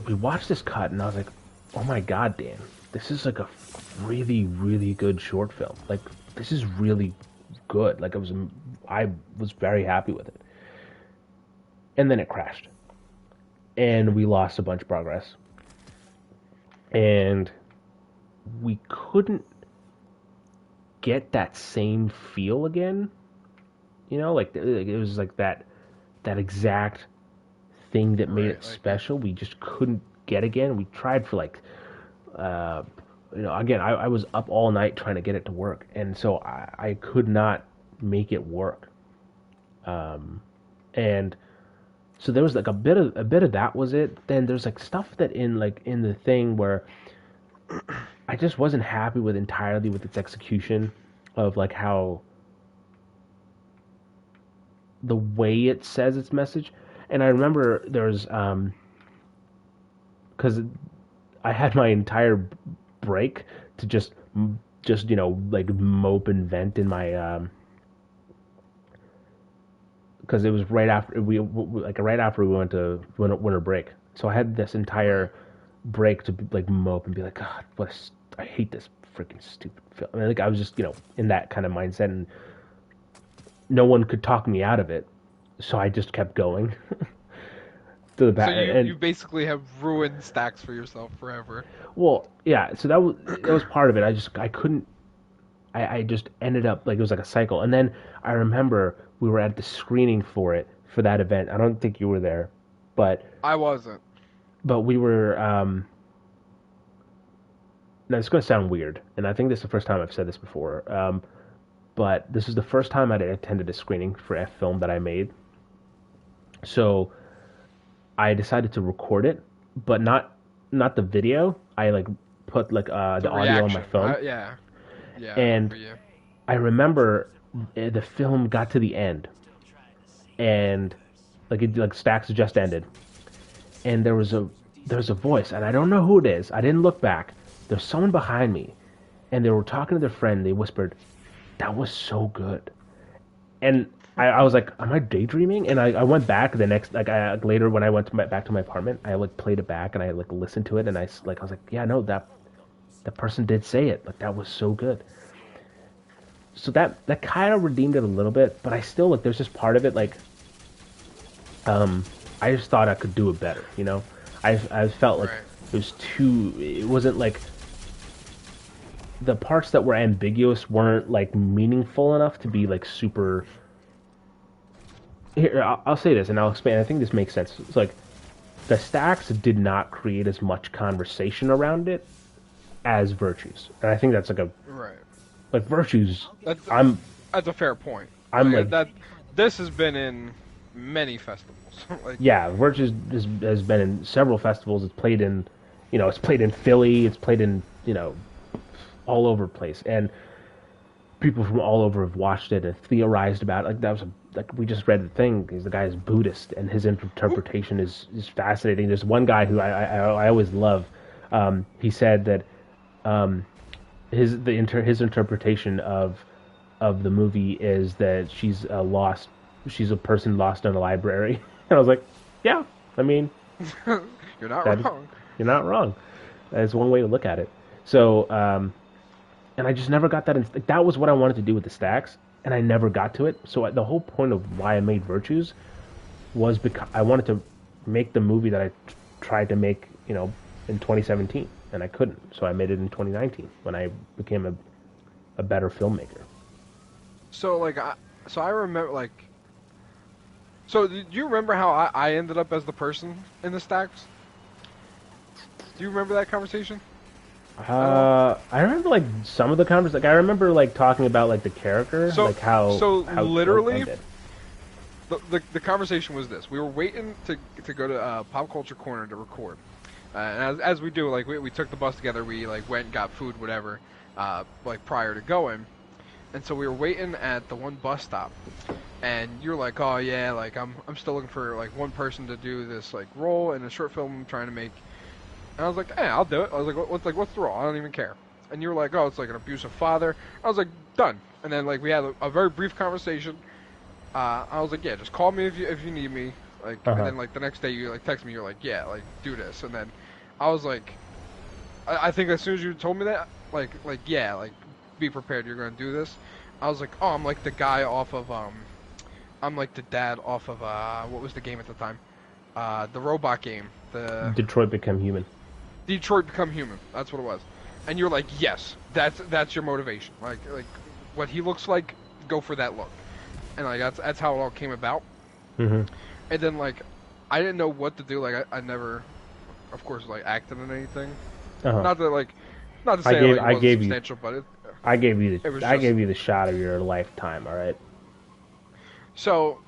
we watched this cut, and I was like, oh my god, Dan, this is like a really, really good short film. Like, this is really good. Like, I was very happy with it. And then it crashed. And we lost a bunch of progress. And we couldn't get that same feel again. You know, like, it was like that exact thing that made it special. We just couldn't get again. We tried for like, again, I was up all night trying to get it to work, and so I could not make it work. And so there was like a bit of that was it. Then there's like stuff that in the thing where I just wasn't happy with entirely with its execution of like how the way it says its message. And I remember there's because I had my entire break to just like mope and vent in my because it was right after we went to winter break, so I had this entire break to like mope and be like, God, I hate this freaking stupid film. I mean, like I was just in that kind of mindset, and no one could talk me out of it, so I just kept going. To the back. So you basically have ruined stacks for yourself forever. Well, yeah. So that was part of it. I couldn't. I just ended up like it was like a cycle. And then I remember we were at the screening for that event. I don't think you were there, but I wasn't. But we were. Now it's going to sound weird, and I think this is the first time I've said this before. But this is the first time I'd attended a screening for a film that I made. So I decided to record it, but not the video. I like put like the audio on my phone. Yeah. And I remember the film got to the end, and like stacks just ended, and there was a voice, and I don't know who it is. I didn't look back. There's someone behind me, and they were talking to their friend. They whispered, "That was so good," and I was like, am I daydreaming? And I went back the next, later when I went back to my apartment, I like played it back and I like listened to it, and I was like, yeah, no, that person did say it. Like, that was so good. So that kind of redeemed it a little bit, but I still like, there's just part of it like, I just thought I could do it better, you know? I felt like it wasn't like, the parts that were ambiguous weren't like meaningful enough to be like super. Here, I'll say this, and I'll explain. I think this makes sense. It's like the stacks did not create as much conversation around it as Virtues, and I think that's like like Virtues. That's a fair point. This has been in many festivals. Yeah, Virtues has been in several festivals. It's played in, it's played in Philly. It's played in all over the place, and people from all over have watched it and theorized about it. Like that was we just read the thing. The guy is Buddhist, and his interpretation is fascinating. There's one guy who I always love. He said that his interpretation of of the movie is that she's a person lost in a library. And I was like, yeah, I mean, you're not wrong. You're not wrong. That's one way to look at it. So, and I just never got that. That was what I wanted to do with the stacks, and I never got to it. So the whole point of why I made Virtues was because I wanted to make the movie that I tried to make, in 2017, and I couldn't. So I made it in 2019 when I became a better filmmaker. So I remember So do you remember how I ended up as the person in the stacks? Do you remember that conversation? I remember some of the conversations. I remember talking about the character, how literally. The conversation was this: we were waiting to go to Pop Culture Corner to record, and as we do, we took the bus together. We went and got food, whatever, prior to going, and so we were waiting at the one bus stop, and you're like, oh yeah, I'm still looking for one person to do this role in a short film I'm trying to make, and I was like, hey, I'll do it. I was like, what's the role? I don't even care. And you were like, oh, it's an abusive father. I was like, done. And then we had a very brief conversation. I was like, yeah, just call me if you need me. And then the next day you text me, you're like, yeah, do this. And then I was like, I think as soon as you told me that, yeah, be prepared, you're gonna do this. I was like, oh, I'm the guy off of I'm the dad off of what was the game at the time? The robot game. The Detroit Become Human. Detroit Become Human. That's what it was. And you're like, yes, that's your motivation. What he looks like, go for that look. And that's how it all came about. Mm-hmm. And then I didn't know what to do. I never, of course, acted in anything. Not that not to say it wasn't substantial, but I gave you the shot of your lifetime. All right. So.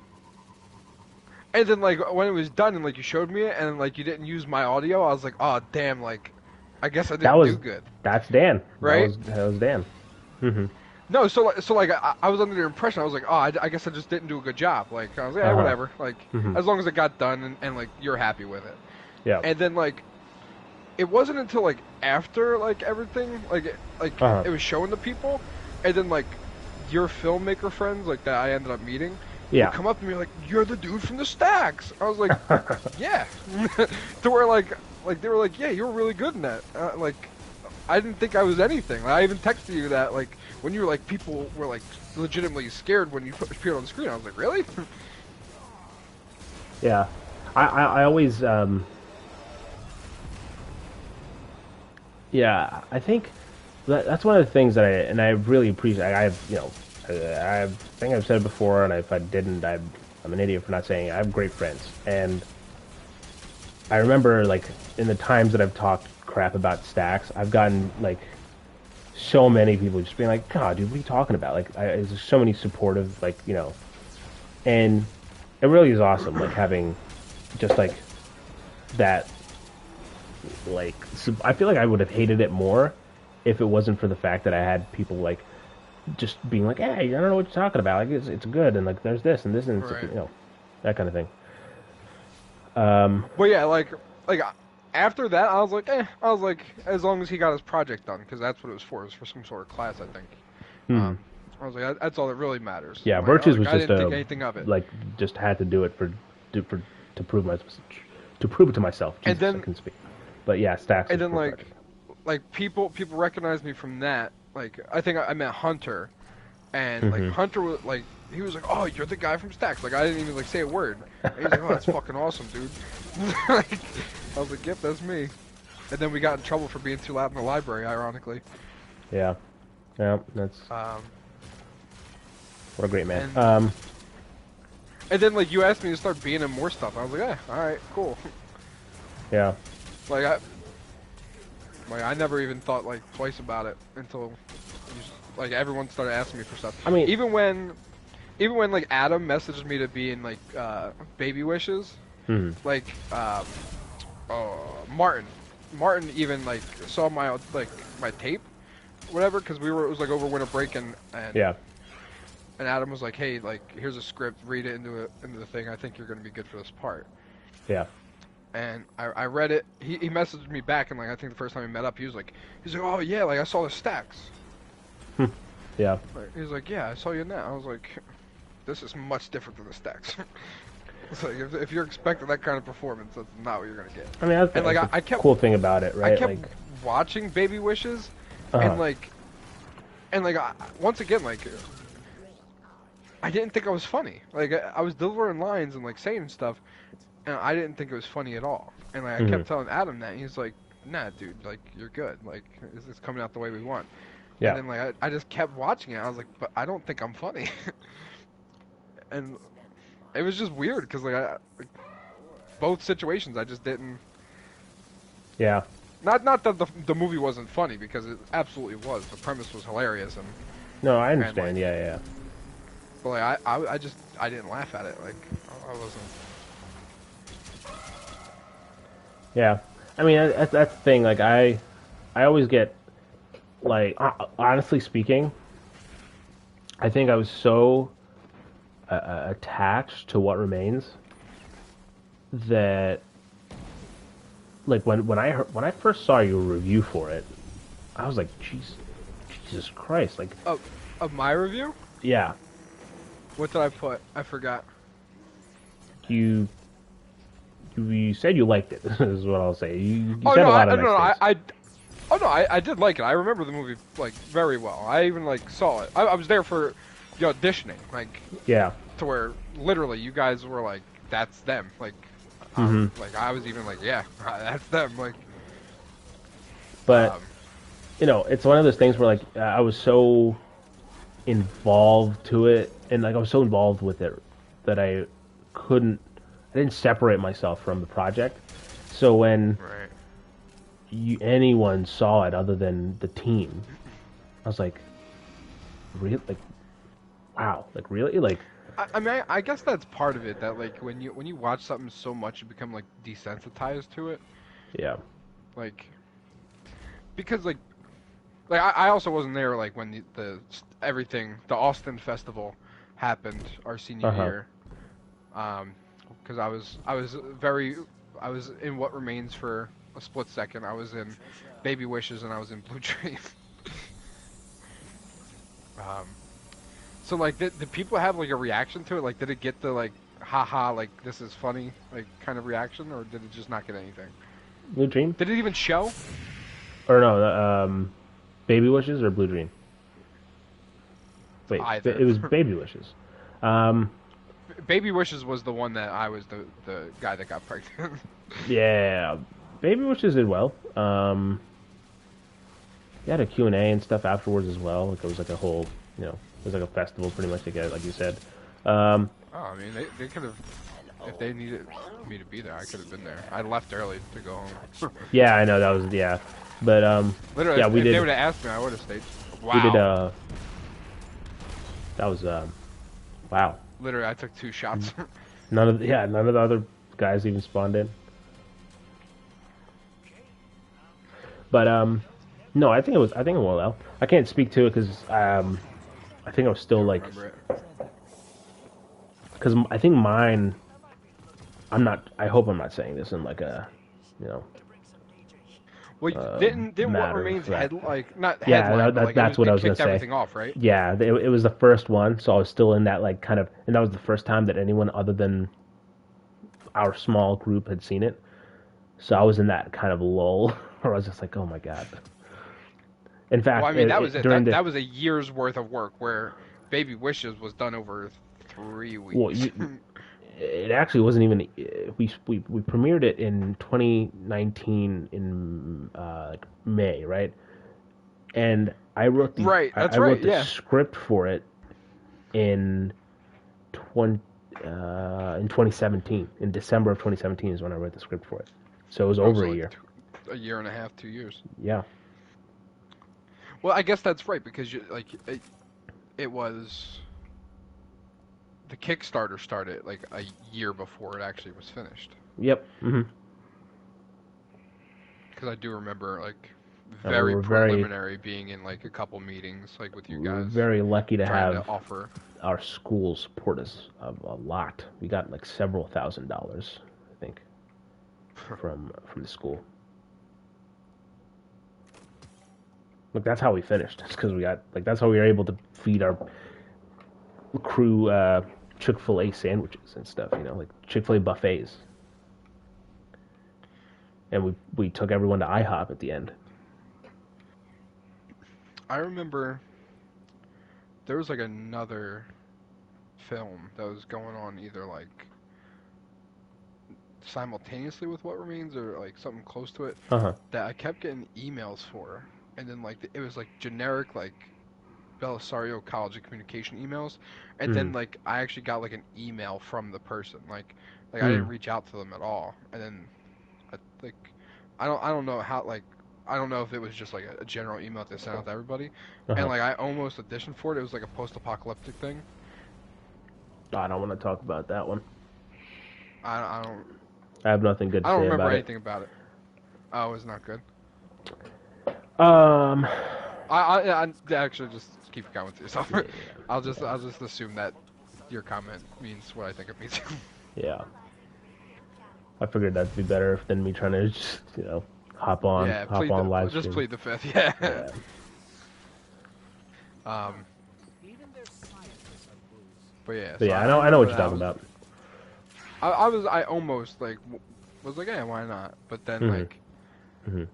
And then when it was done and you showed me it and you didn't use my audio, I was like, oh damn, I guess I didn't do good. That's Dan. Right? That was Dan. Mm-hmm. No, so I was under the impression, I was like, oh, I guess I just didn't do a good job. I was like, yeah, whatever. As long as it got done and you're happy with it. Yeah. And then it wasn't until after everything it was showing to people, and then your filmmaker friends that I ended up meeting. Yeah. Would come up to me you're the dude from the stacks. I was like, yeah. To where they were like, yeah, you were really good in that. I didn't think I was anything. I even texted you that when you were people were legitimately scared when you appeared on the screen. I was like, really? Yeah, I always yeah, I think that's one of the things that I really appreciate. I think I've said it before, and if I didn't, I'm an idiot for not saying it. I have great friends, and I remember in the times that I've talked crap about stacks, I've gotten so many people just being like, God, dude, what are you talking about? There's so many supportive, and it really is awesome, having just that, I feel like I would have hated it more if it wasn't for the fact that I had people just being like, hey, I don't know what you're talking about. It's good, and there's this and this, and it's, right. That kind of thing. But yeah, after that, I was like, as long as he got his project done, because that's what it was for. It was for some sort of class, I think. I was like, that's all that really matters. Yeah, Virtues was I just didn't think anything of it. Just had to do it to prove it to myself. Jesus, and then I can speak. But yeah, stacks. And then people recognized me from that. I think I met Hunter, and Hunter was he was like, oh, you're the guy from Stacks. I didn't even say a word. And he was like, oh, that's fucking awesome, dude. I was like, yep, that's me. And then we got in trouble for being too loud in the library, ironically. Yeah, that's what a great man. And then you asked me to start being in more stuff. I was like, yeah, all right, cool. Yeah. I never even thought twice about it until everyone started asking me for stuff. I mean, even when Adam messaged me to be in Baby Wishes, Martin even saw my my tape, whatever, because it was over winter break and yeah. And Adam was like, hey, here's a script, read it into the thing. I think you're gonna be good for this part. Yeah. And I read it. He messaged me back, and I think the first time we met up, he was like, oh yeah, I saw the stacks. Yeah. He's like, yeah, I saw you now. I was like, this is much different than the stacks. It's like if you're expecting that kind of performance, that's not what you're gonna get. I mean, that's, And like that's I the kept, cool thing about it, I right? kept Like, watching Baby Wishes, uh-huh. and once again, like I didn't think I was funny. Like I was delivering lines and like saying stuff, and I didn't think it was funny at all. And like I kept telling Adam that, and he's like, "Nah, dude, like you're good. Like it's coming out the way we want." And Yeah. then like I just kept watching it. I was like, "But I don't think I'm funny." And it was just weird because like both situations I just didn't. Yeah. Not that the movie wasn't funny, because it absolutely was. The premise was hilarious, No, I and understand. like, Yeah. but like I just I didn't laugh at it. Like I wasn't. Yeah. I mean, that's the thing. Like, I always get, like, honestly speaking, I think I was so attached to What Remains that, like, when I first saw your review for it, I was like, Jesus Christ, like, Of my review? yeah, What did I put? I forgot. you you said you liked it. Is what I'll say. You Oh said no, a lot of nice things. oh no, I did like it. I remember the movie like very well. I even like saw it. I was there for the auditioning, like Yeah. to where literally you guys were like, "That's them." Like I was even like, "Yeah, that's them." Like, But it's one of those things where, like, I was so involved to it, and like I was so involved with it that I didn't separate myself from the project. So when right. anyone saw it other than the team, I was like, really, like, wow, like, really, like, I mean, I guess that's part of it. That like when you watch something so much, you become like desensitized to it. yeah, Like because like I also wasn't there like when the everything the Austin Festival happened our senior uh huh, year. Because I was in What Remains for a split second. I was in Baby Wishes and I was in Blue Dream. um, so like did people have like a reaction to it? Like did it get the like haha like this is funny like kind of reaction, or did it just not get anything? Blue Dream, Did it even show? or no, Baby Wishes or Blue Dream. Wait, Either. it was Baby Wishes. Um, Baby Wishes was the one that I was the guy that got pregnant. yeah, Baby Wishes did well. You had a Q and A and stuff afterwards as well. Like, it was like a whole, it was like a festival pretty much, like you said. Oh, I mean, they could have, if they needed me to be there, I could have been there. I left early to go home. Yeah, I know that was, yeah, but Literally, yeah, if we did. they would have asked me, I would have stayed. Wow. We did. That was wow. Literally, I took 2 shots. None of the other guys even spawned in. But no, I think it went well. I can't speak to it because I think I was still like, because I think mine. I'm not. I hope I'm not saying this in like a, you know. Well, didn't What matter Remains that- not Yeah, headline, but, like, that's what I was they gonna kicked say. everything off, right? Yeah, it was the first one, so I was still in that like kind of, and that was the first time that anyone other than our small group had seen it. So I was in that kind of lull where I was just like, oh my god. In fact, Well, I mean, that was it. during That was a year's worth of work, where Baby Wishes was done over 3 weeks. Well, it actually wasn't even. We premiered it in 2019 in like May, right? And I wrote the Right, that's I wrote right, the yeah. script for it in 2017. In December of 2017 is when I wrote the script for it. So it was over so a like year. A year and a half, 2 years. Yeah. Well, I guess that's right, because it was the Kickstarter started like a year before it actually was finished. Yep. Mm-hmm. Because I do remember like We very were preliminary being in like a couple meetings like with you we were guys. very lucky to trying have to offer. our school support us a lot. We got like several $1,000s, I think, from the school. Like that's how we finished. It's because we got like that's how we were able to feed our crew Chick-fil-A sandwiches and stuff. You know, like Chick-fil-A buffets. And we took everyone to IHOP at the end. I remember there was like another film that was going on either like simultaneously with What Remains or like something close to it that I kept getting emails for, and then like it was like generic like Belisario College of Communication emails, and then like I actually got like an email from the person, like I didn't reach out to them at all, and then like I don't know how like I don't know if it was just like a general email that they sent out to everybody, and like I almost auditioned for it. It was like a post-apocalyptic thing. I don't want to talk about that one. I don't. I have nothing good to say about it. I don't remember anything about it. Oh, it's not good. I actually just keep going with yourself. Yeah. I'll just assume that your comment means what I think it means. Yeah. I figured that'd be better than me trying to just, hop on live stream. Just plead the fifth, yeah. But yeah. But yeah, I know what you're talking about. I almost like was like, yeah, why not? But then like, I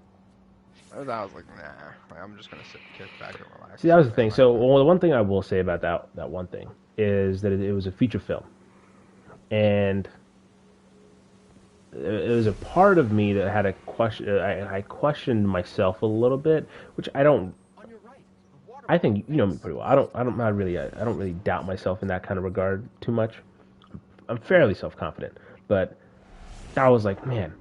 was like, nah, I'm just gonna sit, kick back and relax. See, that was the thing. So, the one thing I will say about that one thing is that it was a feature film, and it was a part of me that had a question. I questioned myself a little bit, which I don't. I think you know me pretty well. I don't really doubt myself in that kind of regard too much. I'm fairly self-confident, but I was like, man.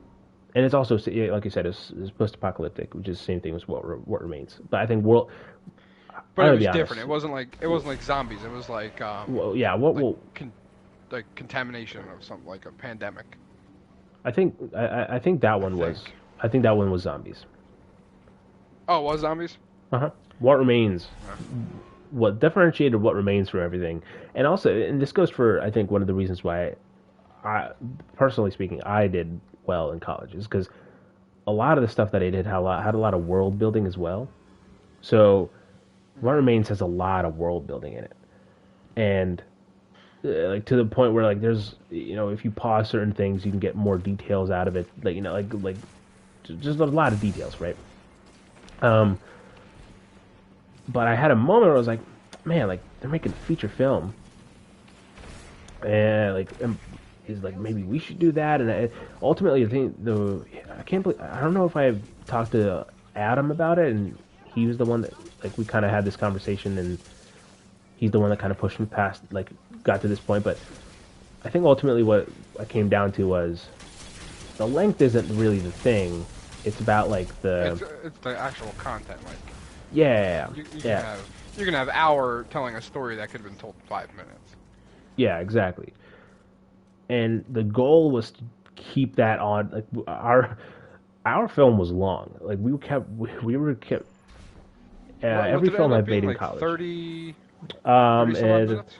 And it's also, like you said, it's post-apocalyptic, which is the same thing as what Remains. But I think But it was different. It wasn't like zombies. It was like like contamination of something like a pandemic. I think that one was. I think that one was zombies. Oh, it was zombies? What Remains. What differentiated What Remains from everything, and also, and this goes for I think one of the reasons why, personally speaking, I did well in college is because a lot of the stuff that I did had a lot of world building as well. So, What Remains has a lot of world building in it, and like to the point where like there's if you pause certain things, you can get more details out of it. Like just a lot of details, right? But I had a moment where I was like, man, like they're making a feature film, and is like maybe we should do that. And ultimately, I can't believe I don't know if I've talked to Adam about it, and he was the one that like we kind of had this conversation, and he's the one that kind of pushed me past got to this point. But I think ultimately what I came down to was the length isn't really the thing. It's about it's the actual content, like. Yeah, you can have an hour telling a story that could have been told in 5 minutes. Yeah, exactly. And the goal was to keep that on. Like our film was long. Like we were kept. Every film I've made in college. 30 minutes.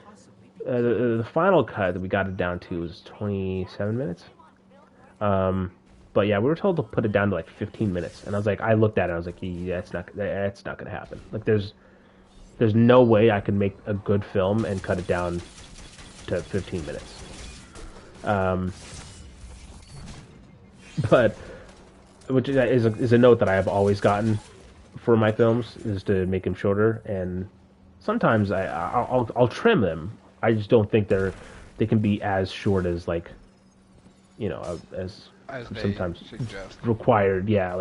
The final cut that we got it down to was 27 minutes. But yeah, we were told to put it down to 15 minutes, and I looked at it, and I was like, yeah, that's not gonna happen. Like, there's no way I can make a good film and cut it down to 15 minutes. But which is a note that I have always gotten for my films is to make them shorter, and sometimes I'll trim them. I just don't think they can be as short as as sometimes suggest. Required. Yeah,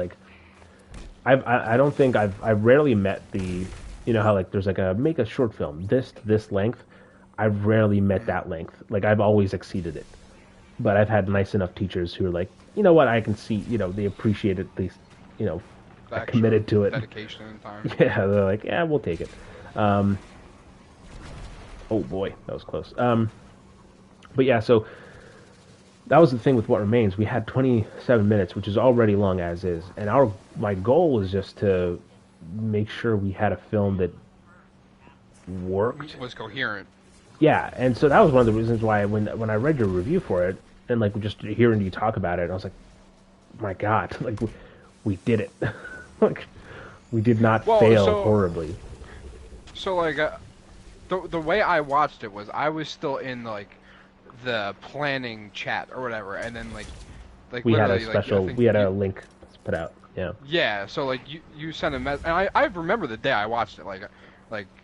I don't think I've rarely met the how there's make a short film this length. I've rarely met that length. I've always exceeded it, but I've had nice enough teachers who are like, you know what, I can see they appreciate it, at least committed to it, dedication and time. Yeah, they're like, yeah, we'll take it. Oh boy, that was close. But yeah, so that was the thing with What Remains. We had 27 minutes, which is already long as is, and my goal was just to make sure we had a film that worked, was coherent. Yeah, and so that was one of the reasons why when I read your review for it, and just hearing you talk about it, I was like, my God, we did it. We did not fail horribly. So like, the way I watched it was I was still in like the planning chat or whatever, and then like we had a special, we had a link put out. Yeah. Yeah. So like you sent a message, and I remember the day I watched it. Like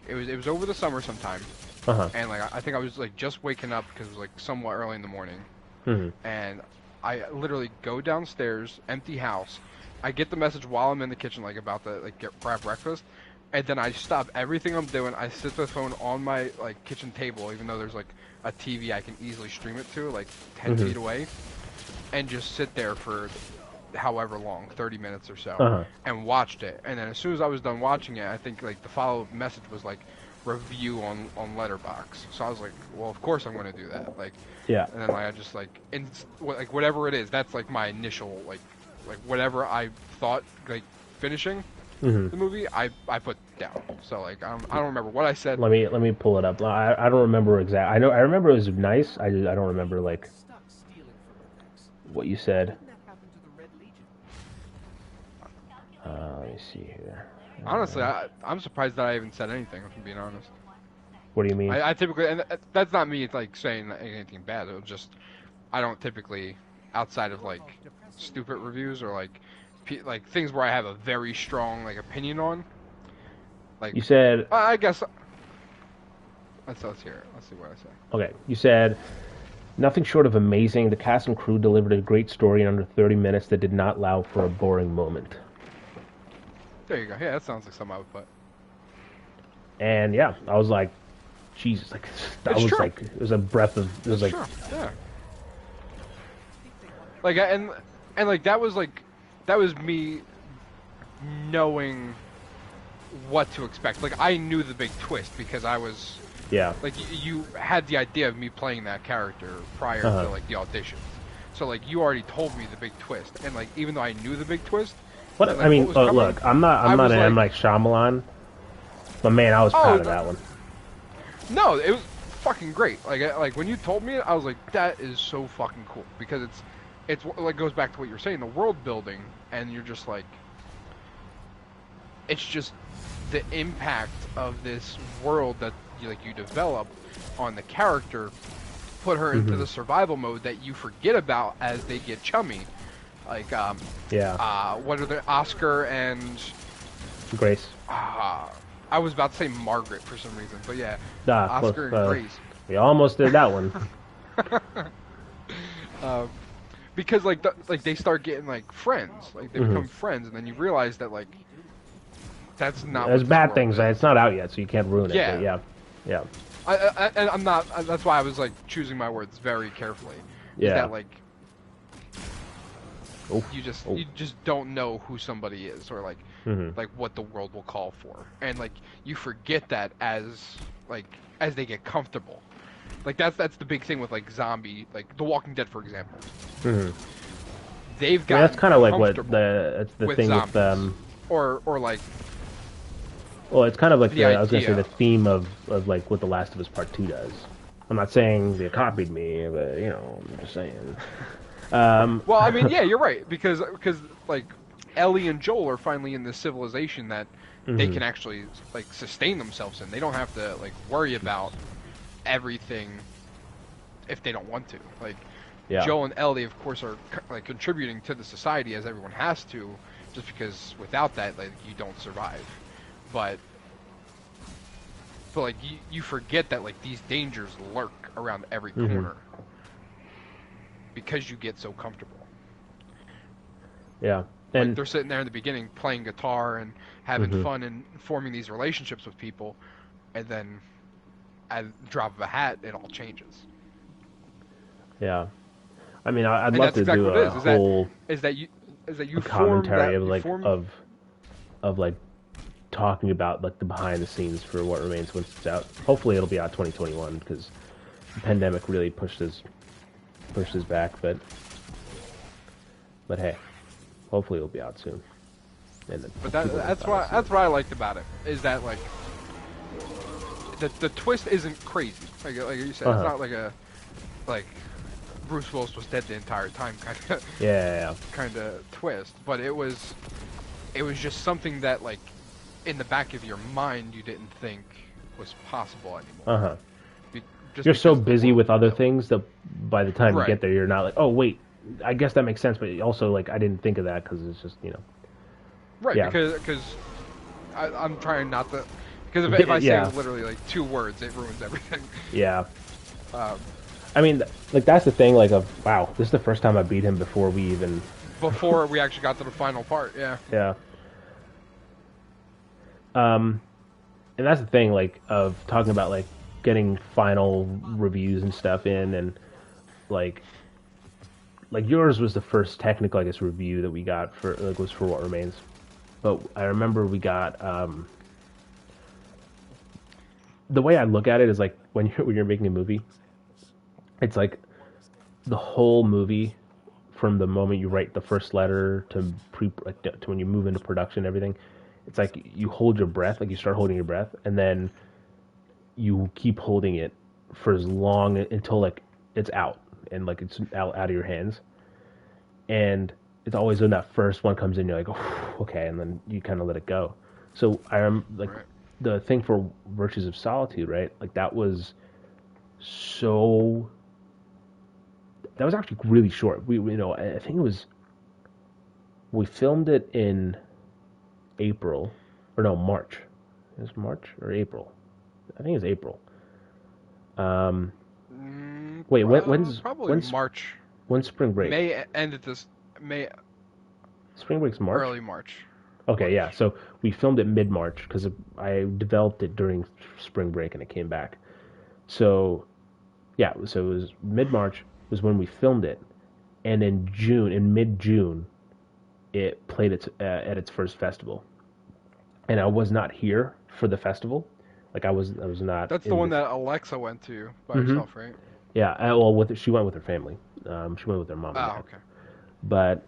it was over the summer sometime. And like I think I was like just waking up because it was like somewhat early in the morning. And I literally go downstairs, empty house. I get the message while I'm in the kitchen, like about to like grab breakfast, and then I stop everything I'm doing. I sit the phone on my like kitchen table, even though there's like a TV I can easily stream it to, like 10 feet away, and just sit there for however long, 30 minutes or so, and watched it. And then as soon as I was done watching it, I think like the follow-up message was like review on Letterboxd. So I was like, well, of course I'm going to do that. Like, yeah. And then like, I just like, like whatever it is, that's like my initial like whatever I thought like finishing the movie, I put down. So like I don't remember what I said. Let me pull it up. I don't remember exactly. I remember it was nice. I don't remember like what you said. Let me see here. Honestly, I'm surprised that I even said anything, if I'm being honest. What do you mean? I typically, and that's not me like saying anything bad. It was just, I don't typically, outside of like stupid reviews or like things where I have a very strong like opinion on. Like you said. I guess. Let's hear it. Let's see what I say. Okay, you said. Nothing short of amazing. The cast and crew delivered a great story in under 30 minutes that did not allow for a boring moment. There you go. Yeah, that sounds like something I would put. And yeah, I was like, Jesus, like that was true. Like it was a breath of it was like, true. Yeah. Like and like that was me knowing what to expect. Like I knew the big twist because I was like you had the idea of me playing that character prior to like the auditions. So like you already told me the big twist, and like even though I knew the big twist. What I mean, look, I'm not an M. Night Shyamalan, but man, I was proud of that one. No, it was fucking great. Like when you told me it, I was like, that is so fucking cool because it's like goes back to what you're saying, the world building, and you're just like, it's just the impact of this world that you develop on the character, put her into the survival mode that you forget about as they get chummy. Like, what are the Oscar and Grace? I was about to say Margaret for some reason, but yeah, Oscar and Grace. We almost did that one. Because like they start getting like friends, like they become friends, and then you realize that like that's not. There's bad things. It's not out yet, so you can't ruin it. Yeah, yeah. And I'm not. That's why I was like choosing my words very carefully. Yeah. That like. You just don't know who somebody is or like like what the world will call for, and like you forget that as they get comfortable. Like that's the big thing with like zombie, like The Walking Dead for example. They've got that's kind of like what the thing zombies. With or like. Well, it's kind of like I was gonna say the theme of like what The Last of Us Part 2 does. I'm not saying they copied me, but you know, I'm just saying. Well, I mean, yeah, you're right because like Ellie and Joel are finally in this civilization that they can actually like sustain themselves in. They don't have to like worry about everything if they don't want to. Like Joel and Ellie, of course, are like contributing to the society as everyone has to, just because without that, like you don't survive. But like you forget that like these dangers lurk around every corner. Because you get so comfortable. Yeah. And like they're sitting there in the beginning playing guitar and having fun and forming these relationships with people, and then at the drop of a hat, it all changes. Yeah. I mean, I'd love to do a whole is that you commentary of like talking about like the behind the scenes for What Remains once it's out. Hopefully it'll be out 2021 because the pandemic really pushed us back, but hey, hopefully it'll be out soon. But that's what I liked about it is that like the twist isn't crazy. Like you said, it's not like a Bruce Willis was dead the entire time kind of kind of twist. But it was just something that like in the back of your mind you didn't think was possible anymore. Uh-huh. Be- You're so because busy with other things that by the time you Right. get there, you're not like, oh wait, I guess that makes sense, but also like I didn't think of that because it's just Right, Yeah. because I'm trying not to. Because if I say Yeah. literally like 2 words, it ruins everything. Yeah. Um, I mean, like that's the thing. Like, of wow, this is the first time I beat him before we even. before we actually got to the final part, yeah. Yeah. And that's the thing, like, of talking about like getting final reviews and stuff in, and like yours was the first technical, I guess, review that we got for like was for What Remains. But I remember we got the way I look at it is like when you're making a movie, it's like the whole movie from the moment you write the first letter to to when you move into production and everything. It's like you hold your breath, like you start holding your breath, and then you keep holding it for as long until like it's out and like it's out of your hands. And it's always when that first one comes in, you're like, oh, okay, and then you kind of let it go. So I am like Right. the thing for Virtues of Solitude, right? Like that was so. That was actually really short. We I think it was. We filmed it in April, or no, March. It was March or April. I think it's April. Um, wait, Probably when's March. spring break? May ended this May Spring break's March. early March. Okay, March. yeah. So we filmed it mid March because I developed it during spring break and it came back. So yeah, so it was mid March was when we filmed it, and in mid June, it played at its first festival, and I was not here for the festival. Like I was not. That's the one that Alexa went to by herself, right? Yeah, well, she went with her family. She went with her mom and dad. Okay. But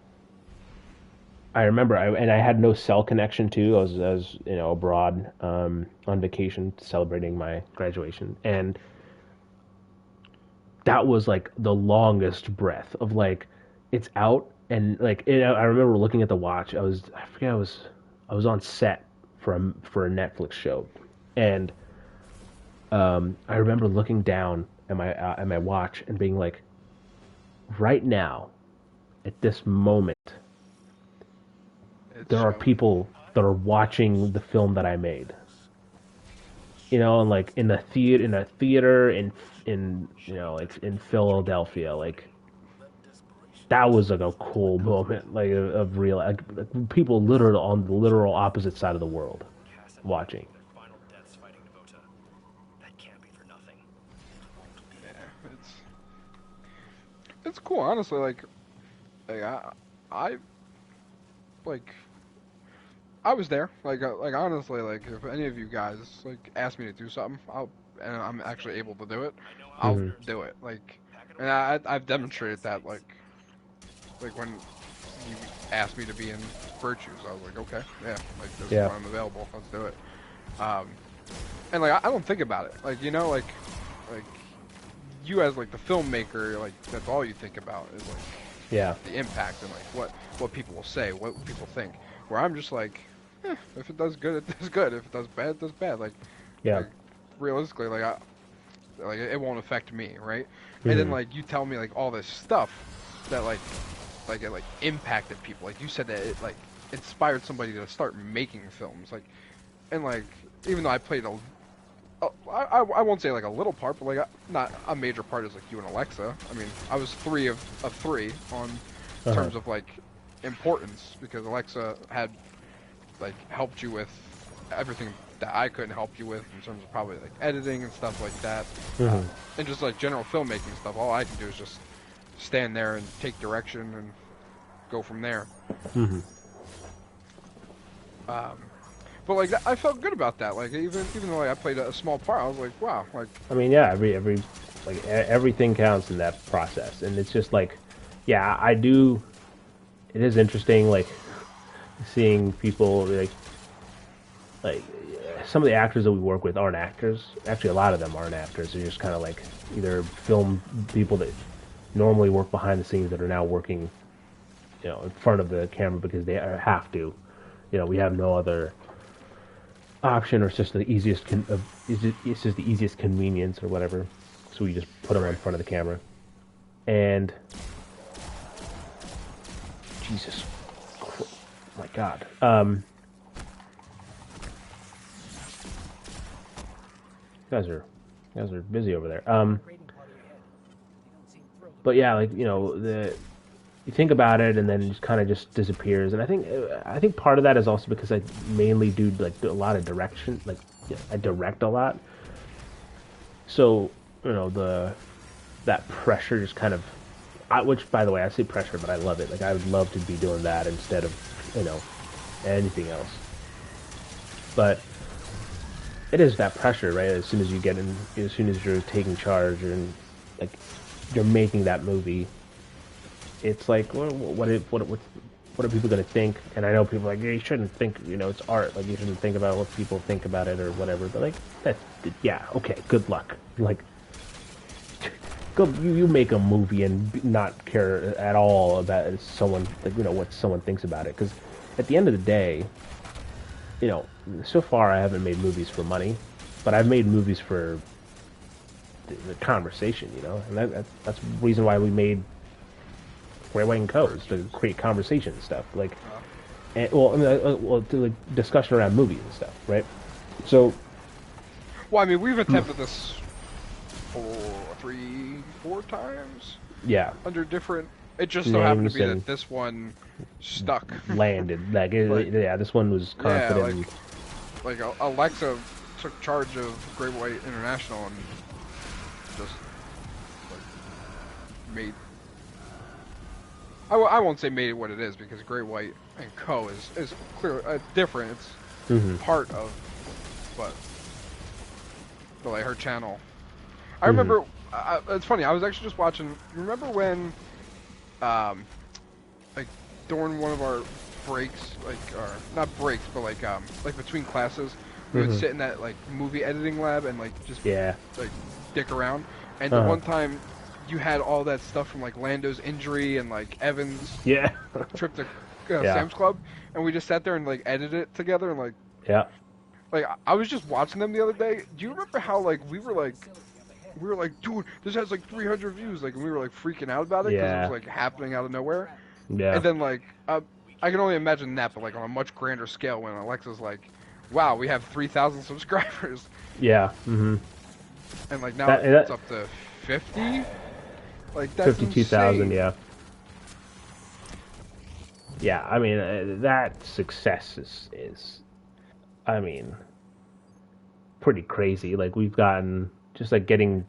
I remember, I had no cell connection too. I was abroad on vacation celebrating my graduation, and that was like the longest breath of like it's out, and like I remember looking at the watch. I was on set for a Netflix show, and I remember looking down at my watch and being like, right now, at this moment, there are people that are watching the film that I made. And like in a theater in like in Philadelphia, like that was like a cool moment, like of real like, people literally on the literal opposite side of the world watching. Yeah, it's cool, honestly. Like I like I was there. Like honestly, like if any of you guys like ask me to do something, and I'm actually able to do it, I'll do it. Like, and I've demonstrated that. Like when you asked me to be in Virtues, I was like, okay, yeah, like this is when I'm available. Let's do it. And like I don't think about it. Like like you as like the filmmaker, like that's all you think about is like the impact and like what people will say, what people think. Where I'm just like, if it does good, it does good. If it does bad, it does bad. Like realistically, like it won't affect me, right? And then like you tell me like all this stuff that like it like impacted people. Like you said that it like inspired somebody to start making films. Like and like even though I played I won't say like a little part, but like not a major part is like you and Alexa. I mean, I was 3 of 3 on terms of like importance because Alexa had like helped you with everything that I couldn't help you with in terms of probably like editing and stuff like that, and just like general filmmaking stuff. All I can do is just stand there and take direction and go from there. But like I felt good about that. Like even though like, I played a small part, I was like, wow. Like I mean, yeah, every like everything counts in that process, and it's just like, yeah, I do. It is interesting, like seeing people like some of the actors that we work with aren't actors. Actually, a lot of them aren't actors. They're just kind of like either film people that normally work behind the scenes that are now working, in front of the camera because they have to. We have no other option, or it's just the easiest. It's just the easiest convenience or whatever. So we just put them in front of the camera, and Jesus, my God. You guys are busy over there. But yeah, like you think about it, and then it just kind of just disappears. And I think part of that is also because I mainly do like a lot of direction. Like I direct a lot, so that pressure just kind of. Which, by the way, I say pressure, but I love it. Like I would love to be doing that instead of anything else. But it is that pressure, right? As soon as you're taking charge and like you're making that movie, it's like, well, what are people going to think? And I know people are like, you shouldn't think, it's art. Like you shouldn't think about what people think about it or whatever. But like, yeah, okay, good luck. Like, go, you make a movie and not care at all about someone, like what someone thinks about it. Because at the end of the day, so far I haven't made movies for money, but I've made movies for the conversation, and that's the reason why we made Great White and Co. is to create conversation and stuff, like, and, to like discussion around movies and stuff, right? So, well, I mean, we've attempted this 4 times. Yeah. Under different. It just so happened to be that this one stuck. Landed yeah. This one was confident. Yeah, like Alexa took charge of Great White International and just made. I won't say made it what it is because Great White and Co is clear different. It's part of, but like her channel. I remember. It's funny. I was actually just watching. You remember when, like during one of our breaks, or not breaks, but like between classes, we would sit in that like movie editing lab and like just like dick around. And the one time, you had all that stuff from like Lando's injury and like Evan's trip to Sam's Club, and we just sat there and like edited it together and like like I was just watching them the other day. Do you remember how like we were like, dude, this has like 300 views, like, and we were like freaking out about it because it was like happening out of nowhere. Yeah. And then like I can only imagine that, but like on a much grander scale when Alexa's like, wow, we have 3,000 subscribers. Yeah. And like now it's up to 50. Like that's 52,000. Yeah. Yeah, I mean that success is, I mean, pretty crazy. Like we've gotten. Just like getting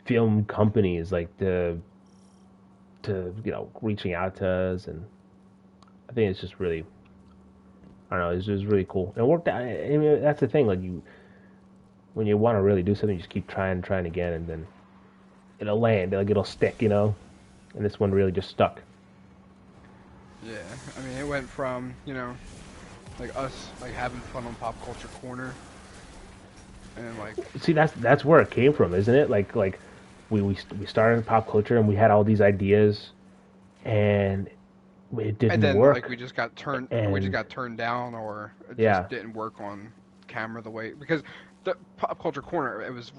film companies like to reaching out to us, and I think it's just really, I don't know, it's just really cool. And it worked out. I mean, that's the thing. Like when you want to really do something, you just keep trying again, and then it'll land. Like it'll stick, And this one really just stuck. Yeah, I mean, it went from like us like having fun on Pop Culture Corner. And like, see, that's where it came from, isn't it? Like we started in pop culture and we had all these ideas, and it didn't work. Like we just got turned down, or it just didn't work on camera the way, because the Pop Culture Corner, it was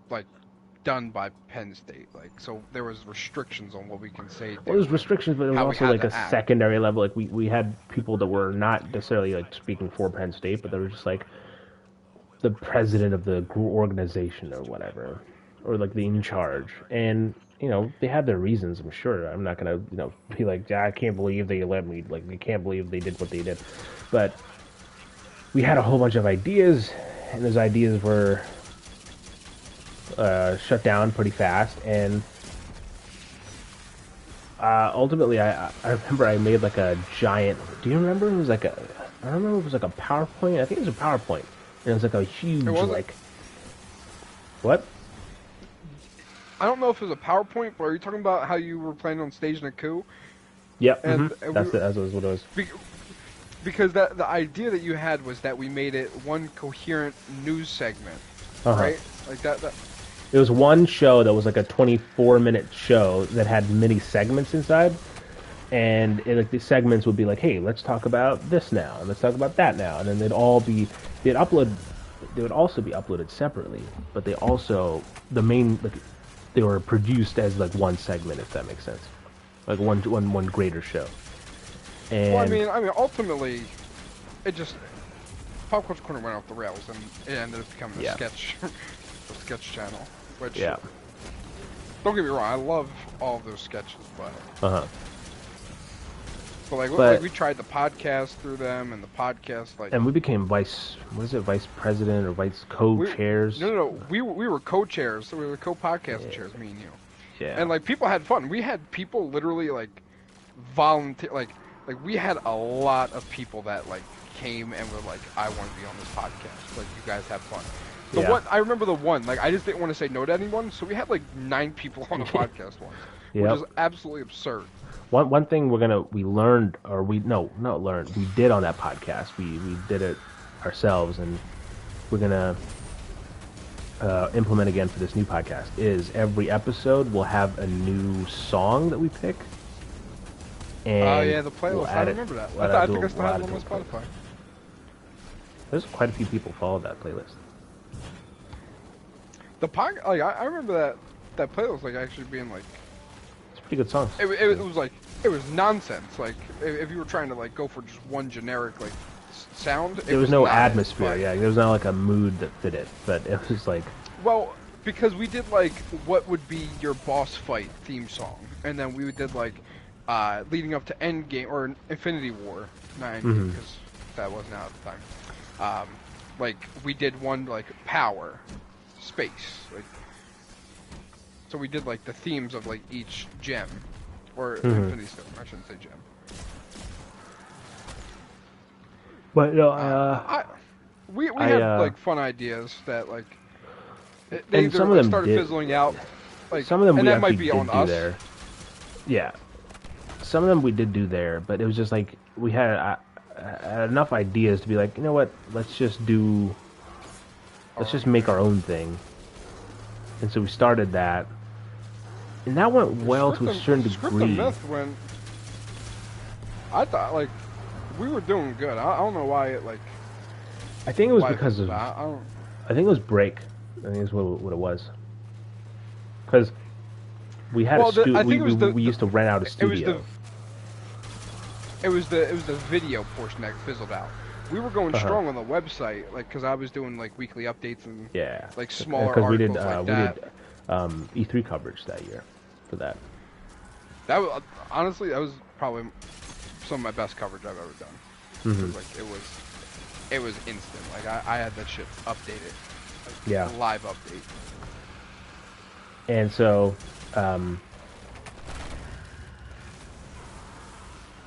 like done by Penn State, like, so there was restrictions on what we can say. Well, there was restrictions, but there was also like a secondary level. Like we had people that were not necessarily like speaking for Penn State, but they were just like the president of the organization or whatever, or like the in charge, and they had their reasons. I'm sure. I'm not gonna be like, I can't believe they let me. Like, I can't believe they did what they did. But we had a whole bunch of ideas, and those ideas were shut down pretty fast. And ultimately, I remember I made like a giant. Do you remember? It was like a. I don't remember. It was like a PowerPoint. I think it was a PowerPoint. And it was like a huge, like... What? I don't know if it was a PowerPoint, but are you talking about how you were planning on staging a coup? Yep, and that's what it was. Because the idea that you had was that we made it one coherent news segment, right? Like that. It was one show that was like a 24-minute show that had many segments inside. And like the segments would be like, hey, let's talk about this now, and let's talk about that now, and then they'd upload, they would also be uploaded separately, but they also the main like they were produced as like one segment, if that makes sense, like one greater show. And well, I mean, ultimately, it just Pop Culture Corner went off the rails, and it ended up becoming a sketch, a sketch channel. Which, don't get me wrong, I love all of those sketches, but like we tried the podcast through them, and the podcast and we became vice president or vice co-chairs. No, we were co-chairs, so we were co-podcast chairs, me and you. Yeah. And like people had fun. We had people literally like volunteer, like we had a lot of people that like came and were like, I want to be on this podcast. Like, you guys have fun. One, I remember the one, like, I just didn't want to say no to anyone, so we had like 9 people on the podcast once, which is absolutely absurd. One thing we did on that podcast, we did it ourselves, and we're gonna implement again for this new podcast, is every episode we'll have a new song that we pick. And the playlist, I remember that. I think I still have it on my Spotify. There's quite a few people follow that playlist. I remember that playlist like actually being like, it's pretty good songs. It was like, it was nonsense. Like if you were trying to like go for just one generic like sound, there was no atmosphere. Yeah, there was not like a mood that fit it, but it was like, well, because we did like what would be your boss fight theme song, and then we did like leading up to Endgame or Infinity War, not Endgame because that wasn't out at the time. Like we did one like Power, Space, like, so we did like the themes of like each gem, or Infinity Stone. I shouldn't say gem. But we had like fun ideas that like they and some of them started fizzling out. Like some of them, and we that might be did on do us. There. Yeah, some of them we did do there, but it was just like we had enough ideas to be like, you know what, let's just make our own thing. And so we started that, and that went well to a certain degree. Script and Myth went. I thought like we were doing good. I don't know why it like. I think it was because of. I think it was break. I think is what it was. Because we had we used to rent out a studio. It was the video portion that fizzled out. We were going strong on the website, like, because I was doing like weekly updates and like smaller articles like that. We did E3 coverage that year for that. That was honestly, that was probably some of my best coverage I've ever done. Like it was instant. Like I had that shit updated. Like, live update. And so, and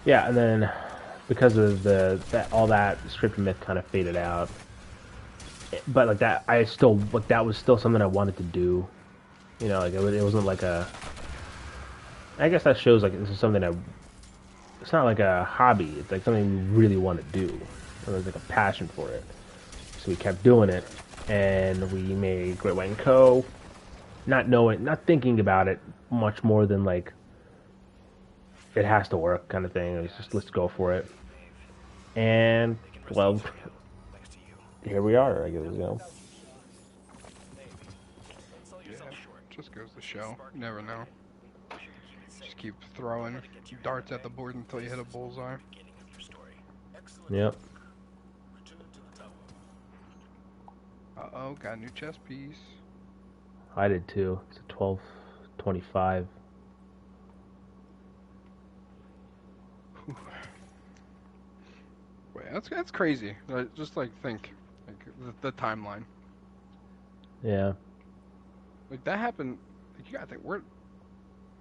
then because of all that Script and Myth kind of faded out, but like that, that was still something I wanted to do. You know, like it wasn't like a. I guess that shows like this is something it's not like a hobby. It's like something we really want to do. There's like a passion for it. So we kept doing it, and we made Great White & Co. Not thinking about it much more than like it has to work kind of thing. It's just, let's go for it. And well, here we are, I guess, you know. Yeah, just goes to show. You never know. Just keep throwing darts at the board until you hit a bullseye. Yep. Uh-oh, got a new chess piece. I did too. It's a 1225. Wait, that's crazy. Just like think, like the timeline. Yeah. Like that happened. Like, you gotta think we're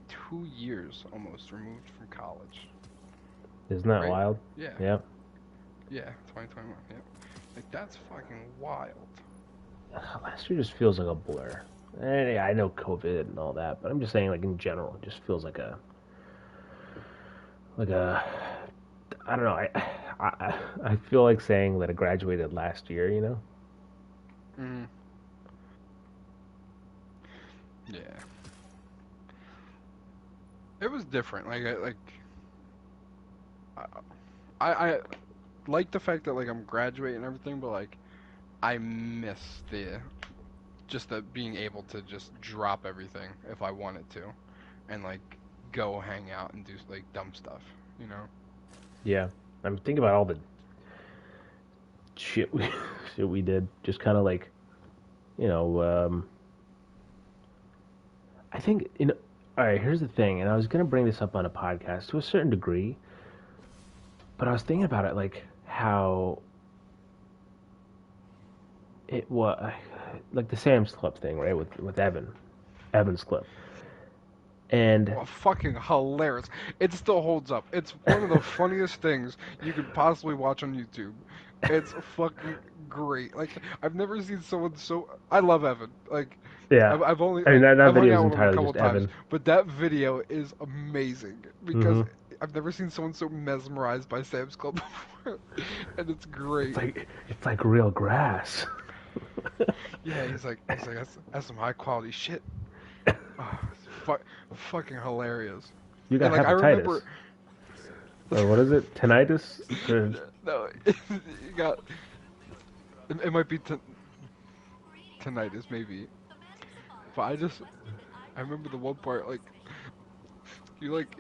2 years almost removed from college. Isn't that wild? Yeah. Yep. Yeah, 2021. Yep. Like that's fucking wild. Last year just feels like a blur. And yeah, I know COVID and all that, but I'm just saying, like in general, it just feels like a I don't know. I feel like saying that I graduated last year, you know? Mm. Yeah. It was different. Like I like the fact that like I'm graduating and everything, but like I miss the being able to just drop everything if I wanted to, and like go hang out and do like dumb stuff, you know? Yeah, I'm thinking about all the shit we shit we did. Just kind of like, you know, I think you know. All right, here's the thing, and I was gonna bring this up on a podcast to a certain degree, but I was thinking about it like how it was like the Sam's Club thing, right? With Evan's Club, and Oh, fucking hilarious. It still holds up. It's one of the funniest things you could possibly watch on YouTube. It's fucking great. Like I've never seen someone so. I love Evan. Like yeah, I've only I mean like that I've hung video is out with him a entirely couple just times, Evan. but that video is amazing because Hmm. I've never seen someone so mesmerized by Sam's Club before, and it's great. It's like real grass. Yeah, he's like that's some high quality shit. Oh, it's fucking hilarious. You got And like I hepatitis, remember, or what is it? Tinnitus? Or, no, you got. It might be tinnitus, maybe. But I remember the one part like he like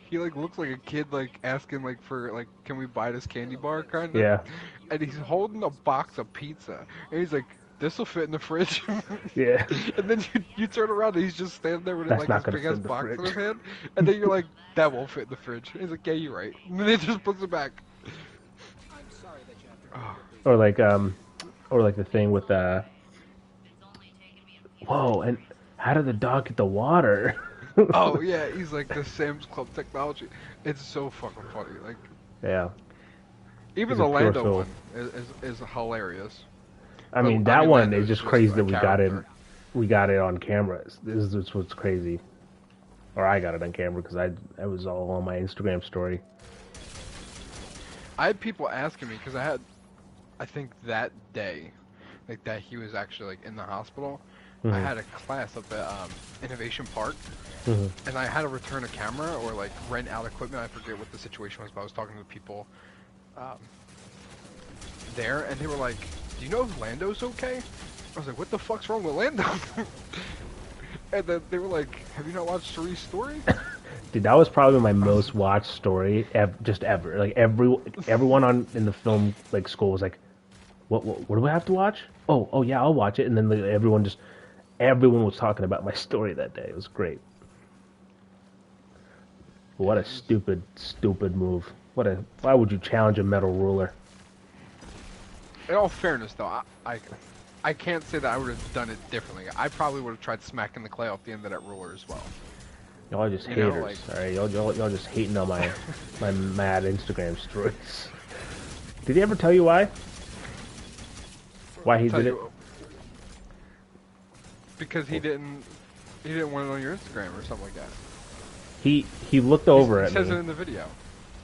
he like looks like a kid like asking like for like can we buy this candy bar kind of, yeah, and he's holding a box of pizza and he's like this will fit in the fridge, yeah. and then you turn around and he's just standing there with That's like not this gonna big fit ass in the box in his fridge. hand, and then you're like that won't fit in the fridge. And he's like yeah you're right, and then he just puts it back. Oh. Or like the thing with whoa, and how did the dog get the water? Oh yeah, he's like the Sam's Club technology. It's so fucking funny. Like Yeah, even he's the a pure Lando soul. one is hilarious. I But mean, I that mean one is Lando's just just crazy a that character. we got it on camera. This is what's crazy, or I got it on camera because I was all on my Instagram story. I had people asking me because I think that day, like that he was actually like in the hospital. I Hmm. had a class up at Innovation Park, Hmm. and I had to return a camera or like rent out equipment. I forget what the situation was, but I was talking to the people um, there, and they were like, "Do you know if Lando's okay?" I was like, "What the fuck's wrong with Lando?" And then they were like, "Have you not watched Cerie's story?" Dude, that was probably my most watched story just ever. Like everyone on in the film like school was like, what do I have to watch? Oh yeah, I'll watch it. And then like, everyone was talking about my story that day. It was great. What a stupid move. Why would you challenge a metal ruler? In all fairness, though, I can't say that I would have done it differently. I probably would have tried smacking the clay off the end of that ruler as well. Y'all are just You know, haters. like- All right, y'all just hating on my mad Instagram stories. Did he ever tell you why? Why he Tell did it? you, because he didn't want it on your Instagram or something like that. He looked over He at says me. it in the video.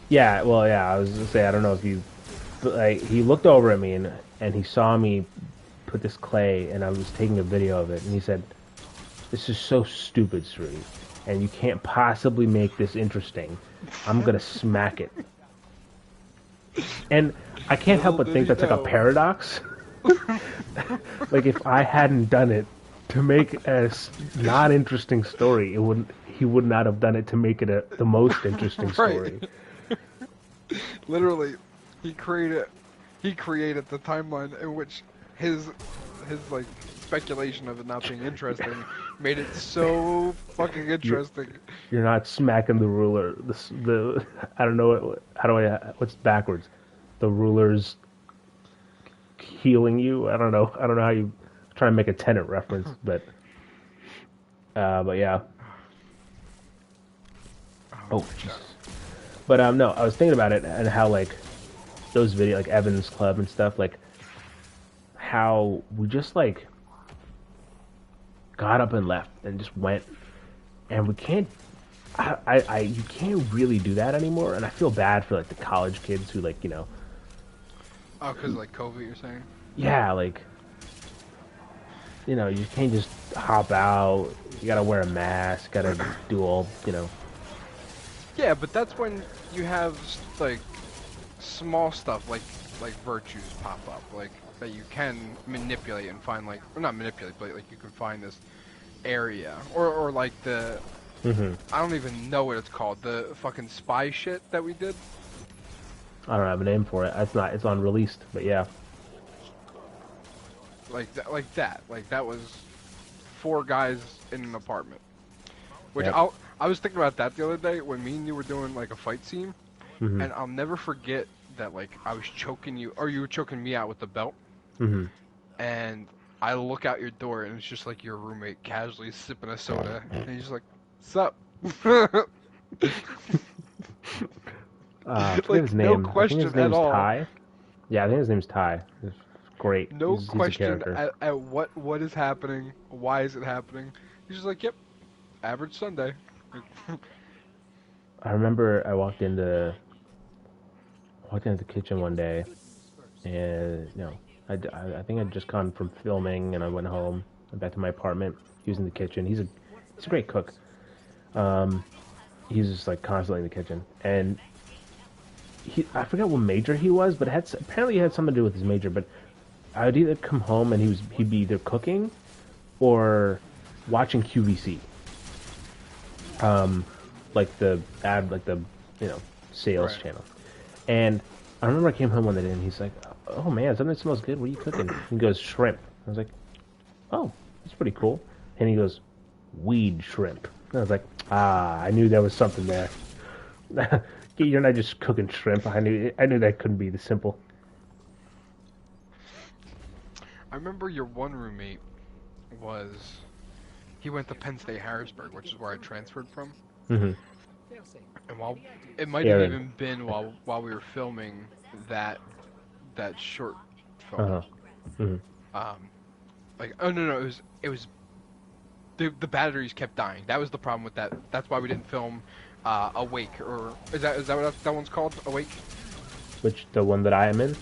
Yeah, well, yeah. I was gonna say I don't know if you, but like he looked over at me and he saw me put this clay and I was taking a video of it and he said, "This is so stupid, Sri, and you can't possibly make this interesting. I'm gonna smack it." And I can't help but Little think did that's he like a know. paradox. Like if I hadn't done it to make a not interesting story, he would not have done it to make it the most interesting story. Right. Literally, he created the timeline in which his like speculation of it not being interesting made it so fucking interesting. You're not smacking the ruler. The I don't know what's backwards. The ruler's healing you. I don't know. I don't know how you try to make a Tenet reference, but yeah. Oh, Jesus. But no, I was thinking about it and how like those video like Evan's Club and stuff like how we just like got up and left and just went and we can't you can't really do that anymore and I feel bad for like the college kids who like Oh, because like COVID, you're saying? yeah like you can't just hop out, you gotta wear a mask, gotta do all Yeah, but that's when you have like small stuff like virtues pop up, like that you can manipulate and find, like, or not manipulate, but like you can find this area, or like the I don't even know what it's called, the fucking spy shit that we did. I don't have a name for it. It's unreleased, but yeah. Like that was 4 guys in an apartment. Which Yep. I was thinking about that the other day when me and you were doing like a fight scene, and I'll never forget that, like, I was choking you, or you were choking me out with the belt, and I look out your door and it's just like your roommate casually sipping a soda, and he's just like, "Sup?" I forget Like, his name. no I think his question at name's all. Ty. Yeah, I think his name's Ty. It's great. No He's a question character. at what is happening, why is it happening. He's just like, "Yep, average Sunday." I remember I walked into the kitchen one day, and I think I'd just gone from filming, and I went home, went back to my apartment. He was in the kitchen. He's a great cook. He's just like constantly in the kitchen, and I forgot what major he was, but apparently it had something to do with his major. But I'd either come home and he'd be either cooking or watching QVC. Like the sales channel. And I remember I came home one day and he's like, "Oh man, something smells good. What are you cooking?" He goes, "Shrimp." I was like, "Oh, that's pretty cool." And he goes, "Weed shrimp." And I was like, "Ah, I knew there was something there." You're not just cooking shrimp. I knew that couldn't be this simple. I remember your one roommate he went to Penn State Harrisburg, which is where I transferred from. Mm-hmm. And while it might have even been while we were filming that short film. Uh-huh. Mm-hmm. Like, oh no, it was the batteries kept dying. That was the problem with that. That's why we didn't film Awake, or is that what that one's called? Awake? The one that I am in?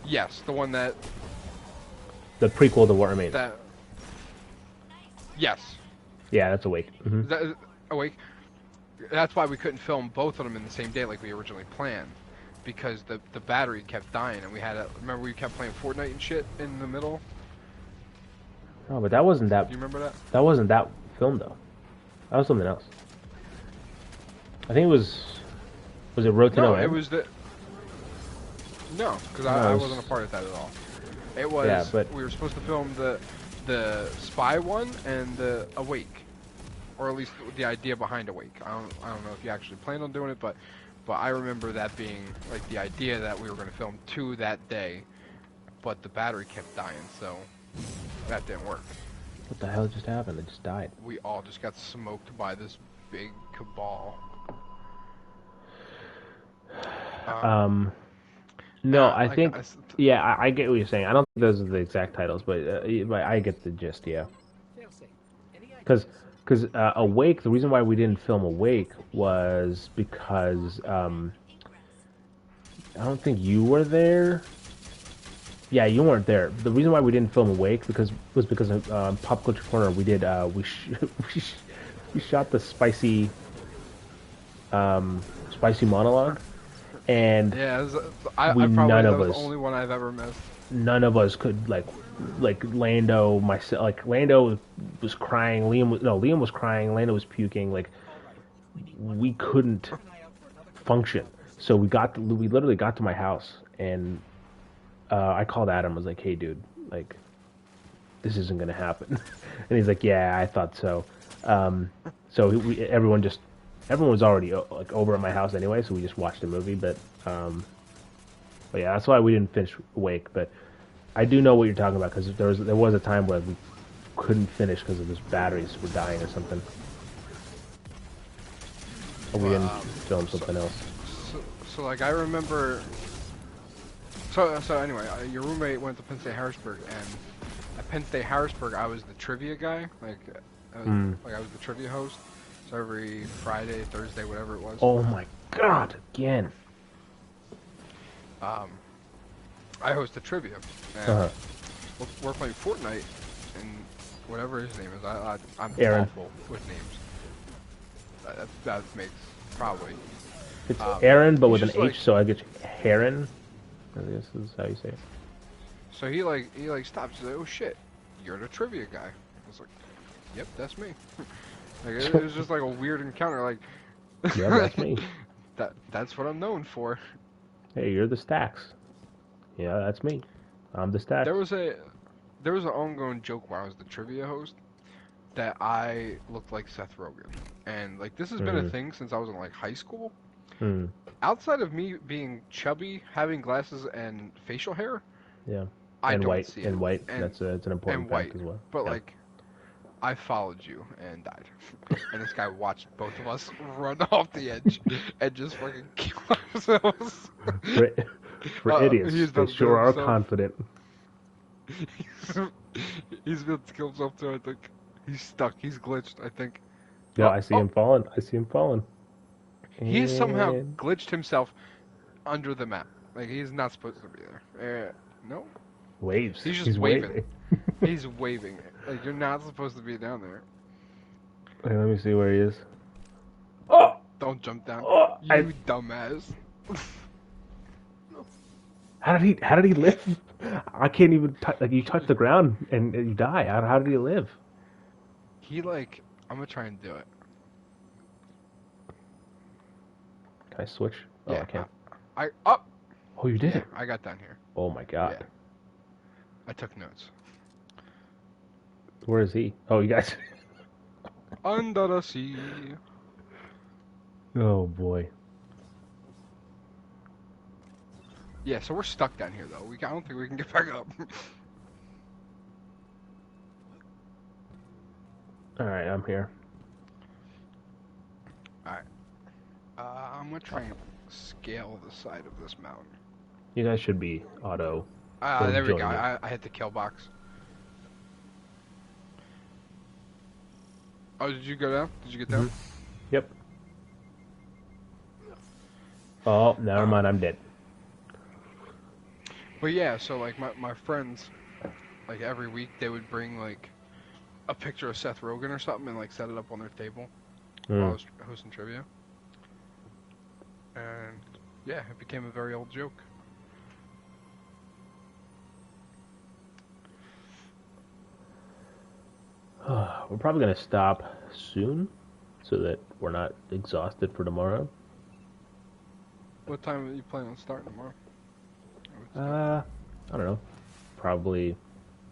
Yes, the one that the prequel to War Remains. Yes. Yeah, that's Awake. Mm-hmm. That, Awake. That's why we couldn't film both of them in the same day like we originally planned, because the battery kept dying, and remember we kept playing Fortnite and shit in the middle. Oh, but that wasn't that. You remember that? That wasn't that film though. That was something else. I think it was. Was it Road to No End? It was No, because I wasn't a part of that at all. It was. Yeah, but we were supposed to film the spy one and the Awake, or at least the idea behind Awake. I don't know if you actually planned on doing it, but I remember that being like the idea that we were going to film 2 that day, but the battery kept dying, so that didn't work. What the hell just happened? It just died. We all just got smoked by this big cabal. No, I think. Yeah, I get what you're saying. I don't think those are the exact titles, but I get the gist. Yeah. Because Awake, the reason why we didn't film Awake was because I don't think you were there. Yeah, you weren't there. The reason why we didn't film Awake was because of Pop Culture Corner. We did we shot the spicy monologue, and yeah, I probably that was the only one I've ever missed. None of us could like Lando, myself. Like Lando was crying. Liam was crying. Lando was puking. Like we couldn't function. So we literally got to my house, and I called Adam. I was like, "Hey, dude, like this isn't gonna happen." And he's like, "Yeah, I thought so." So everyone was already like over at my house anyway, so we just watched the movie. But yeah, that's why we didn't finish Awake. But I do know what you're talking about, because there was a time where we couldn't finish because of those batteries were dying or something. Or we didn't film something else. So like I remember. So anyway, your roommate went to Penn State Harrisburg, and at Penn State Harrisburg, I was the trivia guy. Like I was the trivia host. So every Friday, Thursday, whatever it was. Oh my God! Again. I host the trivia. And we're playing Fortnite, and whatever his name is, I'm Aaron. awful with names. That makes probably. It's Aaron, but with an H, like, so I get Heron. I guess is how you say it. So he stops. He's like, "Oh shit, you're the trivia guy." I was like, "Yep, that's me." Like it was just like a weird encounter. Like, yeah, that's me. That's what I'm known for. Hey, you're the Stacks. Yeah, that's me. I'm the Stacks. There was an ongoing joke where I was the trivia host that I looked like Seth Rogen, and like this has been a thing since I was in like high school. Outside of me being chubby, having glasses and facial hair, yeah, I don't white see and it. white. That's an important fact as well. But like, I followed you and died, and this guy watched both of us run off the edge and just fucking kill ourselves. For idiots, they sure are confident. He's about to kill himself too. I think he's stuck. He's glitched. I think. Yeah, I see him falling. I see him falling. He has somehow glitched himself under the map. Like he's not supposed to be there. No. Waves. He's just waving. He's waving. Like you're not supposed to be down there. Hey, let me see where he is. Oh! Don't jump down. Oh, you dumbass. How did he live? I can't even touch. Like you touch the ground and you die. How did he live? I'm gonna try and do it. Can I switch? Oh, yeah, I can't. Oh, you did it. I got down here. Oh my god. Yeah. I took notes. Where is he? Oh, you guys. Under the sea. Oh boy. Yeah, so we're stuck down here though. I don't think we can get back up. All right, I'm here. All right. I'm gonna try and scale the side of this mountain. You guys should be auto. There we go. I hit the kill box. Oh, did you go down? Did you get down? Yep. Oh, never mind. I'm dead. But yeah, so like my friends, like every week they would bring like a picture of Seth Rogen or something and like set it up on their table while I was hosting trivia. And yeah, it became a very old joke. We're probably gonna stop soon, so that we're not exhausted for tomorrow. What time are you planning on starting tomorrow? I don't know. Probably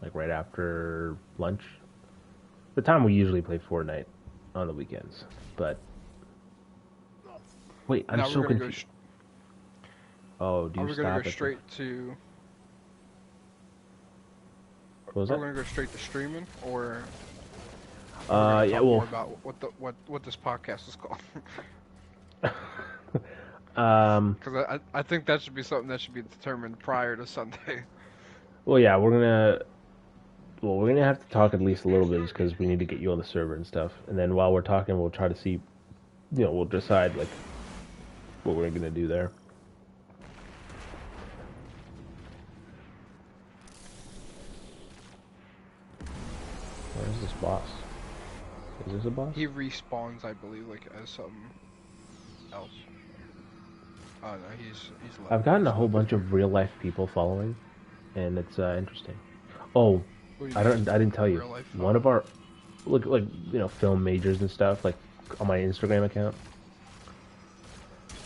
like right after lunch. The time we usually play Fortnite on the weekends, but wait, I'm so confused. Oh, do you stop? Are we gonna go straight to? What was that? Are we gonna go straight to streaming, or? Yeah. Well, more about what this podcast is called. Because I think that should be something that should be determined prior to Sunday. Well, yeah, we're gonna have to talk at least a little bit, just because we need to get you on the server and stuff. And then while we're talking, we'll try to see, we'll decide like what we're gonna do there. Where's this boss? Is this a boss? He respawns, I believe, like as something else. Oh no, he's I've gotten a whole bunch of real life people following, and it's interesting. Oh, I didn't tell you. One of our like film majors and stuff, like on my Instagram account,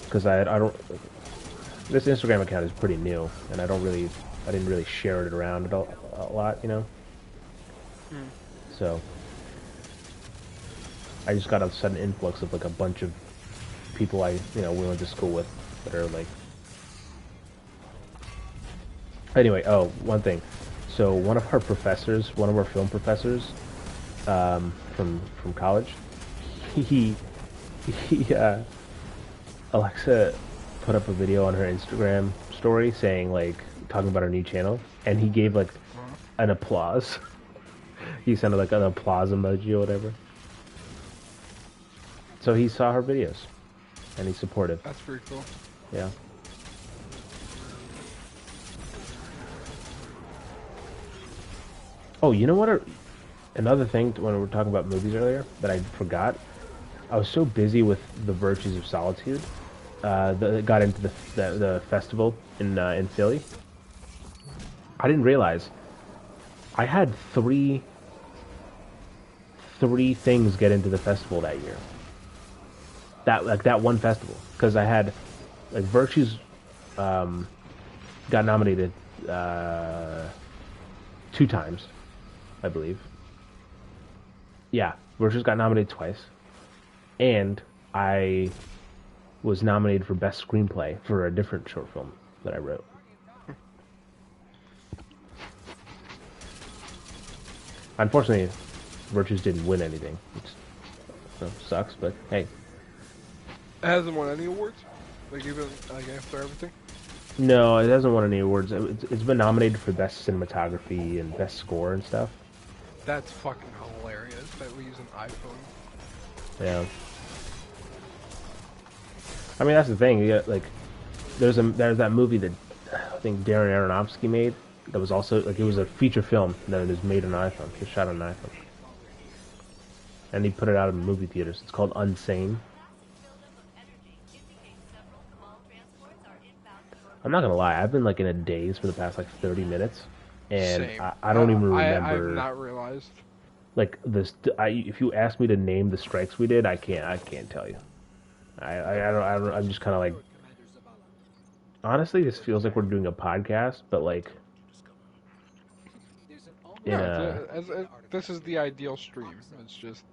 because I don't. This Instagram account is pretty new, and I didn't really share it around a lot, So I just got a sudden influx of like a bunch of people we went to school with that are like. Anyway, one thing. So one of our film professors, from college, Alexa put up a video on her Instagram story saying talking about our new channel, and he gave an applause. He sent like an applause emoji or whatever. So he saw her videos, and he's supportive. That's pretty cool. Yeah. Oh, you know what? Another thing when we were talking about movies earlier that I forgot. I was so busy with the Virtues of Solitude that got into the festival in Philly. I didn't realize I had three things get into the festival that year. That one festival, because I had like Virtues got nominated 2 times, I believe. Yeah, Virtues got nominated twice, and I was nominated for Best Screenplay for a different short film that I wrote. Unfortunately, Virtues didn't win anything, which sucks, but hey. It hasn't won any awards? Like, even like after everything? No, it hasn't won any awards. It's been nominated for Best Cinematography and Best Score and stuff. That's fucking hilarious that we use an iPhone. Yeah. I mean, that's the thing. Yeah, like, there's that movie that I think Darren Aronofsky made that was also like, it was a feature film that was made on an iPhone. It was shot on an iPhone, and he put it out in movie theaters. It's called Unsane. I'm not gonna lie, I've been like in a daze for the past like 30 minutes, and I don't even remember. I've not realized. Like this, if you ask me to name the strikes we did, I can't tell you. I don't. I'm just kind of like. Honestly, this feels like we're doing a podcast, but like. This is the ideal stream. It's just.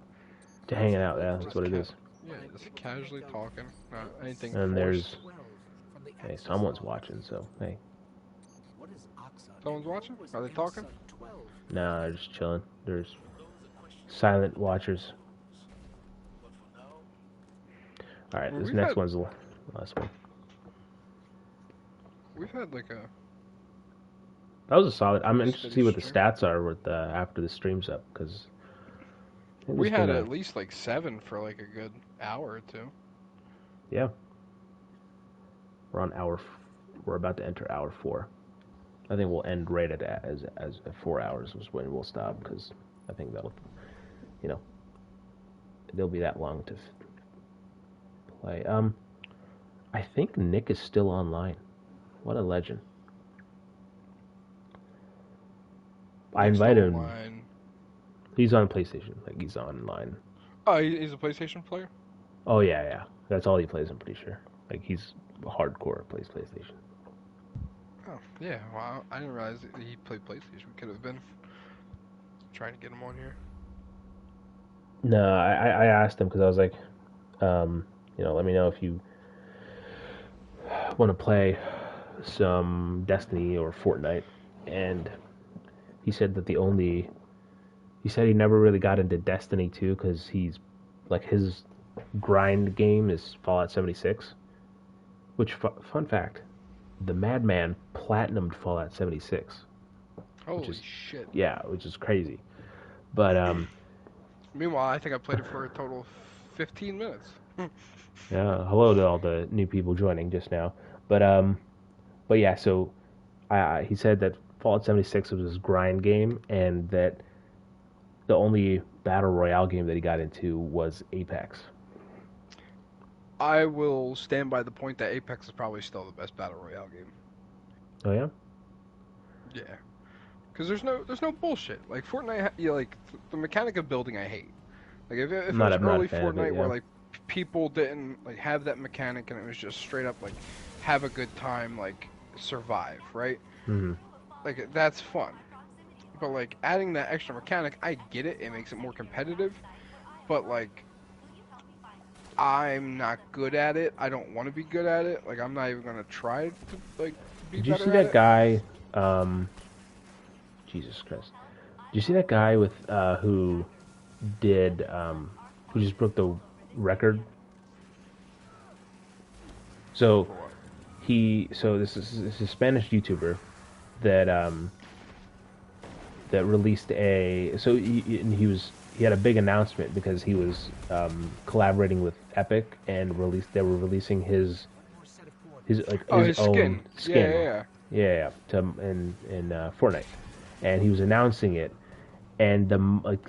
To hanging out, yeah, that's what it is. Yeah, just casually talking, not anything. And there's. Hey, someone's watching, so hey. Someone's watching? Are they talking? Nah, they're just chilling. There's silent watchers. Alright, this next one's the last one. We've had like a... That was a solid... I'm interested to see what the stats are with after the stream's up, because... We had at least like 7 for like a good hour or 2. Yeah. We're about to enter hour 4. I think we'll end right at as 4 hours was when we'll stop, because I think that'll, they'll be that long to play. I think Nick is still online. What a legend. I invited him. He's on PlayStation. Like, he's online. Oh, he's a PlayStation player? Oh, yeah. That's all he plays, I'm pretty sure. Like, he's hardcore, plays PlayStation. Oh, yeah. Wow. I didn't realize that he played PlayStation. We could have been trying to get him on here. No, I asked him because I was like, let me know if you want to play some Destiny or Fortnite. And he said that he said he never really got into Destiny 2 because he's, like, his grind game is Fallout 76. Which, fun fact, the Madman platinumed Fallout 76. Holy shit. Yeah, which is crazy. But, meanwhile, I think I played it for a total of 15 minutes. Yeah, hello to all the new people joining just now. But yeah, so he said that Fallout 76 was his grind game, and that the only Battle Royale game that he got into was Apex. I will stand by the point that Apex is probably still the best Battle Royale game. Oh, yeah? Yeah. Because there's no bullshit. Like, Fortnite, the mechanic of building I hate. Like, if it was early Fortnite where, like, people didn't, like, have that mechanic and it was just straight up, like, have a good time, like, survive, right? Mm-hmm. Like, that's fun. But, like, adding that extra mechanic, I get it. It makes it more competitive. But, like, I'm not good at it. I don't want to be good at it. Like, I'm not even going to try to, like, be better at it. Did you see that guy, Jesus Christ. Did you see that guy with, who just broke the record? So, this is a Spanish YouTuber that, that released he had a big announcement because he was own Epic, and they were releasing his own skin. Yeah. In Fortnite, and he was announcing it, And the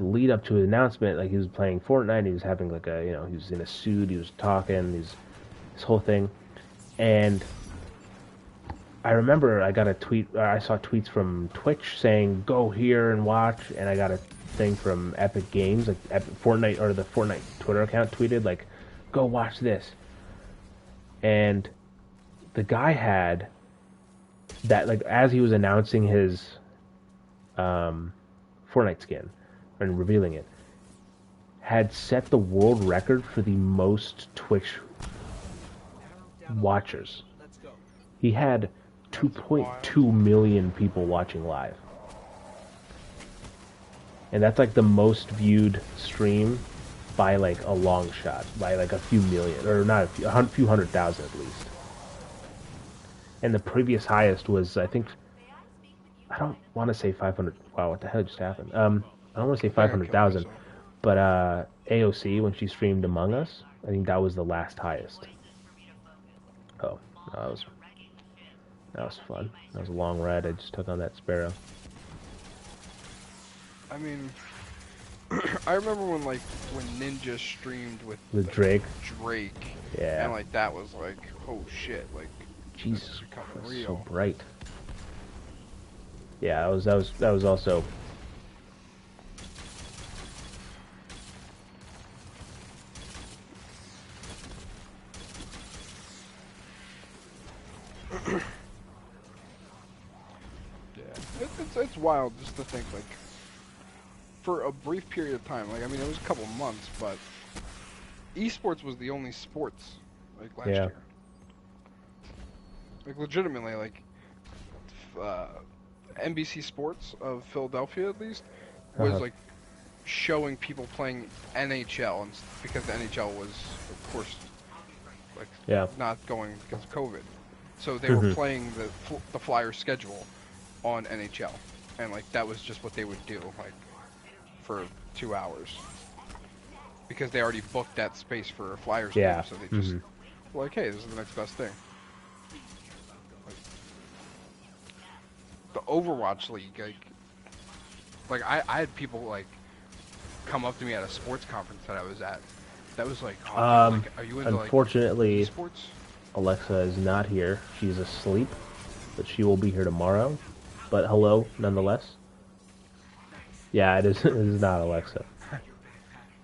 lead up to his announcement, like he was playing Fortnite, he was having like he was in a suit, he was talking, this whole thing, and I remember I got a tweet, I saw tweets from Twitch saying go here and watch, and I got a thing from Epic Games, like Fortnite or the Fortnite Twitter account tweeted like, go watch this, and the guy had that like as he was announcing his Fortnite skin and revealing it, had set the world record for the most Twitch watchers. He had 2.2 million people watching live. And that's like the most viewed stream by like a long shot, by like a few million, or not a few 100,000 at least. And the previous highest was, I think, I don't want to say 500. Wow, what the hell just happened? I don't want to say 500,000, but AOC, when she streamed Among Us, I think that was the last highest. Oh, no, that was fun. That was a long ride I just took on that Sparrow. I mean, I remember when Ninja streamed with Drake. Yeah. And like that was like, oh shit, like Jesus, that's real. So bright. Yeah, that was also. It's wild just to think like for a brief period of time, like I mean it was a couple months, but esports was the only sports like last year. Like legitimately, like NBC Sports of Philadelphia at least was like showing people playing NHL, and because the NHL was of course like not going because of COVID, so they were playing the Flyers schedule on NHL, and like that was just what they would do like for 2 hours because they already booked that space for a Flyers game, so they just were like, hey, this is the next best thing. Like, the Overwatch League, like I had people like come up to me at a sports conference that I was at. That was like, are you into unfortunately, like sports? Alexa is not here. She's asleep, but she will be here tomorrow. But hello, nonetheless. Yeah, it is not Alexa.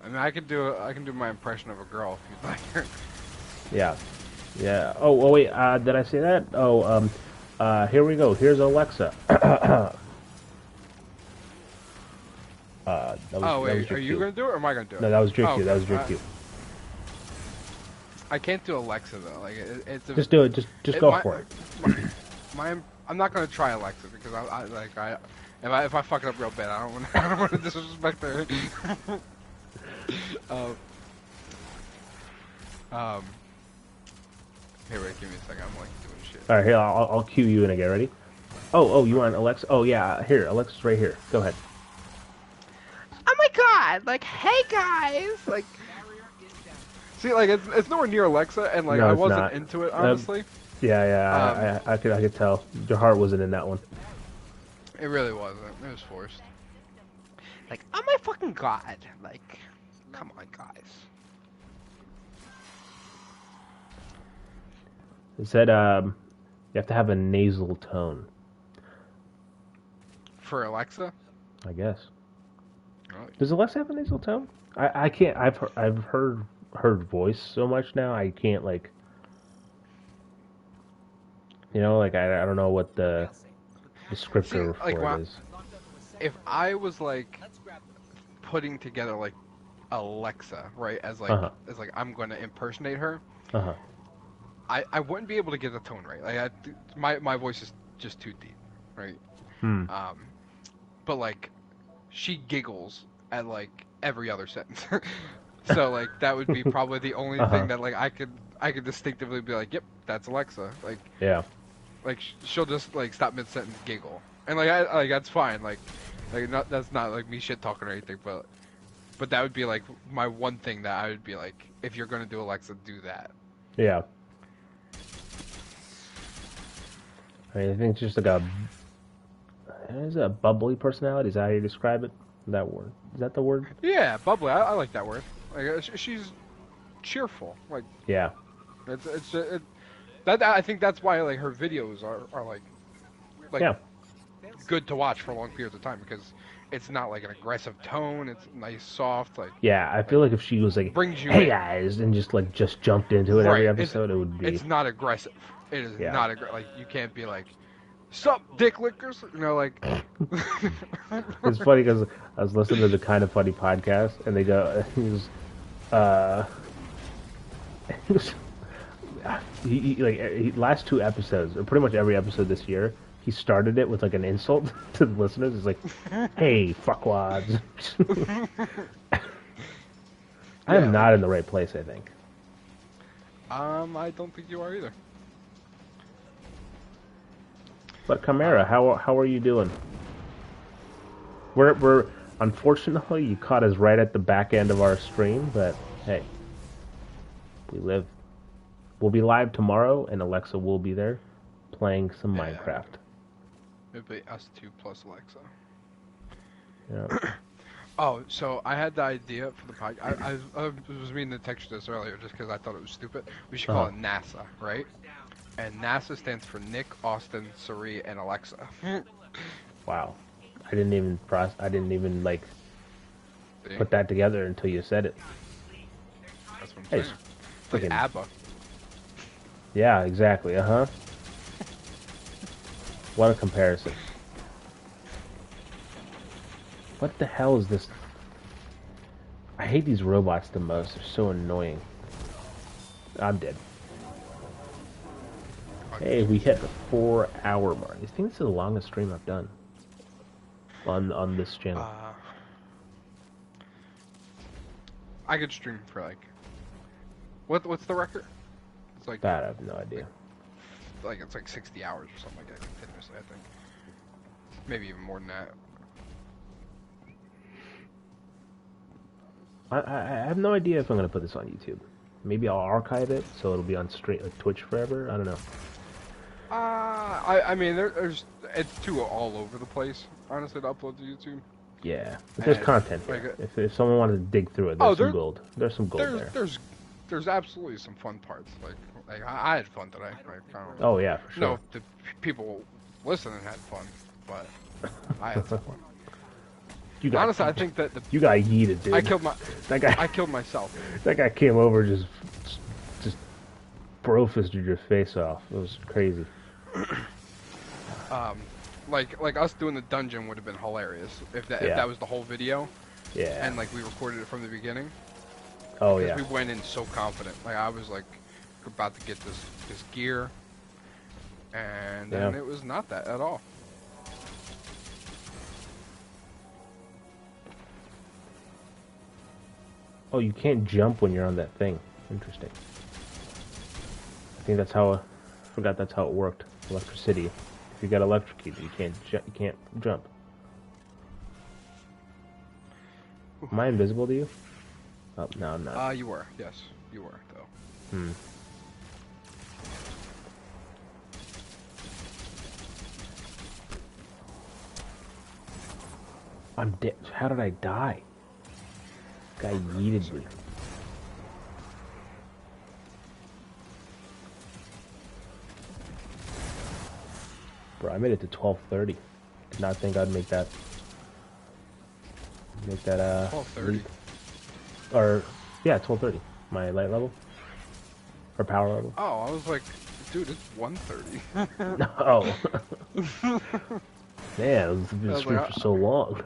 I mean, I can do my impression of a girl if you'd like her. Yeah. Oh, wait. Did I say that? Oh, here we go. Here's Alexa. Wait. Are you gonna do it or am I gonna do it? No, that was JQ. That was JQ. I can't do Alexa though. Like it's just do it. Just go for it. I'm not gonna try Alexa because if I fuck it up real bad, I don't want to disrespect her. Here, wait, give me a second. I'm like doing shit. All right, here I'll cue you in again. Ready? Oh, you want Alexa? Oh yeah, here Alexa's right here. Go ahead. Oh my god! Like, hey guys! Like, see, like it's nowhere near Alexa, and like no, I wasn't not. into it honestly. I could tell your heart wasn't in that one. It really wasn't. It was forced. Like, oh my fucking god! Like, come on, guys. It said you have to have a nasal tone. For Alexa? I guess. Really? Does Alexa have a nasal tone? I can't. I've heard her voice so much now. I can't like. You know, like I don't know what the descriptor for it is. If I was like putting together like Alexa, right, as like I'm going to impersonate her, I wouldn't be able to get the tone right. Like my voice is just too deep, right? But like she giggles at like every other sentence, so like that would be probably the only thing that like I could distinctively be like, yep, that's Alexa. Like like she'll just like stop mid sentence, giggle, and like that's fine. Like that's not like me shit talking or anything, but that would be like my one thing that I would be like, if you're gonna do Alexa, do that. Yeah. I mean, I think it's just like is it a bubbly personality? Is that how you describe it? That word. Is that the word? Yeah, bubbly. I like that word. Like she's cheerful. Like yeah. I think that's why like her videos are like yeah. good to watch for long periods of time because it's not like an aggressive tone. It's nice, soft. Like yeah, I feel like if she was like, brings you "Hey in. guys," and just jumped into it every episode, it would be. It's not aggressive. It is not aggressive. Like you can't be like, "Sup, dick lickers," you know, like. It's funny because I was listening to the Kind of Funny podcast, and they go, last 2 episodes, or pretty much every episode this year, he started it with like an insult to the listeners. It's like, "Hey, fuckwads." I am not in the right place, I think. I don't think you are either. But Chimera, how are you doing? We're unfortunately you caught us right at the back end of our stream, but hey, we live. We'll be live tomorrow, and Alexa will be there playing some Minecraft. It'll be us 2 plus Alexa. Yeah. Oh, so I had the idea for the podcast. I was reading the text this earlier just because I thought it was stupid. We should call it NASA, right? And NASA stands for Nick, Austin, Siri, and Alexa. Wow. I didn't even put that together until you said it. That's what I'm saying. It's like ABBA. Yeah, exactly. What a comparison. What the hell is this? I hate these robots the most. They're so annoying. I'm dead. Hey, we hit the 4-hour mark. I think this is the longest stream I've done on this channel. I could stream for like what's the record? It's like that I have no idea. Like it's like 60 hours or something like that continuously, I think. Maybe even more than that. I have no idea if I'm gonna put this on YouTube. Maybe I'll archive it so it'll be on Twitch forever. I don't know. I mean, it's too all over the place, honestly, to upload to YouTube. Yeah, but there's content here. If someone wanted to dig through it, there's some gold. There's some gold there. There's absolutely some fun parts. Like I had fun today. Like, oh yeah, for sure. No, the people listening had fun, but I had some fun. Honestly, I think that you got yeeted, dude. I killed myself. That guy came over just bro-fisted your face off. It was crazy. Like us doing the dungeon would have been hilarious if that was the whole video. Yeah. And like we recorded it from the beginning. Oh yeah. We went in so confident. Like I was like about to get this gear, and then it was not that at all. Oh, you can't jump when you're on that thing. Interesting. I think that's how. I forgot that's how it worked. Electricity. If you got electrocuted, you can't jump. Am I invisible to you? Oh no, I'm not. You were. Yes, you were though. I'm dead. How did I die? Guy yeeted me. Bro, I made it to 12:30. Did not think I'd make that. 12:30. Leap. Or yeah, 12:30. My light level or power level. Oh, I was like, dude, it's 1:30. No. Man, it was been streaming for so long.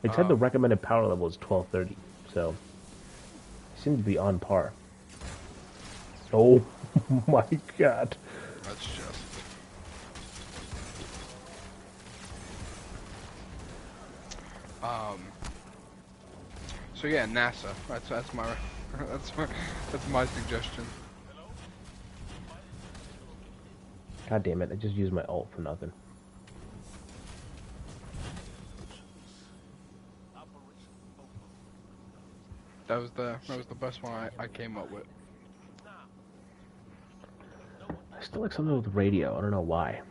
It said the recommended power level is 12:30, so it seemed to be on par. Oh my god. That's just. So yeah, NASA. That's my suggestion. God damn it! I just used my ult for nothing. That was the best one I came up with. I still like something with radio. I don't know why.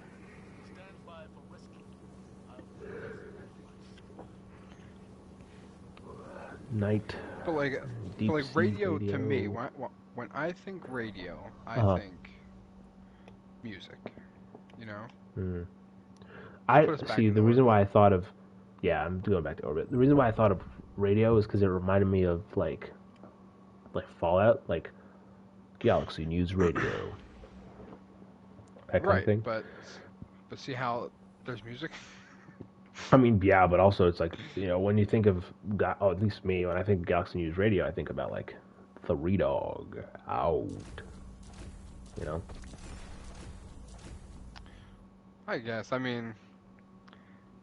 Night. But like, Deep but like sea radio to me, radio. when I think radio, I Uh-huh. think music. You know. Mm. Let's I put us back see. into The reason orbit. why I thought of, yeah, I'm going back to orbit. The reason why I thought of radio is because it reminded me of like Fallout, like Galaxy News Radio, that kind of Right, thing. but see how there's music. I mean, yeah, but also it's like, when you think of, at least me, when I think of Galaxy News Radio, I think about like Three Dog Out, you know. I guess. I mean,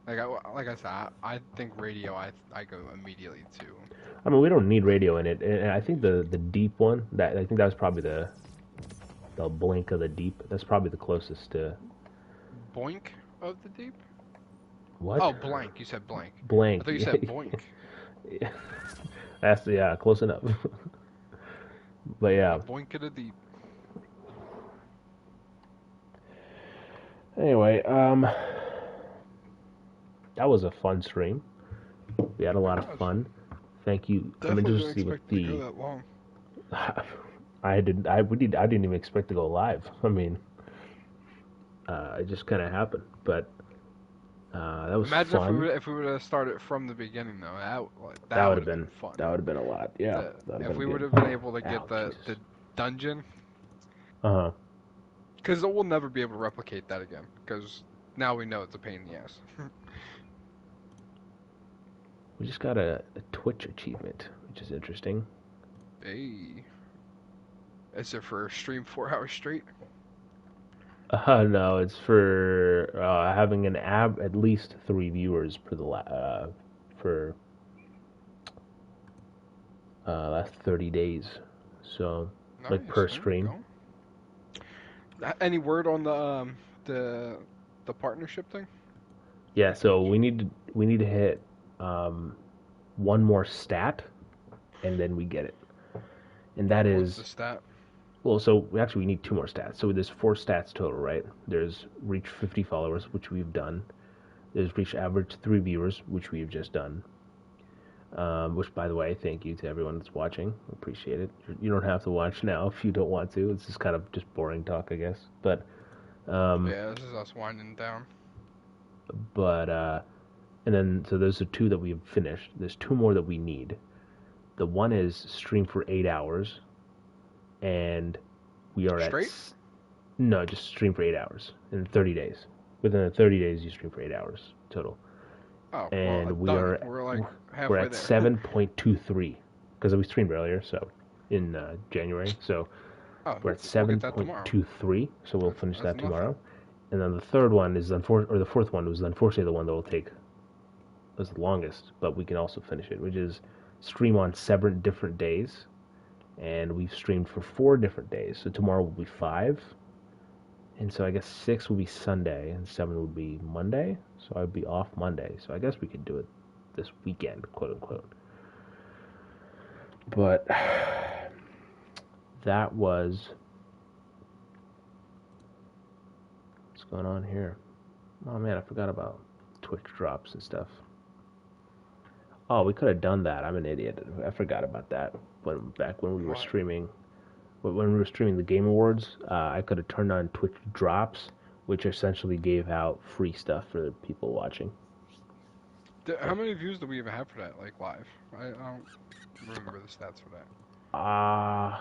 like I said, I think radio. I go immediately to. I mean, we don't need radio in it, and I think the deep one, that I think that was probably the blink of the deep. That's probably the closest to. Boink of the deep. What? Oh, blank. You said blank. Blank. I thought you said boink. That's close enough. But yeah. Boink of the deep. Anyway, that was a fun stream. We had a lot of fun. Thank you. Definitely didn't expect to go that long. I didn't even expect to go live. I mean, it just kind of happened. But that was Imagine fun. if we would have started from the beginning though. That would have been fun. That would have been a lot. Yeah. If we would have been able to get the dungeon. Uh-huh. Because we'll never be able to replicate that again. Because now we know it's a pain in the ass. We just got a Twitch achievement, which is interesting. Hey. Is it for stream 4 hours straight? No, it's for having at least 3 viewers per for last 30 days. So, Nice. like per stream. Any word on the partnership thing? Yeah, so we need to hit one more stat, and then we get it. And that is. What's the stat? Well, so we need 2 more stats. So there's 4 stats total, right? There's reach 50 followers, which we've done. There's reach average 3 viewers, which we've just done. Which, by the way, thank you to everyone that's watching. Appreciate it. You don't have to watch now if you don't want to. It's just kind of just boring talk, I guess. But yeah, this is us winding down. But and then so those are 2 that we've finished. There's 2 more that we need. The one is stream for 8 hours. And we are straight? No, just stream for 8 hours in 30 days. Within the 30 days, you stream for 8 hours total. Oh, and well, we're like halfway we're at 7.23 because we streamed earlier, so in January. So we're at 7.23. So we'll finish that tomorrow. And then the third one is the fourth one was unfortunately the one that will take us the longest, but we can also finish it, which is stream on 7 different days. And we've streamed for 4 different days. So tomorrow will be 5. And so I guess 6 will be Sunday and 7 will be Monday. So I'd be off Monday. So I guess we could do it this weekend, quote unquote. But that was... What's going on here? Oh man, I forgot about Twitch drops and stuff. Oh, we could have done that. I'm an idiot. I forgot about that. Back when we were streaming, when we were streaming the Game Awards, I could have turned on Twitch drops, which essentially gave out free stuff for the people watching. How many views do we even have for that, like live? I don't remember the stats for that. I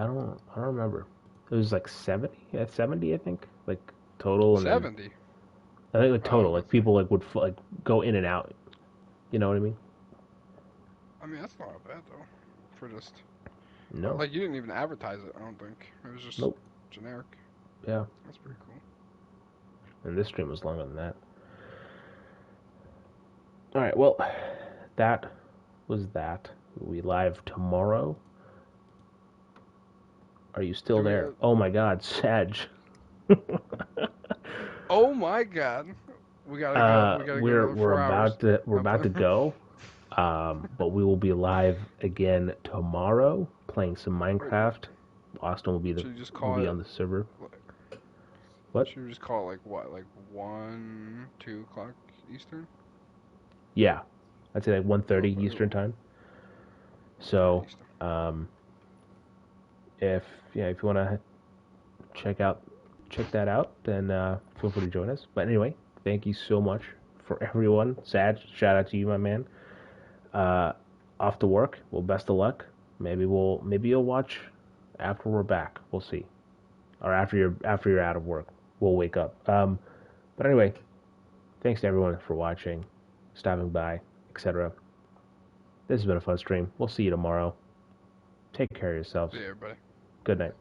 don't remember. It was like 70, I think, like total. 70. I think like total, like people like would like go in and out. You know what I mean? I mean, that's not bad though. For just no, like you didn't even advertise it. I don't think it was just generic. Yeah, that's pretty cool. And this stream was longer than that. All right, well, that was that. We live tomorrow. Are you still there? Oh my God, Sag. Oh my God, we gotta go. We're about to go. But we will be live again tomorrow, playing some Minecraft. Austin will be on the server. What? Should we just call it like 1, 2 o'clock Eastern? Yeah, I'd say like 1:30 Eastern time. So, if you want to check that out, then feel free to join us. But anyway, thank you so much for everyone. Sad, shout out to you, my man. Off to work. Well, best of luck. Maybe you'll watch after we're back. We'll see. Or after you're out of work, we'll wake up. But anyway, thanks to everyone for watching, stopping by, etc. This has been a fun stream. We'll see you tomorrow. Take care of yourselves. See you, everybody. Good night.